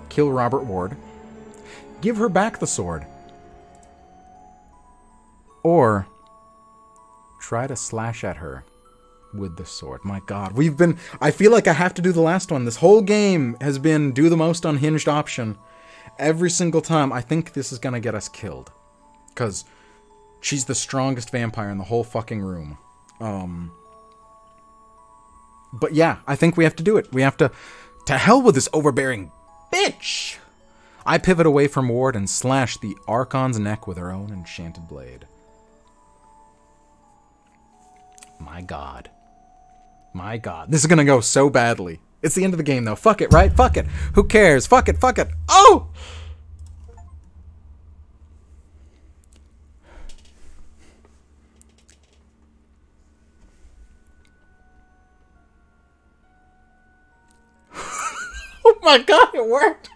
kill Robert Ward, give her back the sword, or try to slash at her with the sword. My god, we've been... I feel like I have to do the last one. This whole game has been do the most unhinged option. Every single time, I think this is gonna get us killed. Because she's the strongest vampire in the whole fucking room. But yeah, I think we have to do it. We have to... To hell with this overbearing bitch! I pivot away from Ward and slash the Archon's neck with her own enchanted blade. My god. My god. This is gonna go so badly. It's the end of the game, though. Fuck it, right? Fuck it. Who cares? Fuck it, fuck it. Oh! Oh my god, it worked!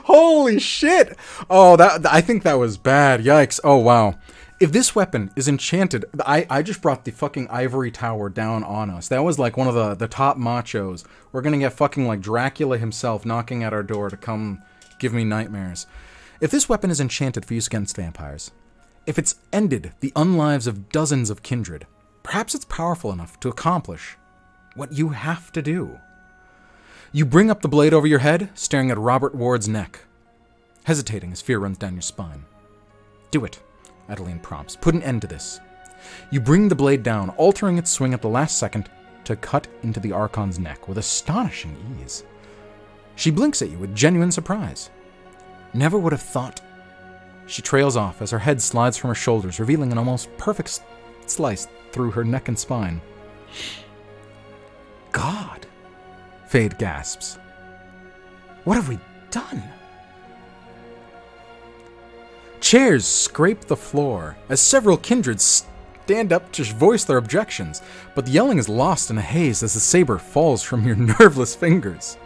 Holy shit! Oh, I think that was bad. Yikes. Oh, wow. If this weapon is enchanted... I just brought the fucking ivory tower down on us. That was like one of the top machos. We're gonna get fucking like Dracula himself knocking at our door to come give me nightmares. If this weapon is enchanted for use against vampires, if it's ended the unlives of dozens of kindred, perhaps it's powerful enough to accomplish what you have to do. You bring up the blade over your head, staring at Robert Ward's neck, hesitating as fear runs down your spine. Do it, Adeline prompts. Put an end to this. You bring the blade down, altering its swing at the last second to cut into the Archon's neck with astonishing ease. She blinks at you with genuine surprise. Never would have thought. She trails off as her head slides from her shoulders, revealing an almost perfect slice through her neck and spine. God, Fade gasps. What have we done? Chairs scrape the floor as several kindred stand up to voice their objections, but the yelling is lost in a haze as the saber falls from your nerveless fingers.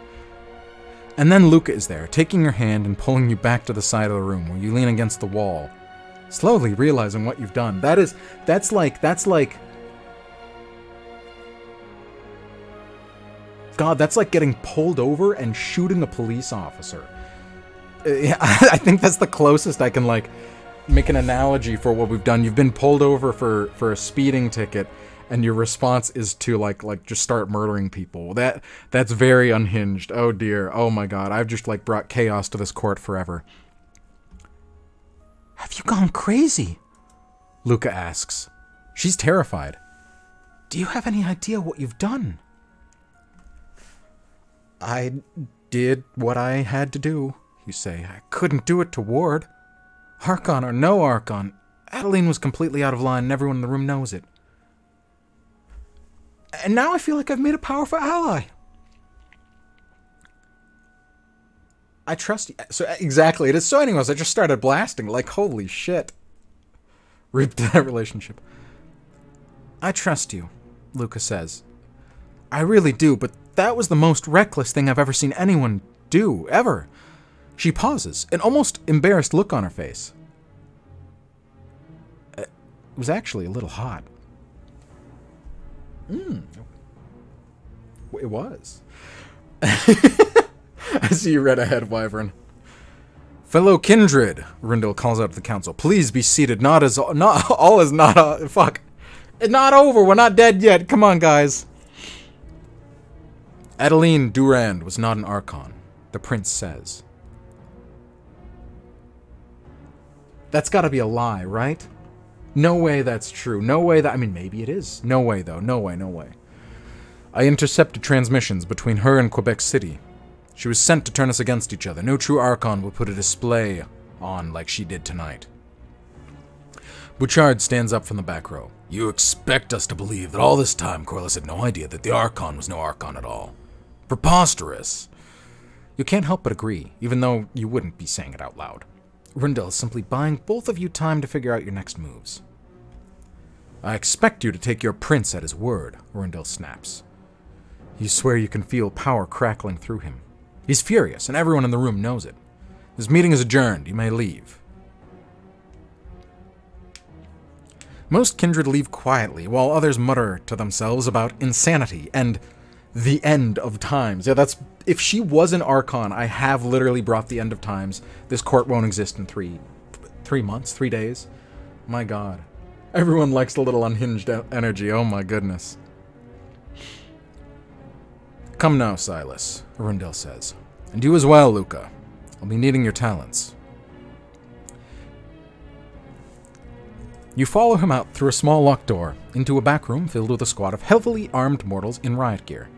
And then Luca is there, taking your hand and pulling you back to the side of the room where you lean against the wall, slowly realizing what you've done. That's like... God, that's like getting pulled over and shooting a police officer. I think that's the closest I can, like, make an analogy for what we've done. You've been pulled over for a speeding ticket, and your response is to, like just start murdering people. That's very unhinged. Oh, dear. Oh, my God. I've just, like, brought chaos to this court forever. Have you gone crazy? Luca asks. She's terrified. Do you have any idea what you've done? I did what I had to do, you say. I couldn't do it to Ward. Archon or no Archon, Adeline was completely out of line and everyone in the room knows it. And now I feel like I've made a powerful ally. I trust you. So, exactly, it is. So anyways, I just started blasting, like, holy shit. Rip to that relationship. I trust you, Luca says. I really do, but that was the most reckless thing I've ever seen anyone do, ever. She pauses, an almost embarrassed look on her face. It was actually a little hot. It was. I see you read ahead, Wyvern. Fellow kindred, Rindel calls out to the council. Please be seated. Not all is not fuck. It's not over. We're not dead yet. Come on, guys. Adeline Durand was not an Archon, the prince says. That's gotta be a lie, right? No way that's true. No way that... I mean, maybe it is. No way, though. No way, no way. I intercepted transmissions between her and Quebec City. She was sent to turn us against each other. No true Archon will put a display on like she did tonight. Bouchard stands up from the back row. You expect us to believe that all this time Corliss had no idea that the Archon was no Archon at all. Preposterous. You can't help but agree, even though you wouldn't be saying it out loud. Rindel is simply buying both of you time to figure out your next moves. I expect you to take your prince at his word, Rindel snaps. You swear you can feel power crackling through him. He's furious, and everyone in the room knows it. This meeting is adjourned. You may leave. Most kindred leave quietly, while others mutter to themselves about insanity and the end of times. Yeah, that's... If she was an Archon, I have literally brought the end of times. This court won't exist in 3 months, 3 days. My God. Everyone likes a little unhinged energy. Oh my goodness. Come now, Silas, Arundel says. And you as well, Luca. I'll be needing your talents. You follow him out through a small locked door, into a back room filled with a squad of heavily armed mortals in riot gear.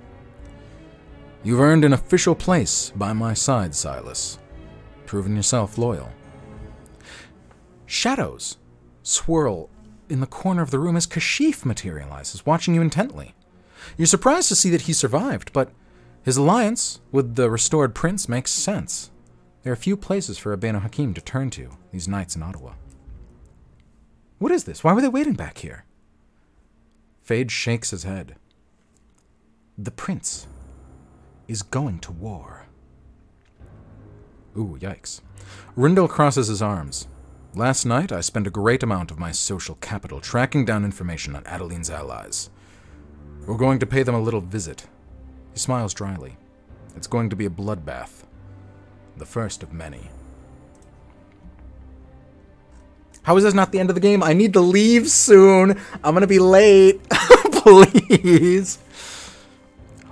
You've earned an official place by my side, Silas. Proven yourself loyal. Shadows swirl in the corner of the room as Kashif materializes, watching you intently. You're surprised to see that he survived, but his alliance with the restored prince makes sense. There are few places for a Banu Hakim to turn to these nights in Ottawa. What is this? Why were they waiting back here? Fade shakes his head. The prince is going to war. Ooh, yikes. Rindel crosses his arms. Last night, I spent a great amount of my social capital tracking down information on Adeline's allies. We're going to pay them a little visit. He smiles dryly. It's going to be a bloodbath. The first of many. How is this not the end of the game? I need to leave soon. I'm gonna be late. Please.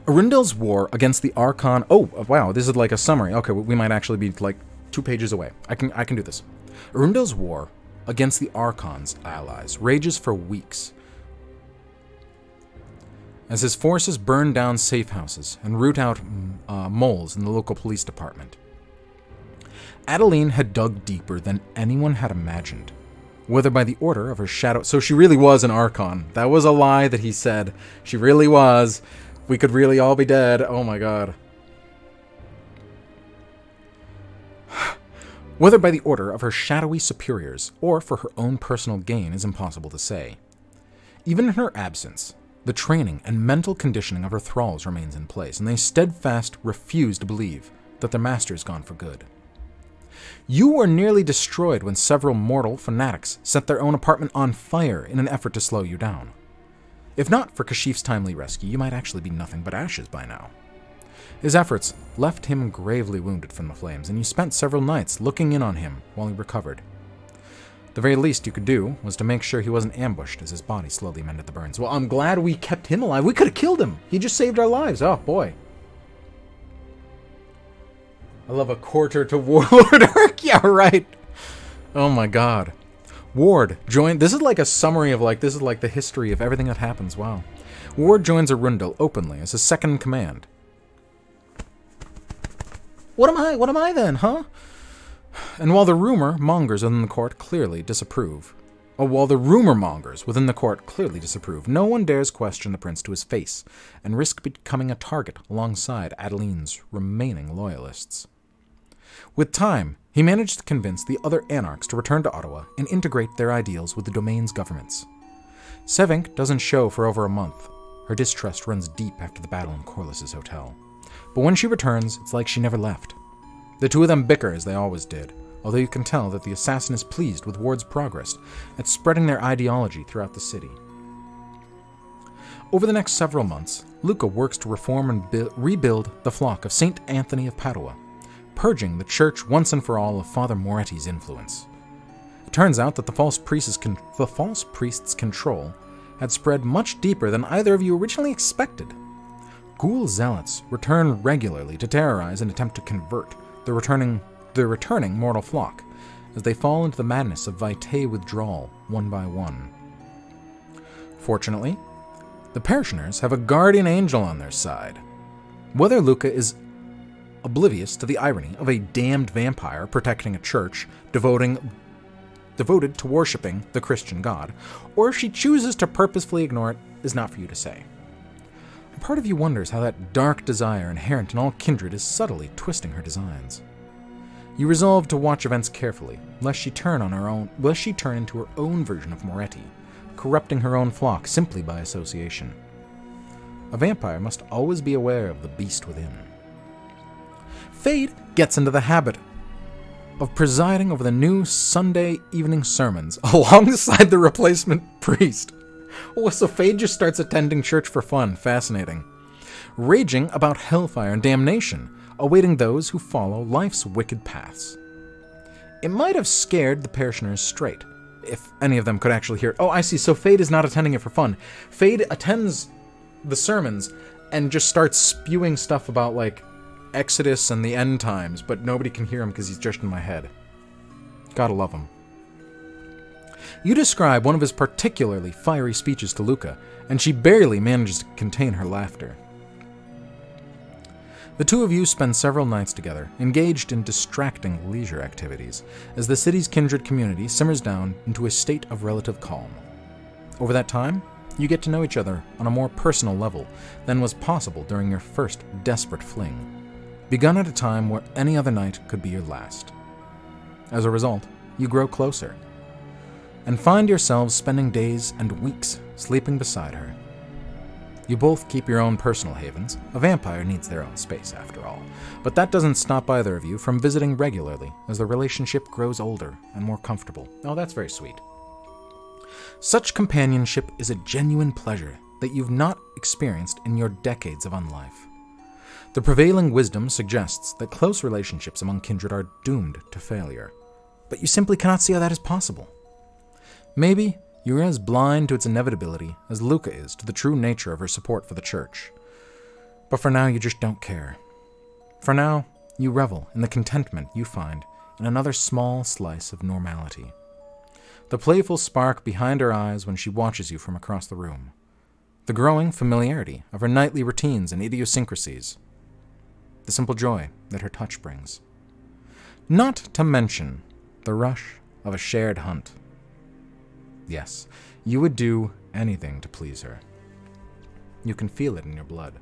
Arindel's war against the Archon... Oh, wow, this is like a summary. Okay, we might actually be like 2 pages away. I can do this. Arindel's war against the Archon's allies rages for weeks, as his forces burn down safe houses and root out moles in the local police department. Adeline had dug deeper than anyone had imagined, whether by the order of her shadow... So she really was an Archon. That was a lie that he said. She really was. We could really all be dead. Oh my god. Whether by the order of her shadowy superiors or for her own personal gain is impossible to say. Even in her absence, the training and mental conditioning of her thralls remains in place, and they steadfast refuse to believe that their master is gone for good. You were nearly destroyed when several mortal fanatics set their own apartment on fire in an effort to slow you down. If not for Kashif's timely rescue, you might actually be nothing but ashes by now. His efforts left him gravely wounded from the flames, and you spent several nights looking in on him while he recovered. The very least you could do was to make sure he wasn't ambushed as his body slowly mended the burns. Well, I'm glad we kept him alive. We could have killed him. He just saved our lives. Oh, boy. I love a quarter to Warlord arc. Yeah, right. Oh, my God. Ward joined... This is like a summary of, like, this is like the history of everything that happens. Wow. Ward joins Arundel openly as his second in command. What am I then, huh? And while the rumor mongers within the court clearly disapprove, no one dares question the prince to his face and risk becoming a target alongside Adeline's remaining loyalists. With time, he managed to convince the other anarchs to return to Ottawa and integrate their ideals with the domain's governments. Sevink doesn't show for over a month. Her distrust runs deep after the battle in Corliss's hotel. But when she returns, it's like she never left. The two of them bicker as they always did, although you can tell that the assassin is pleased with Ward's progress at spreading their ideology throughout the city. Over the next several months, Luca works to reform and rebuild the flock of St. Anthony of Padua, purging the church once and for all of Father Moretti's influence. It turns out that the false priest's control had spread much deeper than either of you originally expected. Ghoul zealots return regularly to terrorize and attempt to convert the returning mortal flock, as they fall into the madness of VtM withdrawal one by one. Fortunately, the parishioners have a guardian angel on their side. Whether Luca is oblivious to the irony of a damned vampire protecting a church devoted to worshipping the Christian God, or if she chooses to purposefully ignore it, is not for you to say. Part of you wonders how that dark desire inherent in all kindred is subtly twisting her designs. You resolve to watch events carefully, lest she turn into her own version of Moretti, corrupting her own flock simply by association. A vampire must always be aware of the beast within. Fade gets into the habit of presiding over the new Sunday evening sermons alongside the replacement priest. Oh, so Fade just starts attending church for fun. Fascinating. Raging about hellfire and damnation, awaiting those who follow life's wicked paths. It might have scared the parishioners straight, if any of them could actually hear it. Oh, I see. So Fade is not attending it for fun. Fade attends the sermons and just starts spewing stuff about, like, Exodus and the end times, but nobody can hear him because he's just in my head. Gotta love him. You describe one of his particularly fiery speeches to Luca, and she barely manages to contain her laughter. The two of you spend several nights together, engaged in distracting leisure activities, as the city's kindred community simmers down into a state of relative calm. Over that time, you get to know each other on a more personal level than was possible during your first desperate fling, begun at a time where any other night could be your last. As a result, you grow closer, and find yourselves spending days and weeks sleeping beside her. You both keep your own personal havens. A vampire needs their own space, after all. But that doesn't stop either of you from visiting regularly as the relationship grows older and more comfortable. Oh, that's very sweet. Such companionship is a genuine pleasure that you've not experienced in your decades of unlife. The prevailing wisdom suggests that close relationships among kindred are doomed to failure. But you simply cannot see how that is possible. Maybe you're as blind to its inevitability as Luca is to the true nature of her support for the church. But for now, you just don't care. For now, you revel in the contentment you find in another small slice of normality. The playful spark behind her eyes when she watches you from across the room. The growing familiarity of her nightly routines and idiosyncrasies. The simple joy that her touch brings. Not to mention the rush of a shared hunt. Yes, you would do anything to please her. You can feel it in your blood.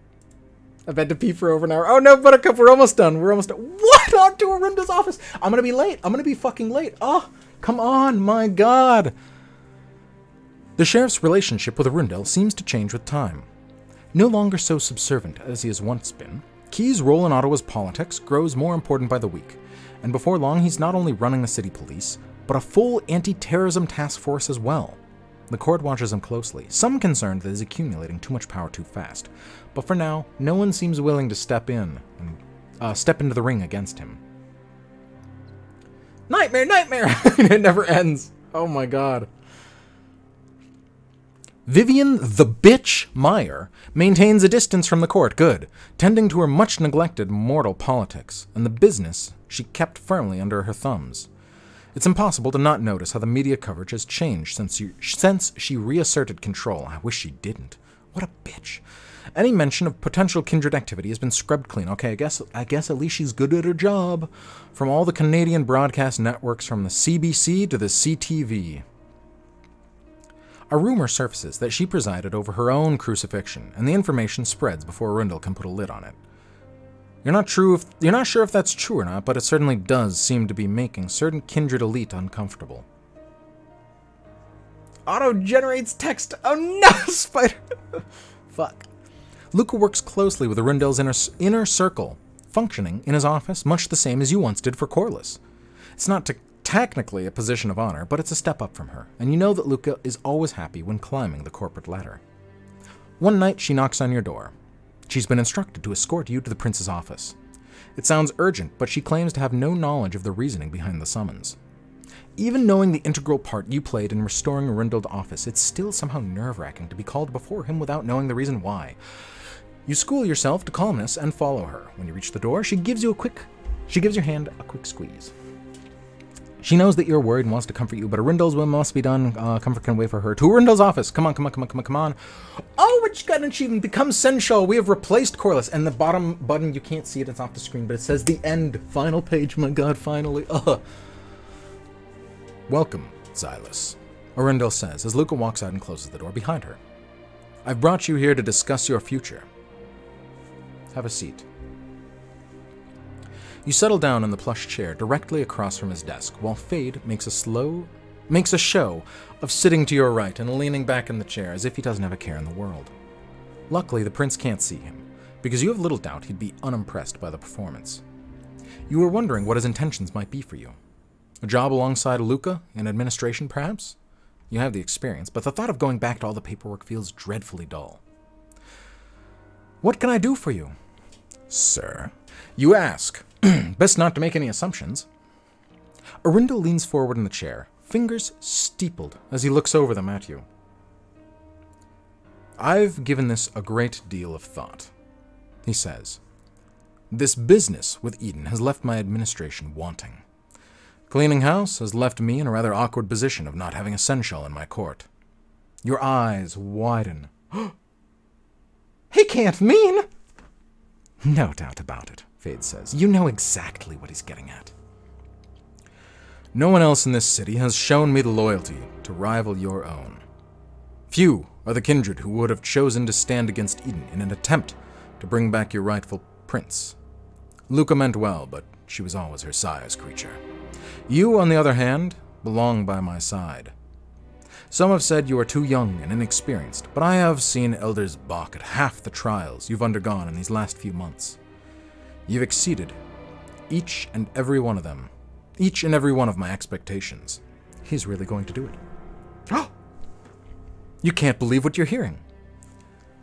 I've had to pee for over an hour. Oh no, Buttercup, we're almost done. We're almost done. What? On to Arinda's office. I'm gonna be late. I'm gonna be fucking late. Oh, come on, my god. The sheriff's relationship with Arundel seems to change with time. No longer so subservient as he has once been, Key's role in Ottawa's politics grows more important by the week, and before long he's not only running the city police, but a full anti-terrorism task force as well. The court watches him closely, some concerned that he's accumulating too much power too fast, but for now, no one seems willing to step into the ring against him. Nightmare, nightmare! It never ends. Oh my god. Vivian the Bitch Meyer maintains a distance from the court, good, tending to her much-neglected mortal politics, and the business she kept firmly under her thumbs. It's impossible to not notice how the media coverage has changed since she reasserted control. I wish she didn't. What a bitch. Any mention of potential kindred activity has been scrubbed clean. Okay, I guess at least she's good at her job. From all the Canadian broadcast networks, from the CBC to the CTV. A rumor surfaces that she presided over her own crucifixion, and the information spreads before Arundel can put a lid on it. You're not sure if that's true or not, but it certainly does seem to be making certain kindred elite uncomfortable. Auto-generates text. Oh no, Spider. Fuck. Luca works closely with Arundel's inner circle, functioning in his office much the same as you once did for Corliss. It's not technically a position of honor, but it's a step up from her, and you know that Luca is always happy when climbing the corporate ladder. One night, she knocks on your door. She's been instructed to escort you to the prince's office. It sounds urgent, but she claims to have no knowledge of the reasoning behind the summons. Even knowing the integral part you played in restoring Arundel to office, it's still somehow nerve-wracking to be called before him without knowing the reason why. You school yourself to calmness and follow her. When you reach the door, she gives your hand a quick squeeze. She knows that you're worried and wants to comfort you, but Arundel's will must be done. Comfort can wait for her. To Arundel's office. Come on, come on, come on, come on, come on. Oh, but you got an achievement. Become Sensual. We have replaced Corliss. And the bottom button, you can't see it. It's off the screen, but it says the end. Final page. My god, finally. Welcome, Xylus, Arundel says as Luca walks out and closes the door behind her. I've brought you here to discuss your future. Have a seat. You settle down in the plush chair directly across from his desk, while Fade makes a show of sitting to your right and leaning back in the chair as if he doesn't have a care in the world. Luckily, the prince can't see him, because you have little doubt he'd be unimpressed by the performance. You were wondering what his intentions might be for you. A job alongside Luca, in administration, perhaps? You have the experience, but the thought of going back to all the paperwork feels dreadfully dull. What can I do for you? Sir, you ask. Best not to make any assumptions. Arundel leans forward in the chair, fingers steepled as he looks over them at you. I've given this a great deal of thought. he says. This business with Eden has left my administration wanting. Cleaning house has left me in a rather awkward position of not having a seneschal in my court. Your eyes widen. He can't mean... No doubt about it, Fade says. You know exactly what he's getting at. No one else in this city has shown me the loyalty to rival your own. Few are the kindred who would have chosen to stand against Eden in an attempt to bring back your rightful prince. Luca meant well, but she was always her sire's creature. You, on the other hand, belong by my side. Some have said you are too young and inexperienced, but I have seen elders balk at half the trials you've undergone in these last few months. You've exceeded each and every one of them, each and every one of my expectations. He's really going to do it. Oh! You can't believe what you're hearing.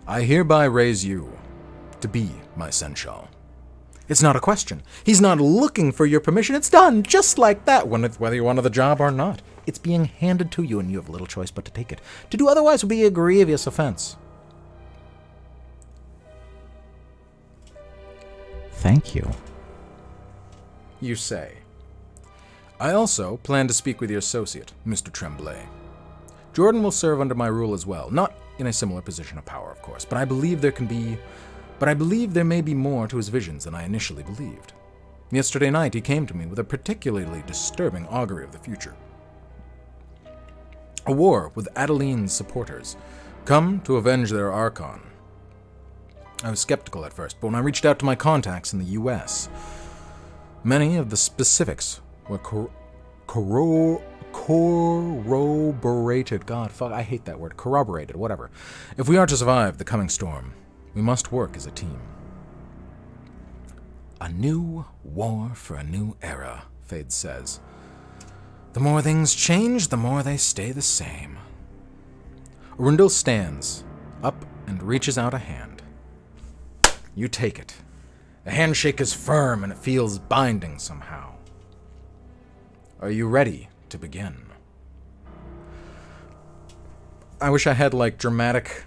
I hereby raise you to be my seneschal. It's not a question. He's not looking for your permission. It's done just like that, whether you wanted the job or not. It's being handed to you, and you have little choice but to take it. To do otherwise would be a grievous offense. Thank you. You say. I also plan to speak with your associate, Mr. Tremblay. Jordan will serve under my rule as well, not in a similar position of power, of course, but I believe there may be more to his visions than I initially believed. Yesterday night he came to me with a particularly disturbing augury of the future. A war with Adeline's supporters, come to avenge their Archon. I was skeptical at first, but when I reached out to my contacts in the U.S., many of the specifics were corroborated. God, fuck, I hate that word. Corroborated, whatever. If we are to survive the coming storm, we must work as a team. A new war for a new era, Fade says. The more things change, the more they stay the same. Arundel stands up and reaches out a hand. You take it. The handshake is firm and it feels binding somehow. Are you ready to begin? I wish I had, like, dramatic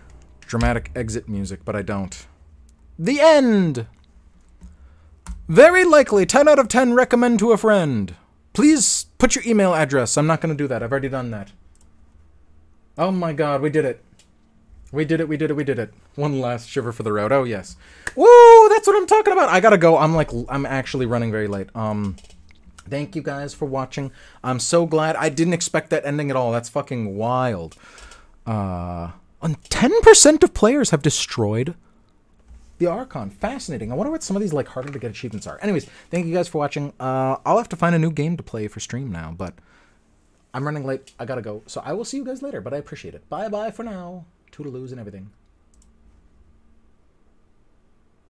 exit music, but I don't. The end! Very likely 10 out of 10 recommend to a friend. Please put your email address. I'm not going to do that. I've already done that. Oh my god, we did it. We did it. One last shiver for the road. Oh, yes. Woo! That's what I'm talking about. I gotta go. I'm actually running very late. Thank you guys for watching. I'm so glad. I didn't expect that ending at all. That's fucking wild. 10% of players have destroyed the Archon. Fascinating. I wonder what some of these, like, harder to get achievements are. Anyways, thank you guys for watching. I'll have to find a new game to play for stream now, but I'm running late. I gotta go. So I will see you guys later, but I appreciate it. Bye-bye for now. Toodaloos and everything.